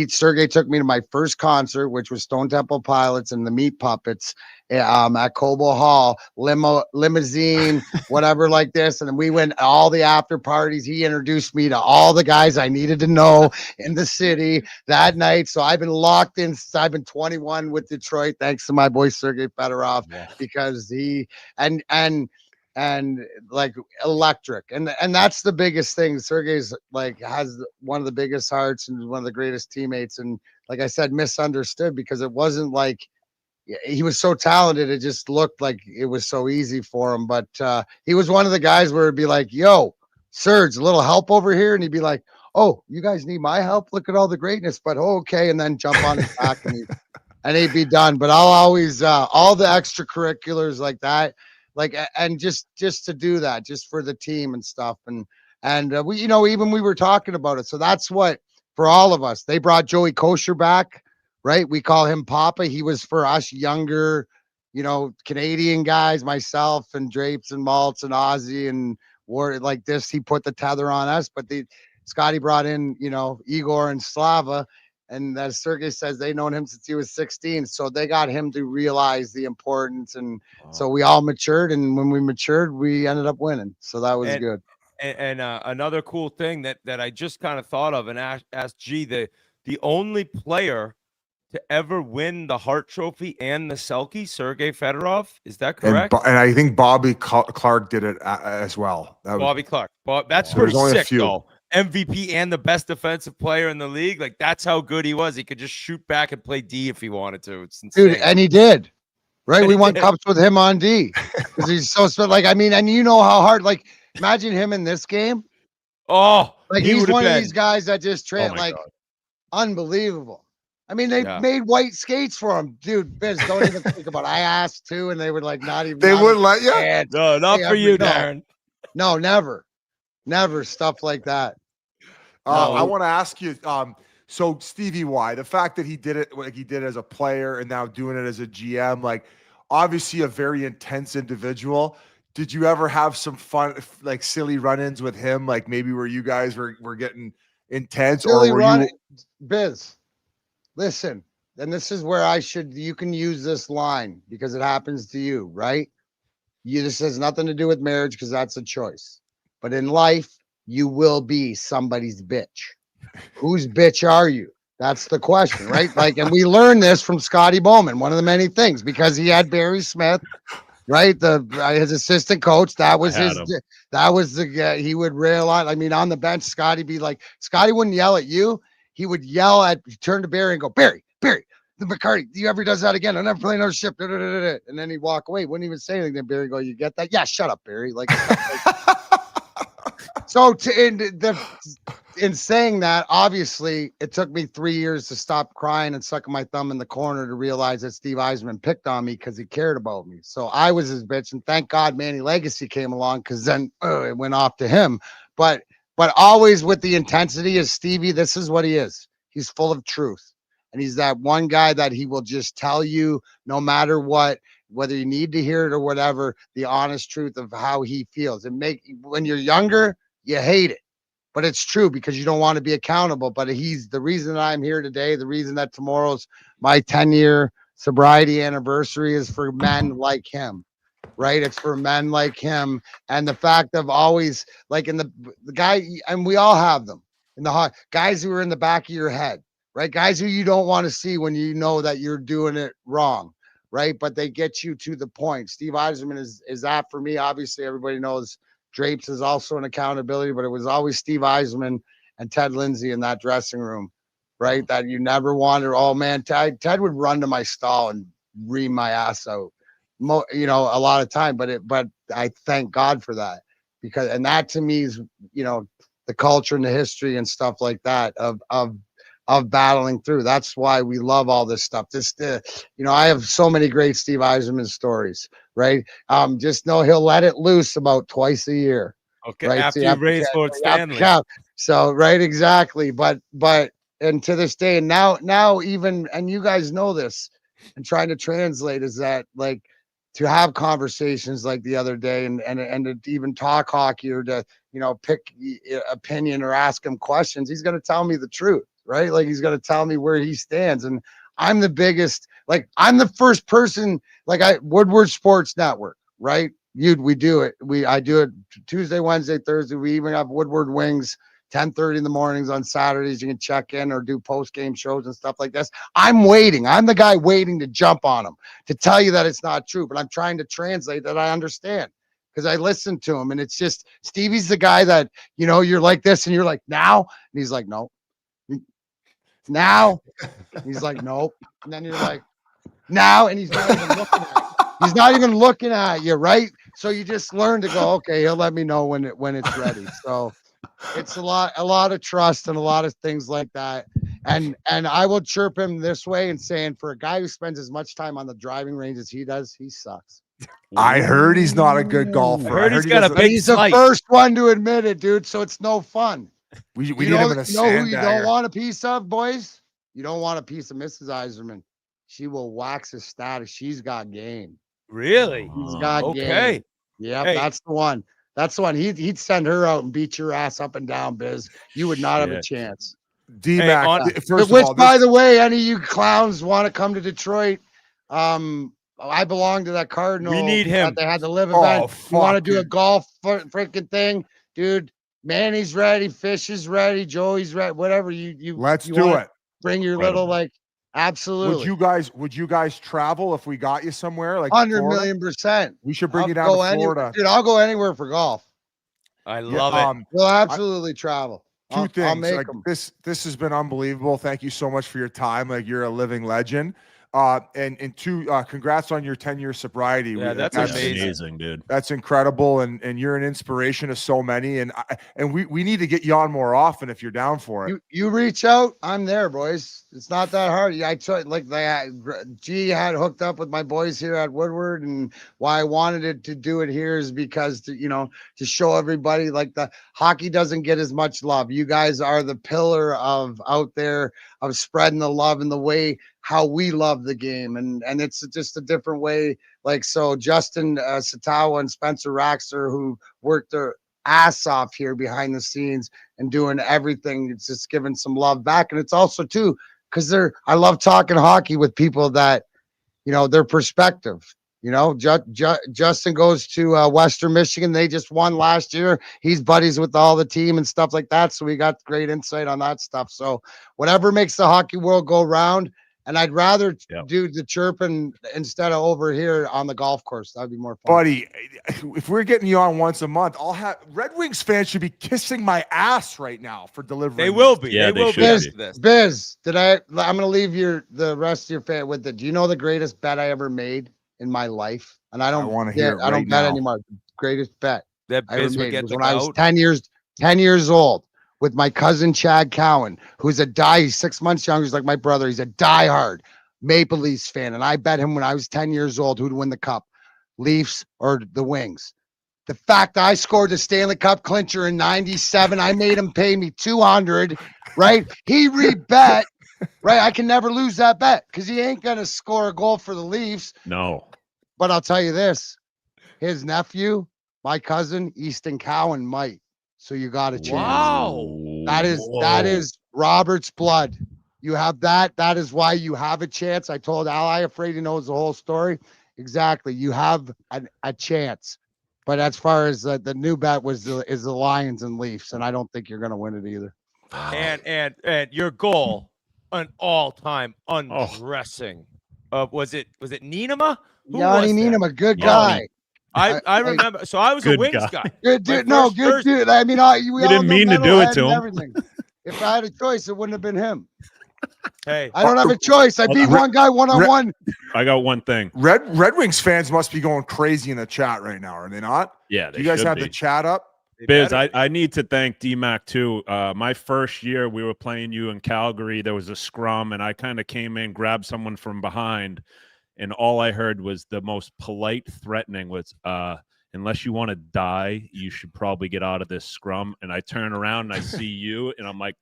Sergey took me to my first concert, which was Stone Temple Pilots and the Meat Puppets at Cobo Hall, limousine, whatever like this. And then we went all the after parties. He introduced me to all the guys I needed to know in the city that night. So I've been locked in since I've been 21 with Detroit, thanks to my boy Sergei Fedorov, because he and like electric, and that's the biggest thing. Sergey's like has one of the biggest hearts and one of the greatest teammates, and like I said, misunderstood because it wasn't like he was so talented, it just looked like it was so easy for him. But he was one of the guys where it'd be like, yo, Serge, a little help over here, and he'd be like, oh, you guys need my help, look at all the greatness, but okay, and then jump on his back and he'd be done. But I'll always all the extracurriculars like that, like, and just to do that just for the team and stuff. And we, even we were talking about it. So that's what, for all of us, they brought Joey Kosher back, right? We call him Papa. He was for us younger, Canadian guys, myself and Drapes and Maltz and Ozzy and Ward like this. He put the tether on us, but Scotty brought in, Igor and Slava. And as Sergey says, they known him since he was 16. So they got him to realize the importance. And so we all matured. And when we matured, we ended up winning. So that was good. And another cool thing that I just kind of thought of and asked G, the only player to ever win the Hart Trophy and the Selke, Sergei Fedorov. Is that correct? And I think Bobby Clark did it as well. Bobby Clark. That's pretty sick, though. MVP and the best defensive player in the league. Like, that's how good he was. He could just shoot back and play D if he wanted to. It's insane. Dude, and he did. Right? We won cups with him on D. Because he's so like, I mean, and you know how hard, like, imagine him in this game. Oh, like he's one of these guys that just God. Unbelievable. I mean, they made white skates for him, dude. Biz, don't even think about it. I asked too, and they would like not even. They wouldn't let you. No, not for you, Darren. No, never stuff like that. I want to ask you. So Stevie Y, the fact that he did it like he did as a player and now doing it as a GM, like obviously a very intense individual. Did you ever have some fun, like silly run-ins with him? Like maybe where you guys were getting intense, silly or were you? Biz, listen, and this is where you can use this line because it happens to you, right? This has nothing to do with marriage because that's a choice. But in life, you will be somebody's bitch. Whose bitch are you? That's the question, right? Like, and we learned this from Scotty Bowman, one of the many things, because he had Barry Smith, right? His assistant coach. That was the guy. He would rail on. I mean, on the bench, Scotty wouldn't yell at you. He would turn to Barry and go, Barry, the McCarty, you ever does that again? I'll never play another shift. And then he'd walk away. Wouldn't even say anything. Then Barry go, you get that? Yeah, shut up, Barry. Like, so in saying that, obviously, it took me 3 years to stop crying and sucking my thumb in the corner to realize that Steve Yzerman picked on me because he cared about me. So I was his bitch, and thank God Manny Legacy came along, because then it went off to him. But always with the intensity is Stevie. This is what he is. He's full of truth, and he's that one guy that he will just tell you no matter what, whether you need to hear it or whatever, the honest truth of how he feels. When you're younger, you hate it. But it's true because you don't want to be accountable. But he's the reason that I'm here today. The reason that tomorrow's my 10-year sobriety anniversary is for men like him, right? It's for men like him. And the fact of always, like, in the guy, and we all have them, in the guys who are in the back of your head, right? Guys who you don't want to see when you know that you're doing it wrong, right? But they get you to the point. Steve Yzerman is that for me. Obviously, everybody knows Drapes is also an accountability, but it was always Steve Yzerman and Ted Lindsay in that dressing room, right? That you never wanted. Oh man, Ted would run to my stall and ream my ass out, a lot of time. But I thank God for that, and that to me is, the culture and the history and stuff like that of battling through. That's why we love all this stuff. I have so many great Steve Yzerman stories, right? Just know he'll let it loose about twice a year. Okay, right? after you raise Lord Stanley. So, right, exactly. But and to this day, and now even, and you guys know this, and trying to translate is that, like, to have conversations like the other day and to even talk hockey or to, pick opinion or ask him questions, he's going to tell me the truth. Right? Like, he's going to tell me where he stands. And I'm the biggest, like, I'm the first person, like, Woodward Sports Network, right? We do it. I do it Tuesday, Wednesday, Thursday. We even have Woodward Wings, 10:30 in the mornings on Saturdays. You can check in or do post-game shows and stuff like this. I'm waiting. I'm the guy waiting to jump on him to tell you that it's not true, but I'm trying to translate that I understand, because I listen to him. And it's just, Stevie's the guy that, you're like this and you're like, now? And he's like, no. Now? He's like, nope. And then you're like, now? And he's not even looking at you. He's not even looking at you, right? So you just learn to go, okay, he'll let me know when it's ready. So it's a lot of trust and a lot of things like that. And I will chirp him this way and saying, for a guy who spends as much time on the driving range as he does, he sucks. I heard he's not a good golfer. I heard he's got a big He's the first one to admit it, dude. So it's no fun. We need him in a who you don't want a piece of, boys? You don't want a piece of Mrs. Yzerman. She will wax his status. She's got game. Really? He's got okay. game. Yep, hey. That's the one. That's the one. He'd send her out and beat your ass up and down, Biz. You would not have a chance. D-Mac, by the way, any of you clowns want to come to Detroit, I belong to that Cardinal. We need him. They had the live event. You want to do a golf freaking thing, dude? Manny's ready, Fish is ready, Joey's ready, whatever you let's you do it. Bring your little absolutely. Would you guys travel if we got you somewhere, like 100,000,000%? We should bring you down to Florida. Dude, I'll go anywhere for golf. I love it. We'll absolutely travel. Two things. I'll make like, them. This has been unbelievable. Thank you so much for your time. Like, you're a living legend. And two, congrats on your 10-year sobriety. Yeah, that's amazing, dude. That's incredible, and you're an inspiration to so many. And we need to get you on more often if you're down for it. You reach out, I'm there, boys. It's not that hard. I tried, like, G had hooked up with my boys here at Woodward, and why I wanted to do it here is because to show everybody, like, the hockey doesn't get as much love. You guys are the pillar of out there of spreading the love and the way how we love the game, and it's just a different way. Like, so Justin Satawa and Spencer Raxter, who worked their ass off here behind the scenes and doing everything, it's just giving some love back. And it's also too because I love talking hockey with people that their perspective. Justin goes to Western Michigan. They just won last year. He's buddies with all the team and stuff like that, so we got great insight on that stuff. So whatever makes the hockey world go round. And I'd rather do the chirping instead of over here on the golf course. That'd be more fun. Buddy, if we're getting you on once a month, I'll have Red Wings fans should be kissing my ass right now for delivering. They will be. Yeah, they will should be. Biz, I'm going to leave the rest of your fan with it. Do you know the greatest bet I ever made in my life? And I don't want to hear it. I don't right bet now. anymore. The greatest bet That I ever Biz would made get was the when I was goat. 10 years old. with my cousin Chad Cowan, who's he's 6 months younger. He's like my brother. He's a diehard Maple Leafs fan. And I bet him when I was 10 years old who'd win the cup, Leafs or the Wings. The fact I scored the Stanley Cup clincher in 97, I made him pay me $200, right? He rebet, right? I can never lose that bet because he ain't going to score a goal for the Leafs. No. But I'll tell you this, his nephew, my cousin, Easton Cowan, might. So you got a chance. Wow. That is Robert's blood. You have that. That is why you have a chance. I told Al, I afraid he knows the whole story. Exactly. You have a chance. But as far as the new bet is the Lions and Leafs, and I don't think you're going to win it either. And your goal, an all-time undressing. Was it Nienema? Yanni Nienema, good guy. I remember. So I was a Wings guy. Good dude. No, good dude. I mean, we didn't mean to do it to him. Everything. If I had a choice, it wouldn't have been him. Hey, I don't have a choice. I beat one guy one-on-one. I got one thing. Red Wings fans must be going crazy in the chat right now, are they not? Yeah, Do you guys have the chat up? Biz, I need to thank DMAC too. My first year, we were playing you in Calgary. There was a scrum, and I kind of came in, grabbed someone from behind, and all I heard was the most polite threatening was, unless you want to die, you should probably get out of this scrum. And I turn around and I see you, and I'm like,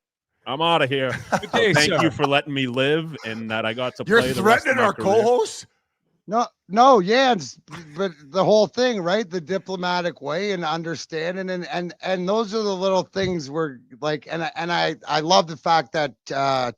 I'm out of here. Good day, Thank sir. you for letting me live and that I got to You're play the rest of threatening my our career. co-host? No, yeah, but the whole thing, right? The diplomatic way and understanding, and those are the little things where like, and I love the fact that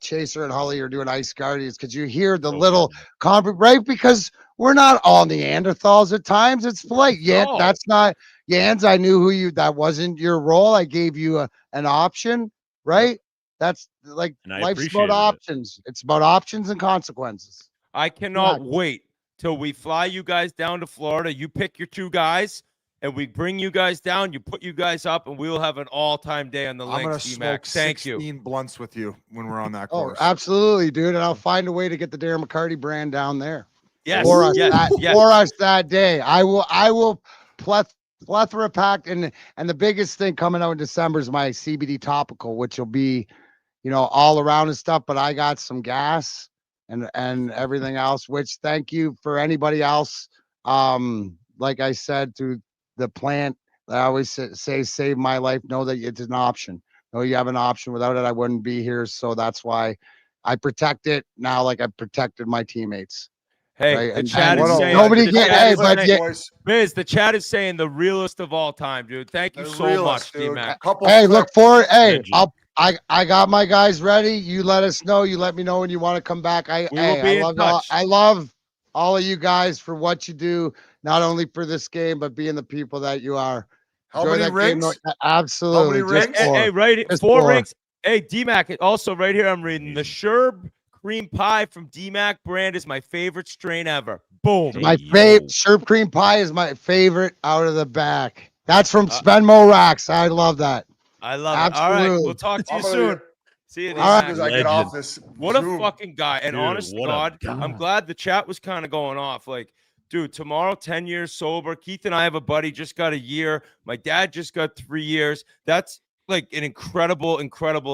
Chaser and Holly are doing ice guardians because you hear the little right? Because we're not all Neanderthals at times. It's polite. Yeah, that's not Jans. I knew that wasn't your role. I gave you an option, right? That's like life's about options. It's about options and consequences. I cannot wait till we fly you guys down to Florida. You pick your two guys, and we bring you guys down. You put you guys up, and we will have an all-time day on the I'm going links. to smoke Thank you. 16 blunts with you when we're on that course. Oh, absolutely, dude. And I'll find a way to get the Darren McCarty brand down there. Yes. For us, yes. For us that day. I will plethora packed. And the biggest thing coming out in December is my CBD topical, which will be, all around and stuff. But I got some gas and everything else, which thank you for anybody else. Like I said, through the plant, I always say, save my life. Know that it's an option. Know you have an option. Without it, I wouldn't be here. So that's why I protect it now, like I protected my teammates. Hey, right? the chat is saying Biz, the chat is saying the realest of all time, dude. Thank you so much, D-Mac. Hey, look forward. Hey, I got my guys ready. You let us know. You let me know when you want to come back. I love all of you guys for what you do, not only for this game, but being the people that you are. How many rings? Absolutely. How many rings? Hey, four rings. Hey, D-Mac, also right here, I'm reading the Sherb cream pie from D-Mac brand is my favorite strain ever. Boom. My favorite Sherb cream pie is my favorite out of the back. That's from Spenmo Racks. I love that. I love Absolutely. it. All right, we'll talk to you soon. See you. All right. As I get off this What Zoom. a fucking guy. And Dude, honest to what a God, guy. I'm glad the chat was kind of going off. Like, dude, tomorrow, 10 years sober. Keith and I have a buddy, just got a year. My dad just got 3 years. That's like an incredible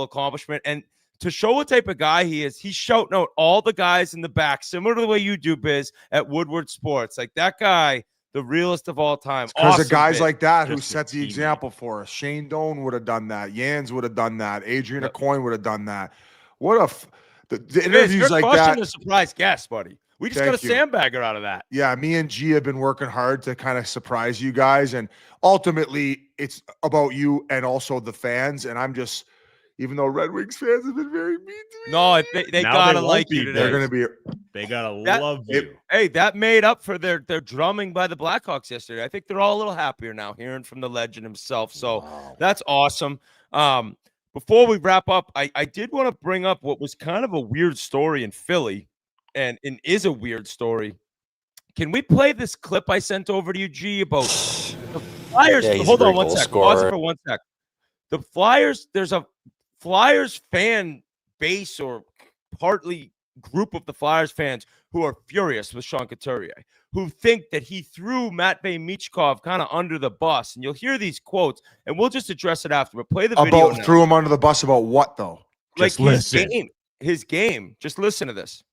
accomplishment. And to show what type of guy he is, he's shouting out all the guys in the back, similar to the way you do, Biz, at Woodward Sports. Like that guy, the realest of all time. Because Awesome, of guys Biz. like that who Just a sets the teammate. example for us. Shane Doan would have done that. Jans would have done that. Adrian Aucoin would have done that. What the Biz, interviews you're like crushing that. the surprise guest, buddy. We just Thank got a you. sandbagger out of that. Yeah, me and G have been working hard to kind of surprise you guys. And ultimately, it's about you and also the fans. And I'm just, even though Red Wings fans have been very mean to me. No, they Now gotta won't like be, you today. They're going to be. They gotta That- love you. Hey, that made up for their drumming by the Blackhawks yesterday. I think they're all a little happier now, hearing from the legend himself. So that's awesome. Before we wrap up, I did want to bring up what was kind of a weird story in Philly, and is a weird story. Can we play this clip I sent over to you, G, about the Flyers? Yeah, he's Hold a on great one goal sec. Pause it scorer. for 1 sec. The Flyers, there's a Flyers fan base or partly group of the Flyers fans who are furious with Sean Couturier, who think that he threw Matvei Michkov kind of under the bus. And you'll hear these quotes, and we'll just address it after. But play the video now. Threw him under the bus about what, though? Like Just listen. His game. Just listen to this.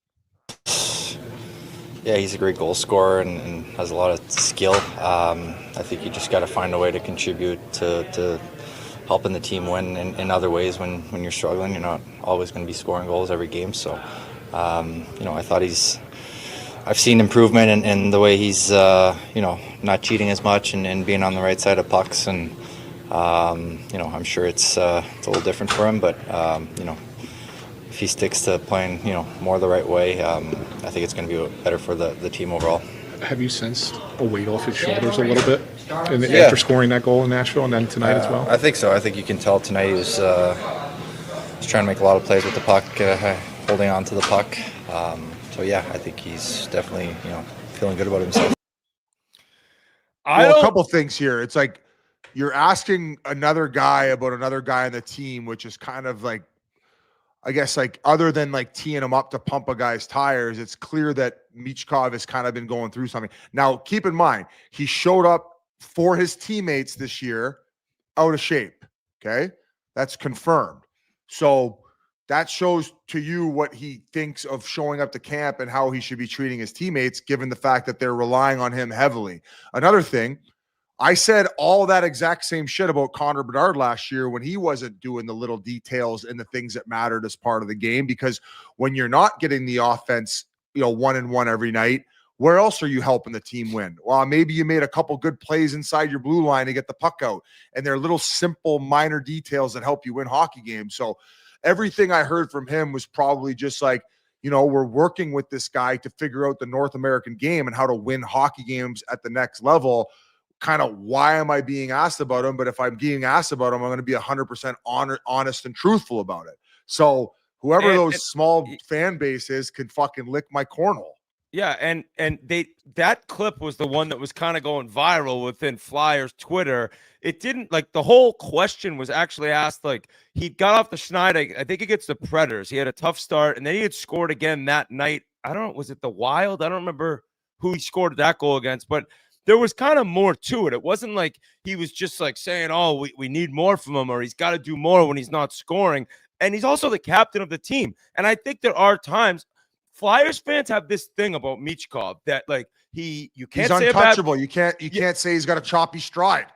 Yeah, he's a great goal scorer and has a lot of skill. I think you just got to find a way to contribute to helping the team win in other ways when you're struggling. You're not always going to be scoring goals every game. So, I thought I've seen improvement in the way he's, not cheating as much and being on the right side of pucks. And, I'm sure it's a little different for him, but, if he sticks to playing, more the right way, I think it's going to be better for the team overall. Have you sensed a weight off his shoulders a little bit after scoring that goal in Nashville and then tonight as well? I think so. I think you can tell tonight he was trying to make a lot of plays with the puck, holding on to the puck. I think he's definitely, feeling good about himself. A couple things here. It's like you're asking another guy about another guy on the team, which is kind of like, I guess, like, other than like teeing him up to pump a guy's tires, it's clear that Michkov has kind of been going through something. Now, keep in mind, he showed up for his teammates this year out of shape. Okay. That's confirmed. So that shows to you what he thinks of showing up to camp and how he should be treating his teammates, given the fact that they're relying on him heavily. Another thing, I said all that exact same shit about Connor Bedard last year when he wasn't doing the little details and the things that mattered as part of the game, because when you're not getting the offense, 1-1 every night, where else are you helping the team win? Well, maybe you made a couple good plays inside your blue line to get the puck out, and they're little simple minor details that help you win hockey games. So everything I heard from him was probably just like, we're working with this guy to figure out the North American game and how to win hockey games at the next level. Kind of why am I being asked about him? But if I'm being asked about him, I'm going to be 100% honest and truthful about it. So whoever those small fan base is can fucking lick my cornhole. Yeah, and that clip was the one that was kind of going viral within Flyers Twitter. It didn't, like, the whole question was actually asked, like, he got off the schneid, I think against the Predators. He had a tough start, and then he had scored again that night. I don't know, was it the Wild? I don't remember who he scored that goal against, but there was kind of more to it. It wasn't like he was just like saying, oh, we need more from him, or he's got to do more when he's not scoring. And he's also the captain of the team. And I think there are times Flyers fans have this thing about Michkov that, like, you can't he's say untouchable. You can't say he's got a choppy stride.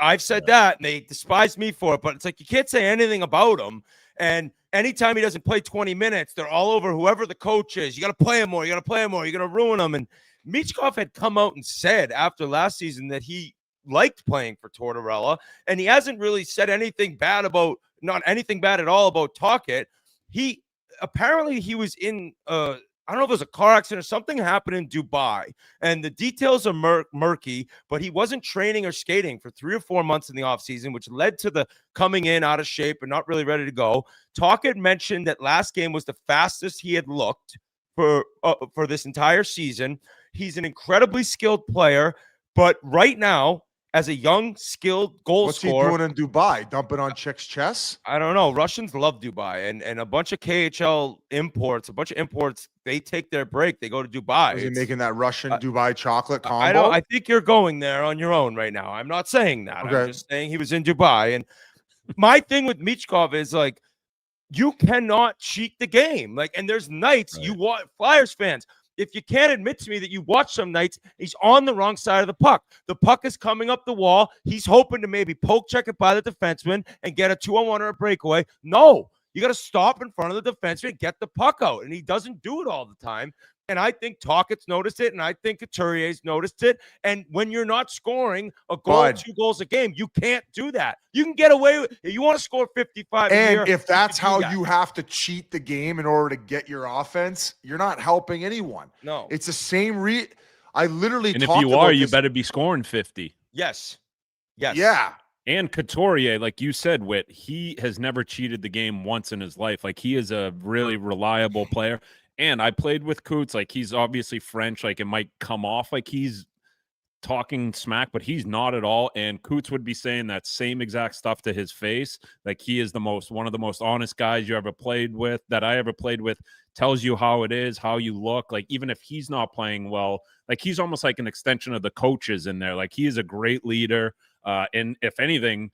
I've said that, and they despise me for it, but it's like you can't say anything about him. And anytime he doesn't play 20 minutes, they're all over whoever the coach is. You got to play him more. You got to play him more. You're going to ruin him. And Michkov had come out and said after last season that he liked playing for Tortorella, and he hasn't really said anything bad about, not anything bad at all about Tocchet. He apparently he was in I don't know if it was a car accident or something happened in Dubai, and the details are murky, but he wasn't training or skating for 3 or 4 months in the offseason, which led to the coming in out of shape and not really ready to go. Tocchet mentioned that last game was the fastest he had looked for this entire season. He's an incredibly skilled player, but right now, as a young, skilled goal scorer. What's he doing in Dubai? Dumping on chicks' chests? I don't know. Russians love Dubai, and a bunch of KHL imports, they take their break. They go to Dubai. Is he making that Russian Dubai chocolate combo? I think you're going there on your own right now. I'm not saying that. Okay. I'm just saying he was in Dubai. And my thing with Michkov is, like, you cannot cheat the game. Like, and there's nights you want Flyers fans. If you can't admit to me that you watch some nights, he's on the wrong side of the puck. The puck is coming up the wall. He's hoping to maybe poke check it by the defenseman and get a 2-on-1 or a breakaway. No, you got to stop in front of the defenseman and get the puck out. And he doesn't do it all the time. And I think Tocchet's noticed it, and I think Couturier's noticed it. And when you're not scoring a goal, 2 goals a game, you can't do that. You can get away with it. You want to score 55 a year, and if that's how you have to cheat the game in order to get your offense, you're not helping anyone. No. It's the same I literally And if talked you about are, you this. better be scoring 50. Yes. Yeah. And Couturier, like you said, Whit, he has never cheated the game once in his life. Like, he is a really reliable player. And I played with Coots. Like, he's obviously French. Like, it might come off like he's talking smack, but he's not at all. And Coots would be saying that same exact stuff to his face. Like, he is one of the most honest guys you ever played with, that I ever played with, tells you how it is, how you look. Like, even if he's not playing well, like, he's almost like an extension of the coaches in there. Like, he is a great leader. And if anything,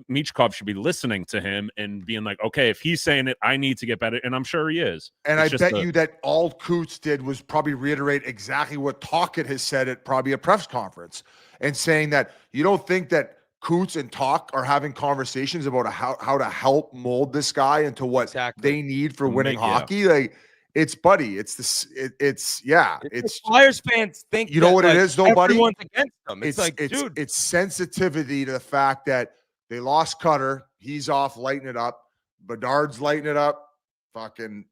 Michkov should be listening to him and being like, okay, if he's saying it, I need to get better. And I'm sure he is. And I bet you that all Coots did was probably reiterate exactly what Talkett has said at probably a press conference, and saying that you don't think that Coots and Talk are having conversations about how to help mold this guy into what they need for winning hockey. Like, it's buddy. It's this. It's Flyers fans think you know what it is, though, buddy. Everyone's against them. It's like, dude, it's sensitivity to the fact that they lost Cutter. He's off, lighting it up. Bedard's lighting it up. Fucking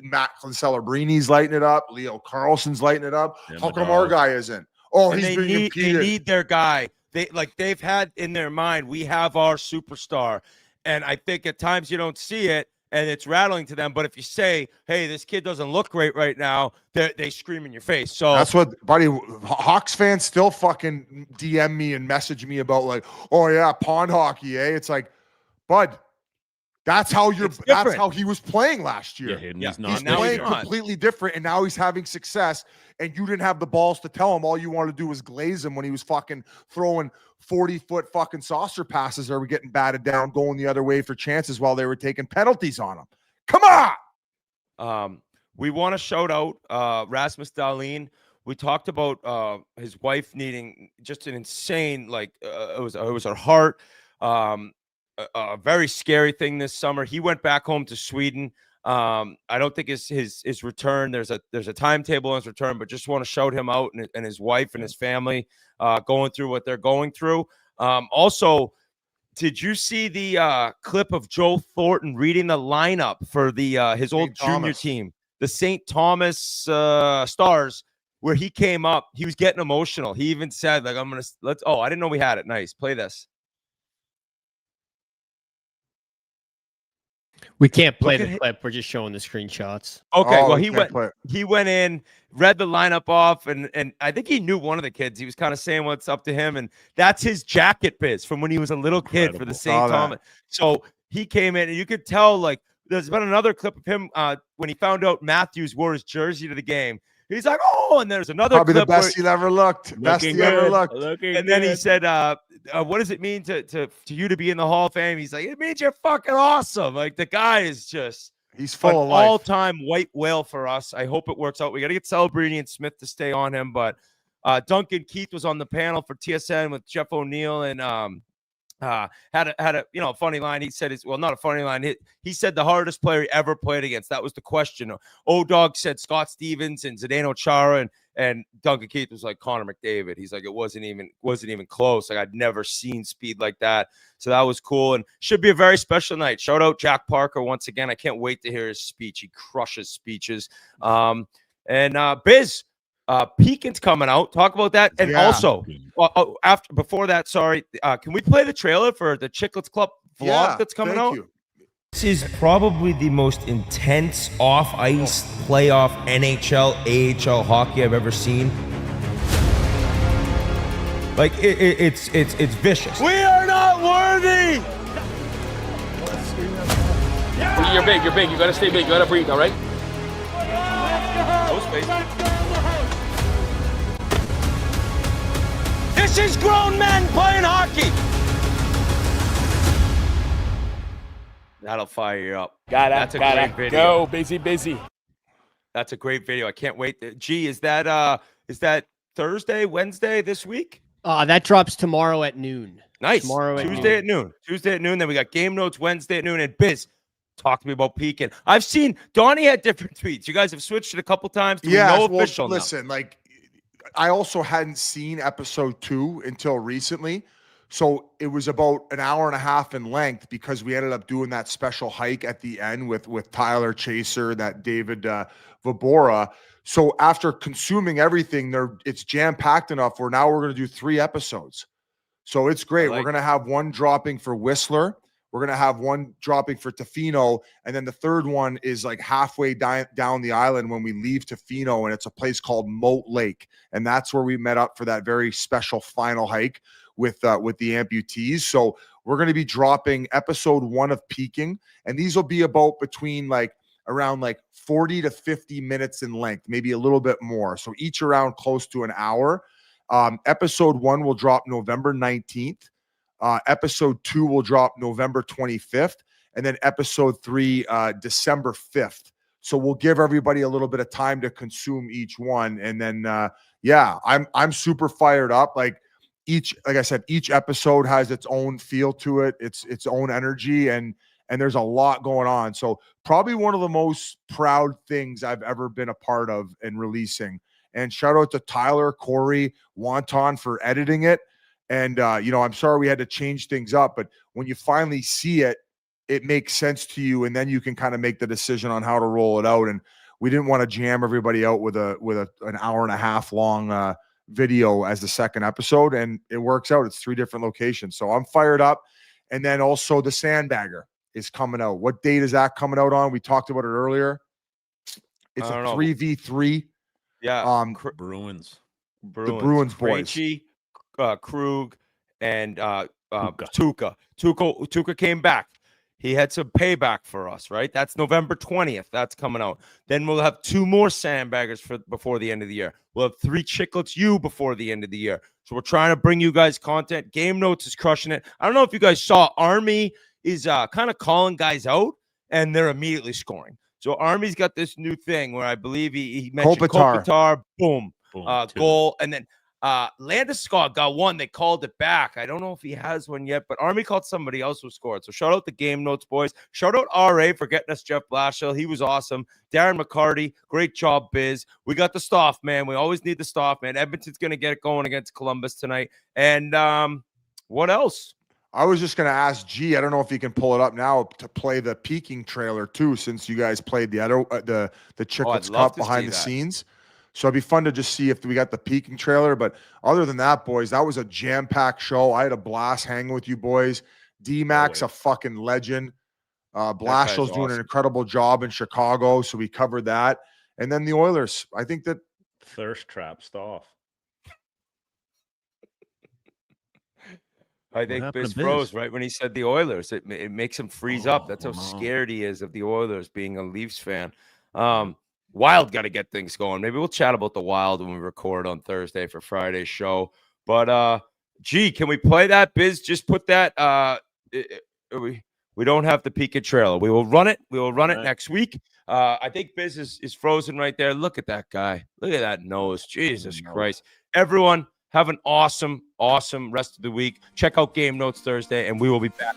Macklin Celebrini's lighting it up. Leo Carlson's lighting it up. How come our guy isn't? Oh, and he's they being impeded. They need their guy. They've had in their mind, we have our superstar. And I think at times you don't see it, and it's rattling to them. But if you say, hey, this kid doesn't look great right now, they scream in your face. So that's what, buddy, Hawks fans still fucking DM me and message me about, like, oh yeah, pond hockey, eh? It's like, bud, that's how he was playing last year. He's playing completely different, and now he's having success. And you didn't have the balls to tell him. All you wanted to do was glaze him when he was fucking throwing 40-foot fucking saucer passes that were getting batted down, going the other way for chances while they were taking penalties on him. Come on. We want to shout out Rasmus Dahlin. We talked about his wife needing just an insane, it was her heart. A very scary thing this summer. He went back home to Sweden. I don't think his return, there's a timetable on his return, but just want to shout him out and his wife and his family going through what they're going through. Also, did you see the clip of Joe Thornton reading the lineup for his old junior team, the St. Thomas Stars, where he came up? He was getting emotional. He even said, like, I didn't know we had it. Nice. Play this. We can't play the clip. We're just showing the screenshots. Okay, well, he went in, read the lineup off, and I think he knew one of the kids. He was kind of saying what's up to him, and that's his jacket biz from when he was a little kid for the St. Thomas. So he came in, and you could tell, like, there's been another clip of him when he found out Matthews wore his jersey to the game. He's like, oh, and there's another probably clip the best he ever looked. Best he ever looked. And then he said, what does it mean to you to be in the Hall of Fame? He's like, it means you're fucking awesome. Like, the guy is just, he's full of life. All-time white whale for us. I hope it works out. We got to get Celebrini and Smith to stay on him, but Duncan Keith was on the panel for TSN with Jeff O'Neill, and had a funny line. He said, not a funny line. He said the hardest player he ever played against. That was the question. O-Dog said Scott Stevens and Zdeno Chara, and Duncan Keith was like Connor McDavid. He's like, it wasn't even close. Like, I'd never seen speed like that. So that was cool, and should be a very special night. Shout out Jack Parker once again. I can't wait to hear his speech. He crushes speeches. Biz, Pekin's coming out. Talk about that. And also, before that, sorry, can we play the trailer for the Chiclets Club vlog that's coming out? This is probably the most intense off-ice playoff NHL, AHL hockey I've ever seen. Like, it's vicious. We are not worthy. You're big. You gotta stay big. You gotta breathe. All right. This is grown men playing hockey. That'll fire you up. That's a great video. Go, busy. That's a great video. I can't wait. Gee, is that Thursday, Wednesday this week? That drops tomorrow at noon. Nice. Tuesday at noon. Tuesday at noon. Then we got game notes Wednesday at noon. And Biz, talk to me about Pekin. I've seen Donnie had different tweets. You guys have switched it a couple times. Official now? Listen, like, I also hadn't seen episode 2 until recently. So it was about an hour and a half in length because we ended up doing that special hike at the end with Tyler Chaser, that David Vibora. So after consuming everything, it's jam-packed enough where now we're going to do 3 episodes. So it's great. We're going to have one dropping for Whistler. We're going to have one dropping for Tofino. And then the third one is like halfway down the island when we leave Tofino. And it's a place called Moat Lake. And that's where we met up for that very special final hike with the amputees. So we're going to be dropping episode 1 of Peaking. And these will be about between like around like 40 to 50 minutes in length, maybe a little bit more. So each around close to an hour. Episode 1 will drop November 19th. Episode 2 will drop November 25th, and then episode 3, December 5th. So we'll give everybody a little bit of time to consume each one. And then, I'm super fired up. Like I said, each episode has its own feel to it, its own energy, and there's a lot going on. So probably one of the most proud things I've ever been a part of in releasing. And shout out to Tyler, Corey, Wanton for editing it. And, I'm sorry we had to change things up, but when you finally see it, it makes sense to you. And then you can kind of make the decision on how to roll it out. And we didn't want to jam everybody out with an hour and a half long video as the second episode. And it works out. It's 3 different locations. So I'm fired up. And then also the Sandbagger is coming out. What date is that coming out on? We talked about it earlier. It's a 3v3. Yeah. Bruins. The Bruins boys. Krejci, Krug, and Tuukka. Tuukka came back. He had some payback for us, right? That's November 20th. That's coming out. Then we'll have 2 more Sandbaggers before the end of the year. We'll have 3 Chiclets U before the end of the year. So we're trying to bring you guys content. Game Notes is crushing it. I don't know if you guys saw, Army is kind of calling guys out, and they're immediately scoring. So Army's got this new thing where I believe he mentioned Kopitar, boom, goal, and then Landeskog got one. They called it back. I don't know if he has one yet, but Army called somebody else who scored. So shout out the Game Notes boys. Shout out RA for getting us Jeff Blashill. He was awesome. Darren McCarty, great job, Biz. We got the Stauff, man. We always need the Stauff, man. Edmonton's going to get it going against Columbus tonight. And what else? I was just going to ask G. I don't know if you can pull it up now to play the Peaking trailer too, since you guys played the Chiclets Cup behind the scenes. So it'd be fun to just see if we got the Peaking trailer. But other than that, boys, that was a jam-packed show. I had a blast hanging with you boys. D-Mac's a fucking legend. Blashill's doing an incredible job in Chicago, so we covered that. And then the Oilers. I think that thirst trap Stauff. I think Biz froze right when he said the Oilers. It makes him freeze up. That's how scared he is of the Oilers, being a Leafs fan. Wild got to get things going. Maybe we'll chat about the Wild when we record on Thursday for Friday's show. But can we play that, Biz? Just put that. We don't have the Pika trailer. We will run it. We will run it next week. I think Biz is frozen right there. Look at that guy. Look at that nose. Jesus Christ. Everyone, have an awesome, awesome rest of the week. Check out Game Notes Thursday, and we will be back